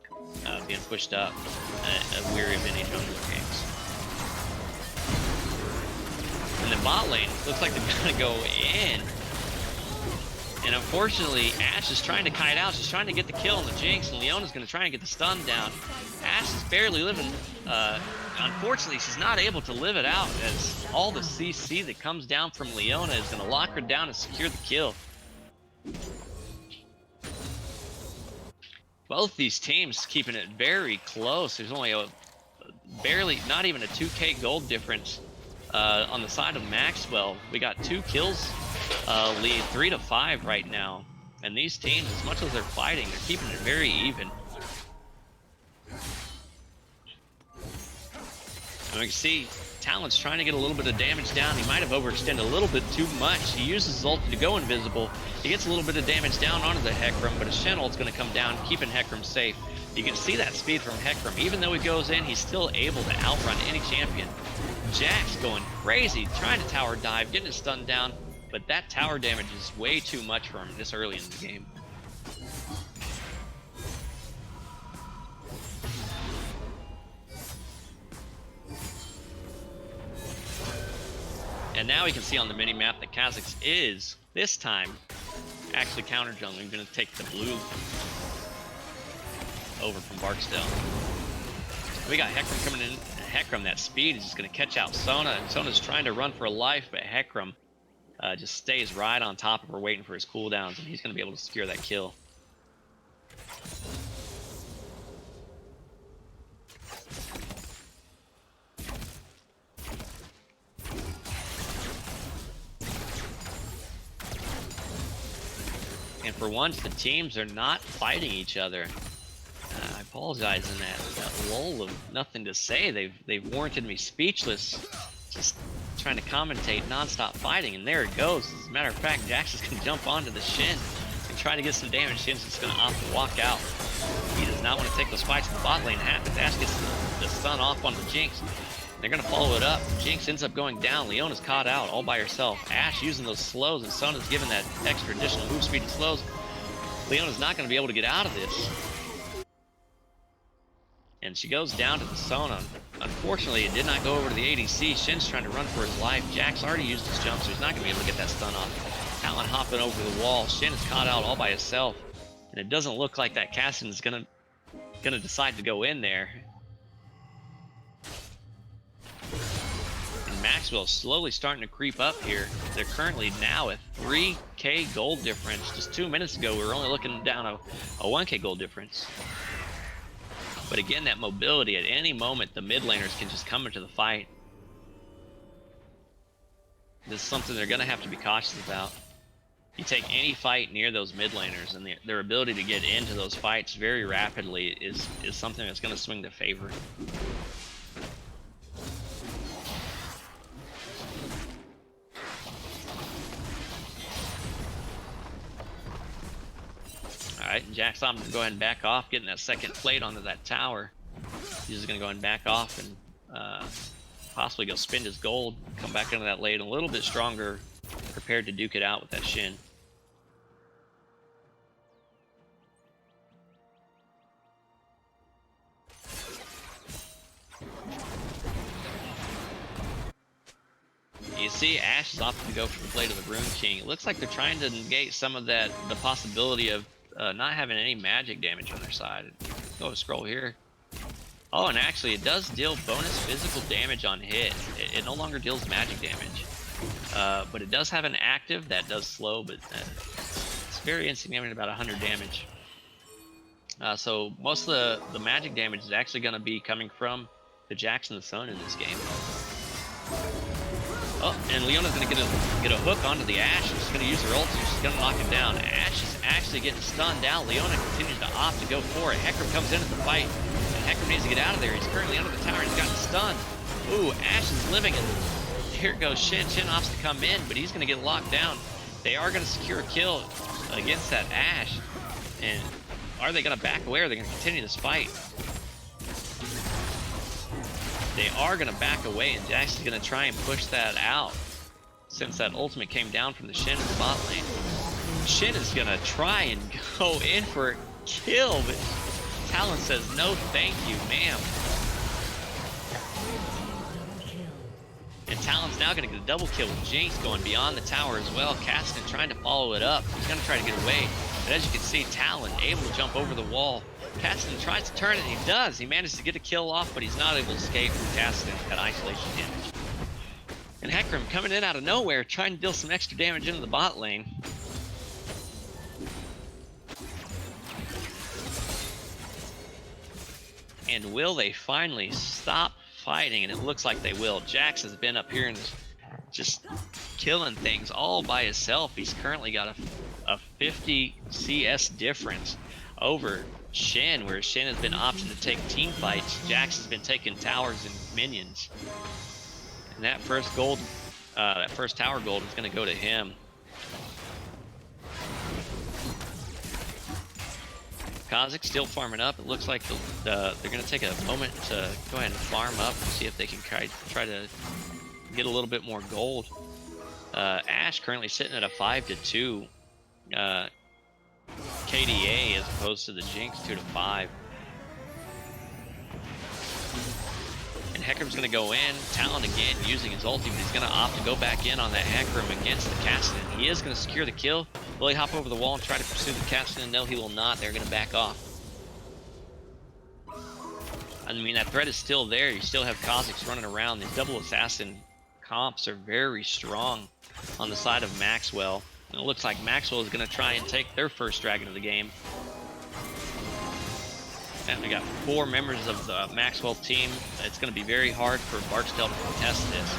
being pushed up, weary of any jungler games. And the bot lane looks like they're gonna go in. And unfortunately, Ashe is trying to kite out. She's trying to get the kill on the Jinx, and Leona's gonna try and get the stun down. Ashe is barely living. Unfortunately, she's not able to live it out, as all the CC that comes down from Leona is gonna lock her down and secure the kill. Both these teams keeping it very close. There's only not even a 2k gold difference. On the side of Maxwell, we got 2 kills lead, 3 to 5 right now. And these teams, as much as they're fighting, they're keeping it very even. And we can see Talon's trying to get a little bit of damage down. He might have overextended a little bit too much. He uses his ulti to go invisible. He gets a little bit of damage down onto the Hecarim, but his Shen ult's going to come down, keeping Hecarim safe. You can see that speed from Hecarim. Even though he goes in, he's still able to outrun any champion. Jax going crazy, trying to tower dive, getting his stun down, but that tower damage is way too much for him this early in the game. And now we can see on the mini-map that Kha'Zix is, this time, actually counter-jungling. Going to take the blue over from Barksdale. We got Hecarim coming in. Hecarim, that speed is just going to catch out Sona, and Sona's trying to run for life, but Hecarim just stays right on top of her, waiting for his cooldowns, and he's going to be able to secure that kill. And for once, the teams are not fighting each other. I apologize in that lull of nothing to say. They've warranted me speechless, just trying to commentate non-stop fighting, and there it goes. As a matter of fact, Jax is going to jump onto the Shin and try to get some damage. Shin's just going to opt to walk out. He does not want to take those fights in the bot lane. Ash gets the stun off on the Jinx. They're going to follow it up. Jinx ends up going down. Leona's caught out all by herself. Ash using those slows, and Sona's given that extra additional move speed and slows. Leona's not going to be able to get out of this. And she goes down to the Sona. Unfortunately, it did not go over to the ADC. Shin's trying to run for his life. Jax already used his jump, so he's not going to be able to get that stun off. Talon hopping over the wall. Shin is caught out all by himself. And it doesn't look like that Cassin is going to decide to go in there. And Maxwell's slowly starting to creep up here. They're currently now at 3k gold difference. Just 2 minutes ago, we were only looking down a 1k gold difference. But again, that mobility, at any moment, the mid laners can just come into the fight. This is something they're going to have to be cautious about. You take any fight near those mid laners, and their ability to get into those fights very rapidly is something that's going to swing their favor. Alright, Jax opting to go ahead and back off, getting that second plate onto that tower. He's just going to go ahead and back off and possibly go spend his gold, come back into that lane a little bit stronger, prepared to duke it out with that Shin. You see Ash is opting to go for the Blade of the Rune King. It looks like they're trying to negate some of the possibility of not having any magic damage on their side. Go to scroll here. Oh, and actually it does deal bonus physical damage on hit. It no longer deals magic damage. But it does have an active that does slow, but it's very insignificant, about 100 damage. So most of the magic damage is actually going to be coming from the Jax and the Sun in this game. Oh, and Leona's going to get a hook onto the Ashe. She's going to use her ult, and she's going to knock him down. Ashe is actually getting stunned down. Leona continues to opt to go for it. Hecarim comes into the fight, and Hecarim needs to get out of there. He's currently under the tower. He's gotten stunned. Ooh, Ashe is living, and here goes Shin. Shin opts to come in, but he's going to get locked down. They are going to secure a kill against that Ashe. And are they going to back away, or are they going to continue this fight? They are going to back away, and Jax is going to try and push that out since that ultimate came down from the Shin in the bot lane. Shin is going to try and go in for a kill, but Talon says, no thank you, ma'am. And Talon's now going to get a double kill with Jinx going beyond the tower as well. Caston trying to follow it up. He's going to try to get away. But as you can see, Talon able to jump over the wall. Caston tries to turn it, and he does. He manages to get a kill off, but he's not able to escape from Caston at isolation damage. And Hecarim coming in out of nowhere, trying to deal some extra damage into the bot lane. And will they finally stop fighting? And it looks like they will. Jax has been up here and just killing things all by himself. He's currently got a 50 CS difference over Shen, where Shen has been opted to take team fights. Jax has been taking towers and minions. And that first tower gold is going to go to him. Kha'Zix still farming up. It looks like they're going to take a moment to go ahead and farm up and see if they can try to get a little bit more gold. Ashe currently sitting at a 5-2 KDA as opposed to the Jinx 2-5. And Hecarim's going to go in. Talon again using his ulti, but he's going to opt to go back in on that Hecarim against the Kassadin. He is going to secure the kill. Will he hop over the wall and try to pursue the Kassadin? No, he will not. They're going to back off. I mean, that threat is still there. You still have Kha'Zix running around. These double assassin comps are very strong on the side of Maxwell. And it looks like Maxwell is going to try and take their first dragon of the game. And we got 4 members of the Maxwell team. It's going to be very hard for Barksdale to contest this.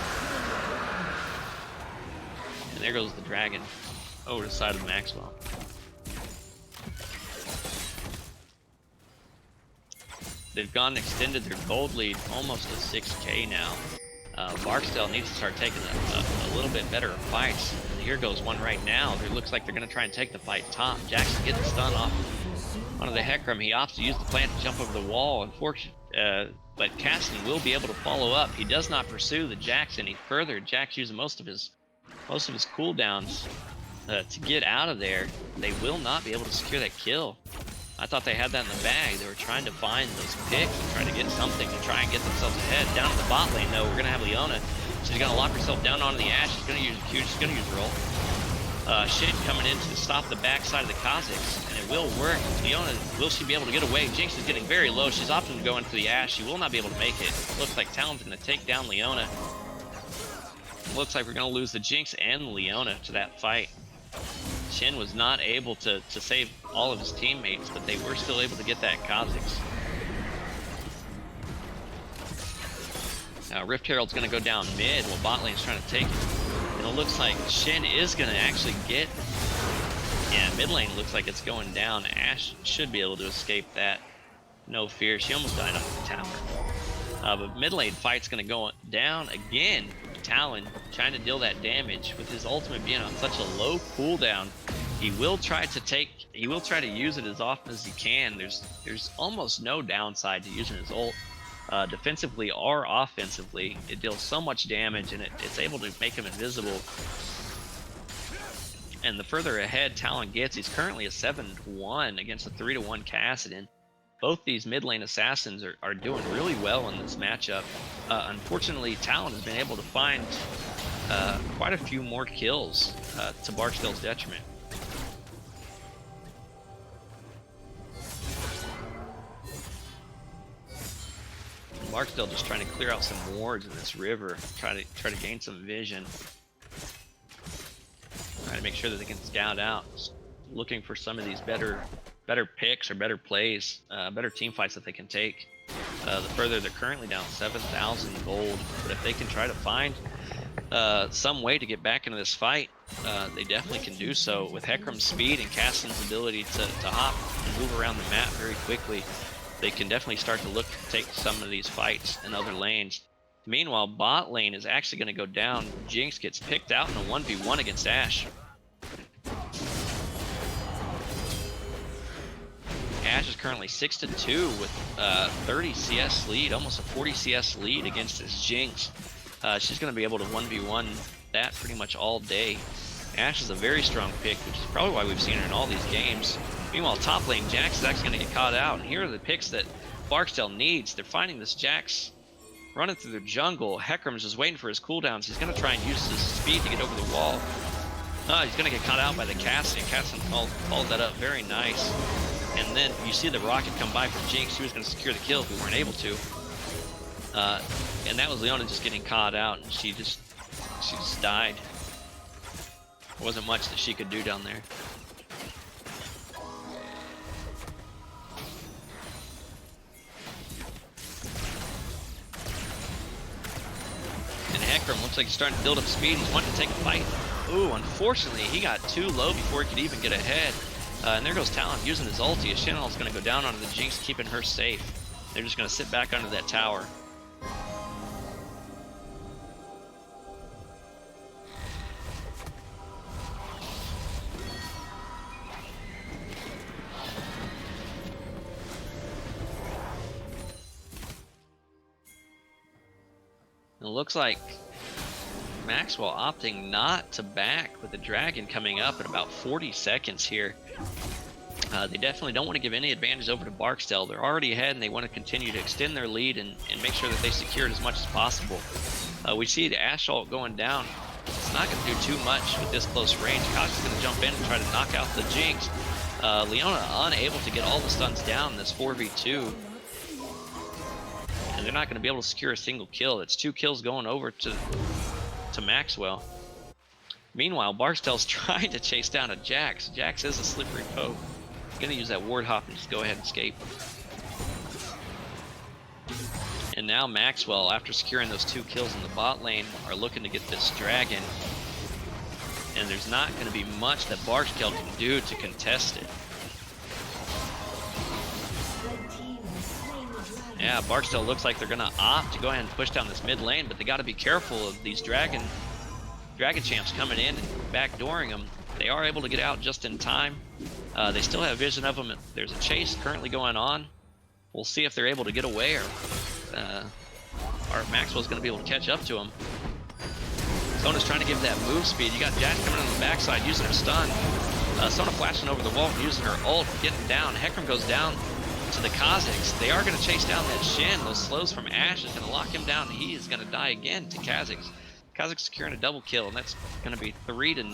And there goes the dragon over the side of Maxwell. They've gone and extended their gold lead almost to 6K now. Barksdale needs to start taking a little bit better fights. And here goes one right now. It looks like they're going to try and take the fight top. Jackson getting the stun off onto the Hecarim. He opts to use the plant to jump over the wall. Unfortunately, but Kassadin will be able to follow up. He does not pursue the Jax any further. Jax using most of his cooldowns to get out of there. They will not be able to secure that kill. I thought they had that in the bag. They were trying to find those picks and trying to get something to try and get themselves ahead. Down in the bot lane, though, we're going to have Leona. She's going to lock herself down onto the Ashe. She's going to use Q. She's going to use roll. Shin coming in to stop the backside of the Kha'Zix, and it will work. Leona, will she be able to get away? Jinx is getting very low. She's opting to go into the Ashe. She will not be able to make it. Looks like Talon's going to take down Leona. Looks like we're going to lose the Jinx and Leona to that fight. Shin was not able to save all of his teammates, but they were still able to get that Kha'Zix. Now Rift Herald's going to go down mid while bot lane's trying to take it. And it looks like Shin is going to actually get... Yeah, mid lane looks like it's going down. Ashe should be able to escape that. No fear. She almost died on the tower. But mid lane fight's going to go down again. Talon trying to deal that damage with his ultimate being on such a low cooldown. He will try to use it as often as he can. There's almost no downside to using his ult. Defensively or offensively, it deals so much damage, and it's able to make him invisible. And the further ahead Talon gets, he's currently a 7-1 against a 3-1 Kassadin. Both these mid lane assassins are doing really well in this matchup. Unfortunately, Talon has been able to find quite a few more kills to Barksdale's detriment. Barksdale just trying to clear out some wards in this river, try to gain some vision, try to make sure that they can scout out, looking for some of these better picks or better plays, better team fights that they can take. The further they're currently down 7,000 gold, but if they can try to find some way to get back into this fight, they definitely can do so. With Hecarim's speed and Kassadin's ability to hop and move around the map very quickly, they can definitely start to look to take some of these fights in other lanes. Meanwhile, bot lane is actually going to go down. Jinx gets picked out in a 1v1 against Ashe. Ashe is currently 6-2 with 30 CS lead, almost a 40 CS lead against this Jinx. She's going to be able to 1v1 that pretty much all day. Ashe is a very strong pick, which is probably why we've seen her in all these games. Meanwhile, top lane, Jax is actually going to get caught out, and here are the picks that Barksdale needs. They're finding this Jax running through the jungle. Hecarim's just waiting for his cooldowns. He's going to try and use his speed to get over the wall. He's going to get caught out by the Kassadin. Kassadin followed that up very nice. And then you see the rocket come by from Jinx. She was going to secure the kill if we weren't able to. And that was Leona just getting caught out, and she just died. There wasn't much that she could do down there. And Hecarim looks like he's starting to build up speed. He's wanting to take a fight. Ooh, unfortunately, he got too low before he could even get ahead. And there goes Talon using his ulti. Chanel's going to go down onto the Jinx, keeping her safe. They're just going to sit back under that tower. It looks like Maxwell opting not to back with the dragon coming up in about 40 seconds here. They definitely don't want to give any advantage over to Barksdale. They're already ahead and they want to continue to extend their lead and make sure that they secure it as much as possible. We see the Ashe ult going down. It's not going to do too much with this close range. Kox is going to jump in and try to knock out the Jinx. Leona unable to get all the stuns down in this 4v2. And they're not going to be able to secure a single kill. It's 2 kills going over to Maxwell. Meanwhile, Barksdale's trying to chase down a Jax. Jax is a slippery poke. He's going to use that ward hop and just go ahead and escape. And now Maxwell, after securing those 2 kills in the bot lane, are looking to get this dragon. And there's not going to be much that Barksdale can do to contest it. Yeah, Barksdale looks like they're going to opt to go ahead and push down this mid lane, but they got to be careful of these dragon champs coming in and backdooring them. They are able to get out just in time. They still have vision of them. There's a chase currently going on. We'll see if they're able to get away or Maxwell's going to be able to catch up to them. Sona's trying to give that move speed. You got Jax coming on the backside using her stun. Sona flashing over the wall and using her ult, getting down. Hecarim goes down to the Kha'Zix. They are going to chase down that Shen. Those slows from Ashe is going to lock him down. He is going to die again to Kha'Zix. Kha'Zix securing a double kill, and that's going to be 3-0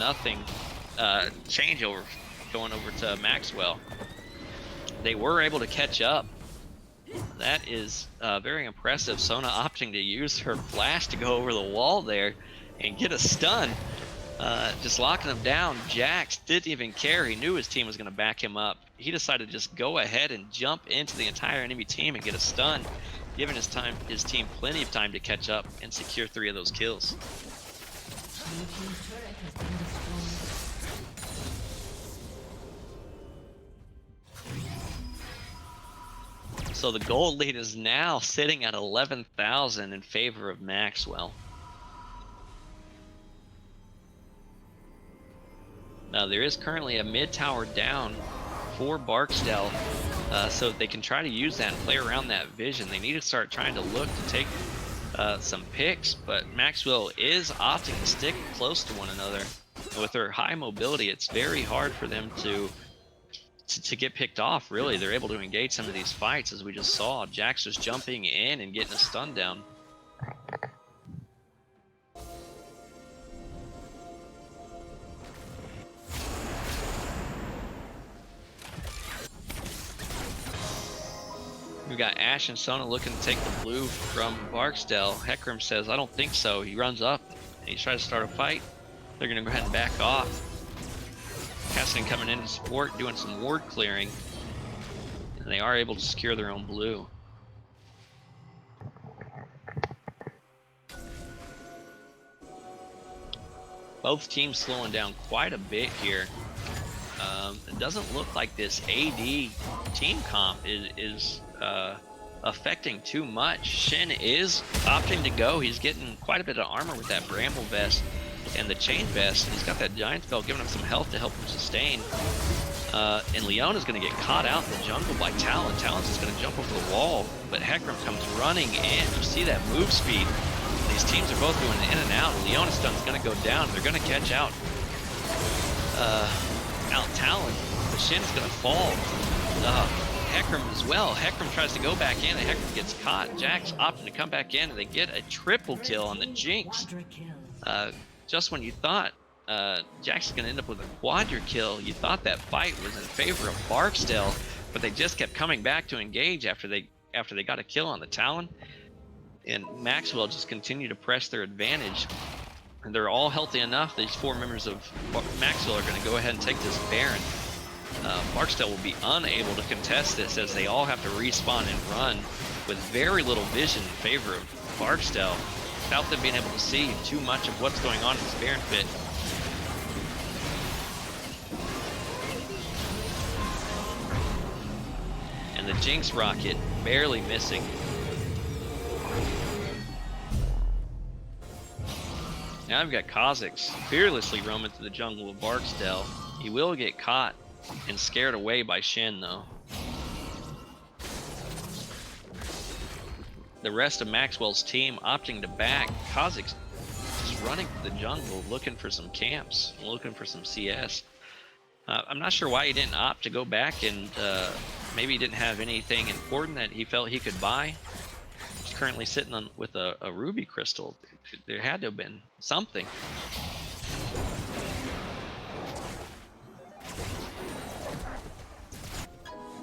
changeover going over to Maxwell. They were able to catch up. That is very impressive. Sona opting to use her flash to go over the wall there and get a stun. Just locking them down. Jax didn't even care. He knew his team was going to back him up. He decided to just go ahead and jump into the entire enemy team and get a stun, giving his team plenty of time to catch up and secure 3 of those kills. So the gold lead is now sitting at 11,000 in favor of Maxwell. Now there is currently a mid tower down for Barksdale, so they can try to use that and play around that vision. They need to start trying to look to take some picks, but Maxwell is opting to stick close to one another. With their high mobility, it's very hard for them to get picked off, really. They're able to engage some of these fights, as we just saw. Jax just jumping in and getting a stun down. We got Ashe and Sona looking to take the blue from Barksdale. Hecarim says, I don't think so. He runs up and he tries to start a fight. They're going to go ahead and back off. Cassidy coming in to support, doing some ward clearing. And they are able to secure their own blue. Both teams slowing down quite a bit here. It doesn't look like this AD team comp is affecting too much. Shen is opting to go. He's getting quite a bit of armor with that Bramble Vest and the Chain Vest. He's got that Giant Spell giving him some health to help him sustain. And Leona's going to get caught out in the jungle by Talon. Talon's just going to jump over the wall, but Hecarim comes running in. You see that move speed. These teams are both going in and out. Leona's stun's going to go down. They're going to catch out Talon. The Shen's going to fall. Hecarim as well. Hecarim tries to go back in, and Hecarim gets caught. Jax opting to come back in, and they get a triple kill on the Jinx. Just when you thought Jax is going to end up with a quadra kill, you thought that fight was in favor of Barksdale, but they just kept coming back to engage after they got a kill on the Talon. And Maxwell just continued to press their advantage. And they're all healthy enough. These 4 members of Maxwell are going to go ahead and take this Baron. Barksdale will be unable to contest this, as they all have to respawn and run with very little vision in favor of Barksdale, without them being able to see too much of what's going on in this Baron pit. the Jinx rocket barely missing. Now we've got Kha'Zix fearlessly roaming through the jungle of Barksdale. He will get caught and scared away by Shen, though. The rest of Maxwell's team opting to back. Kha'Zix just running through the jungle, looking for some camps, looking for some CS. I'm not sure why he didn't opt to go back, and maybe he didn't have anything important that he felt he could buy. He's currently sitting on with a ruby crystal. There had to have been something.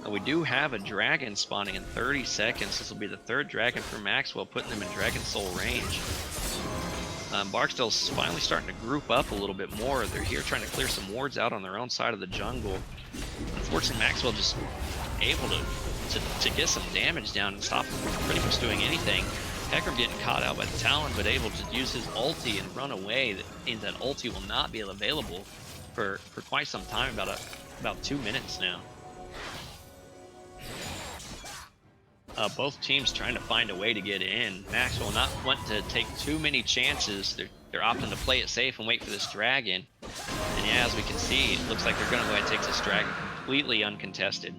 We do have a dragon spawning in 30 seconds. This will be the third dragon for Maxwell, putting them in Dragon Soul range. Barksdale's finally starting to group up a little bit more. They're here trying to clear some wards out on their own side of the jungle. Unfortunately, Maxwell just able to get some damage down and stop him from pretty much doing anything. Hecarim getting caught out by the Talon, but able to use his ulti and run away. That means that ulti will not be available for quite some time, about 2 minutes now. Both teams trying to find a way to get in. Max will not want to take too many chances. They're opting to play it safe and wait for this dragon. And yeah, as we can see, it looks like they're going to go ahead and take this dragon completely uncontested.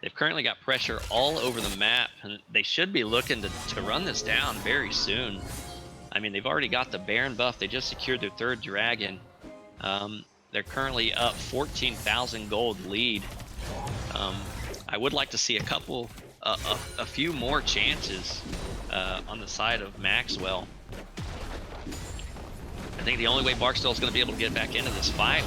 They've currently got pressure all over the map, and they should be looking to run this down very soon. I mean, they've already got the Baron buff. They just secured their third dragon. They're currently up 14,000 gold lead. I would like to see a few more chances on the side of Maxwell. I think the only way Barksdale is going to be able to get back into this fight,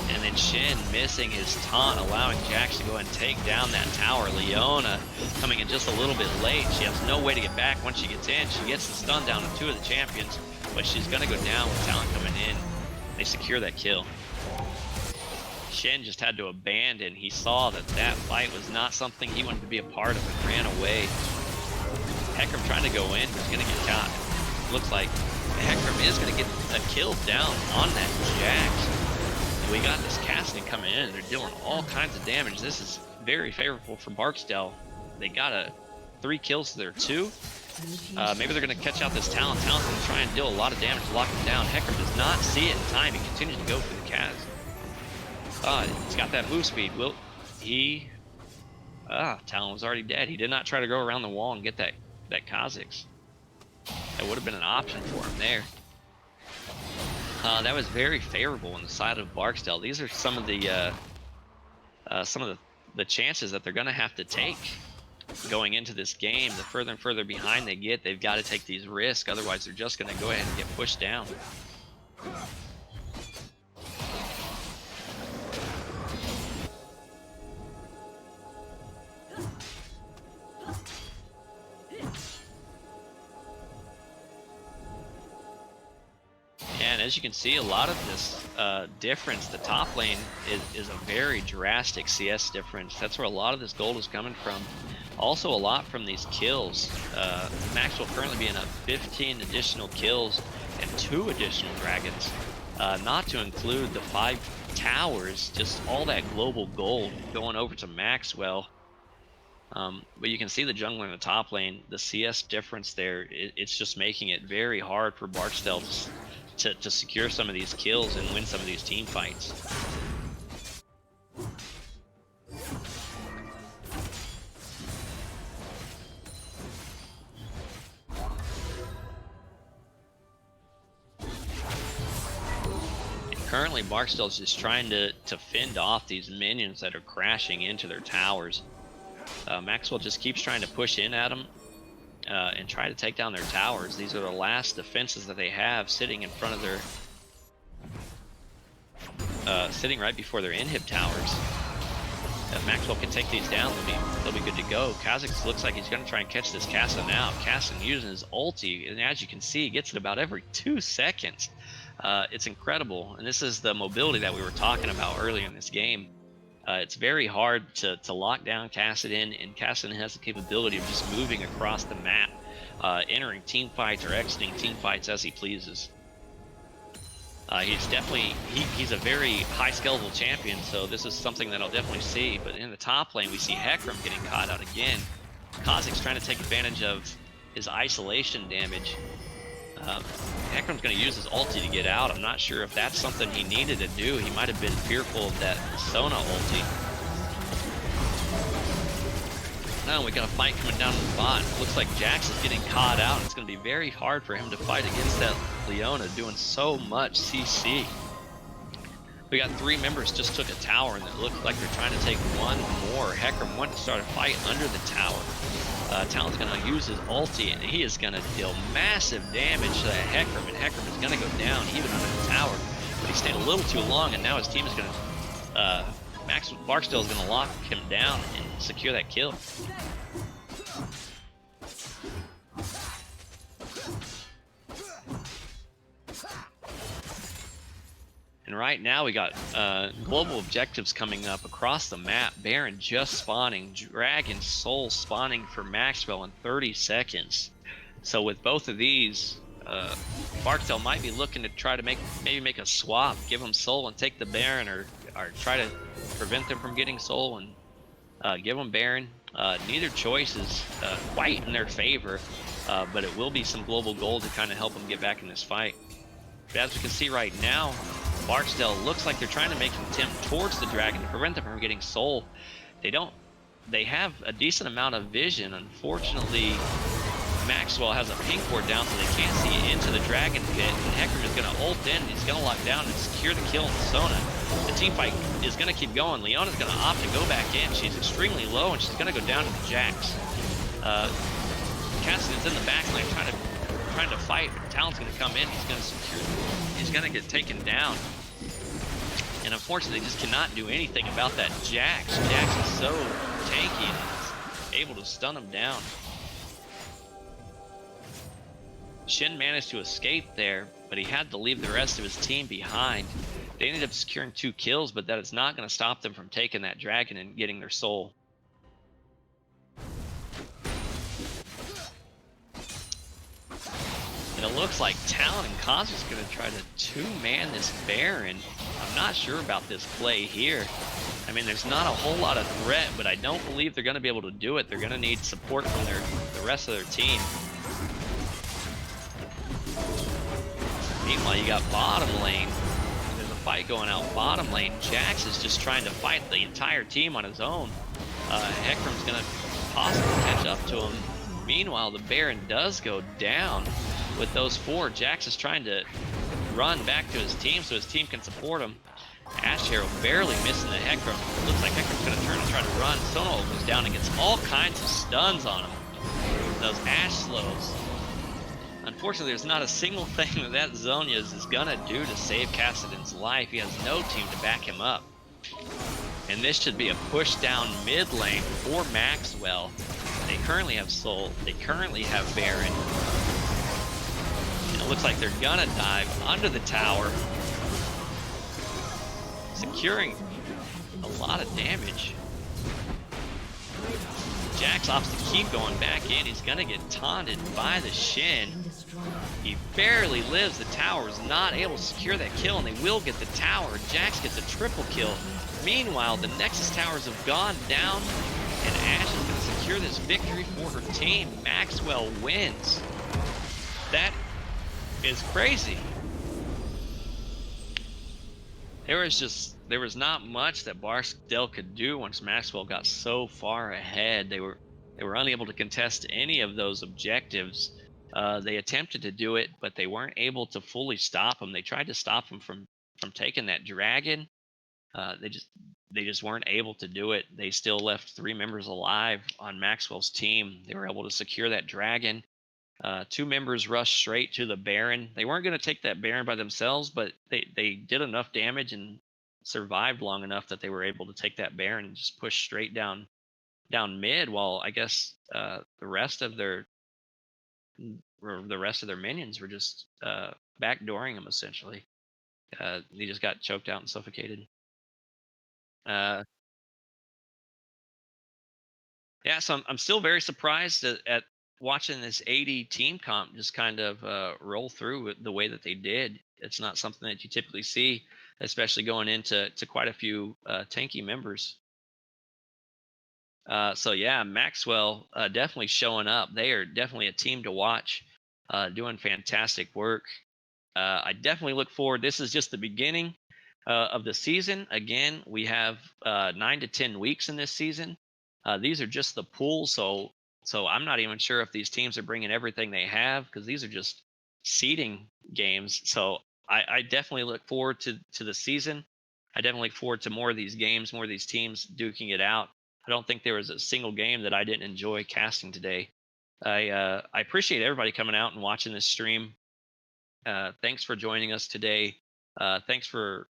and then Shen missing his taunt, allowing Jax to go and take down that tower. Leona coming in just a little bit late. She has no way to get back once she gets in. She gets the stun down on 2 of the champions, but she's going to go down with Talon coming in. They secure that kill. Shen just had to abandon. He saw that fight was not something he wanted to be a part of and ran away. Hecarim trying to go in, he's going to get caught. Looks like Hecarim is going to get a kill down on that Jax. And we got this casting coming in. They're dealing all kinds of damage. This is very favorable for Barksdale. They got 3 kills to their 2. Maybe they're going to catch out this Talon. Talon's going to try and deal a lot of damage to lock him down. Hecarim does not see it in time. He continues to go for the cast. He's got that move speed. Will he? Talon was already dead. He did not try to go around the wall and get that Kha'Zix. That would have been an option for him there. That was very favorable on the side of Barksdale. These are some of the chances that they're going to have to take going into this game. The further and further behind they get, they've got to take these risks. Otherwise, they're just going to go ahead and get pushed down. And as you can see, a lot of this difference, the top lane is a very drastic CS difference. That's where a lot of this gold is coming from. Also a lot from these kills. Maxwell currently being up 15 additional kills and 2 additional dragons. Not to include the 5 towers, just all that global gold going over to Maxwell. But you can see the jungler in the top lane, the CS difference there, it's just making it very hard for Barksdale to secure some of these kills and win some of these team fights. And currently Barksdale's just trying to fend off these minions that are crashing into their towers. Maxwell just keeps trying to push in at them and try to take down their towers. These are the last defenses that they have sitting in front of their sitting right before their inhib towers. If Maxwell can take these down, they'll be good to go. Kha'Zix looks like he's going to try and catch this Cassin out. Cassin using his ulti, and as you can see, he gets it about every 2 seconds. It's incredible, and this is the mobility that we were talking about earlier in this game. It's very hard to lock down Cassidon, and Cassidon has the capability of just moving across the map, entering team fights or exiting team fights as he pleases. He's definitely he's a very high skeletal champion, so this is something that I'll definitely see. But in the top lane, we see Hecarim getting caught out again. Kha'Zix's trying to take advantage of his isolation damage. Hecarim's going to use his ulti to get out. I'm not sure if that's something he needed to do. He might have been fearful of that Sona ulti. Now we got a fight coming down the bot. Looks like Jax is getting caught out. It's going to be very hard for him to fight against that Leona doing so much CC. We got 3 members just took a tower, and it looks like they're trying to take one more. Hecarim went to start a fight under the tower. Talon's going to use his ulti, and he is going to deal massive damage to that Hecarim, and Hecarim is going to go down even under the tower. But he stayed a little too long, and now his team is going to... Max Barksdale is going to lock him down and secure that kill. And right now we got global objectives coming up across the map. Baron just spawning, Dragon Soul spawning for Maxwell in 30 seconds. So with both of these, Barksdale might be looking to try to maybe make a swap, give him Soul and take the Baron, or try to prevent them from getting Soul and give them Baron. Neither choice is quite in their favor, but it will be some global gold to kind of help them get back in this fight. But as we can see right now, Barksdale looks like they're trying to make an attempt towards the dragon to prevent them from getting Soul. They have a decent amount of vision. Unfortunately, Maxwell has a pink ward down, so they can't see into the dragon pit. And Hecarim is going to ult in, and he's going to lock down and secure the kill in Sona. The team fight is going to keep going. Leona's going to opt to go back in. She's extremely low, and she's going to go down to the Jax. Cassidy's in the back lane trying to fight, but Talon's going to come in. He's going to secure. He's going to get taken down. And unfortunately, they just cannot do anything about that Jax. Jax is so tanky and is able to stun him down. Shin managed to escape there, but he had to leave the rest of his team behind. They ended up securing 2 kills, but that is not going to stop them from taking that dragon and getting their soul. And it looks like Talon and Kaz is going to try to 2-man this Baron. I'm not sure about this play here. I mean, there's not a whole lot of threat, but I don't believe they're going to be able to do it. They're going to need support from the rest of their team. Meanwhile, you got bottom lane. There's a fight going out bottom lane. Jax is just trying to fight the entire team on his own. Hecarim's going to possibly catch up to him. Meanwhile, the Baron does go down with those 4. Jax is trying to run back to his team so his team can support him. Ash Arrow barely missing the Hecarim. Looks like Hecarim's going to turn and try to run. Sono goes down and gets all kinds of stuns on him. Those Ash slows. Unfortunately, there's not a single thing that Zhonya's is going to do to save Kassadin's life. He has no team to back him up. And this should be a push down mid lane for Maxwell. They currently have Soul. They currently have Baron. And it looks like they're going to dive under the tower, securing a lot of damage. Jax opts to keep going back in. He's going to get taunted by the Shin. He barely lives. The tower is not able to secure that kill, and they will get the tower. Jax gets a triple kill. Meanwhile, the Nexus towers have gone down, and Ashe is going to secure this victory for her team. Maxwell wins. That is crazy. There was not much that Barksdale could do once Maxwell got so far ahead. They were unable to contest any of those objectives. They attempted to do it, but they weren't able to fully stop him. They tried to stop him from taking that dragon. They just weren't able to do it. They still left 3 members alive on Maxwell's team. They were able to secure that dragon. 2 members rushed straight to the Baron. They weren't going to take that Baron by themselves, but they did enough damage and survived long enough that they were able to take that Baron and just push straight down mid, while I guess the rest of their minions were just backdooring them essentially. They just got choked out and suffocated. Yeah, so I'm still very surprised at watching this AD team comp just kind of roll through the way that they did. It's not something that you typically see, especially going into quite a few tanky members. So yeah, Maxwell definitely showing up. They are definitely a team to watch, doing fantastic work. I definitely look forward. This is just the beginning of the season. Again, we have 9 to 10 weeks in this season. These are just the pools, so I'm not even sure if these teams are bringing everything they have because these are just seeding games. So I definitely look forward to the season. I definitely look forward to more of these games, more of these teams duking it out. I don't think there was a single game that I didn't enjoy casting today. I appreciate everybody coming out and watching this stream. Thanks for joining us today. Thanks for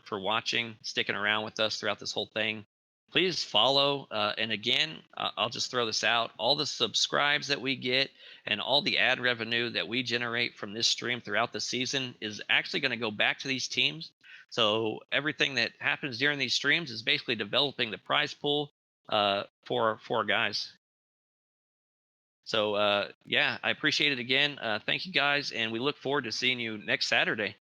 watching, sticking around with us throughout this whole thing. Please follow. And again, I'll just throw this out. All the subscribes that we get and all the ad revenue that we generate from this stream throughout the season is actually going to go back to these teams. So everything that happens during these streams is basically developing the prize pool for our guys. So yeah, I appreciate it again. Thank you guys, and we look forward to seeing you next Saturday.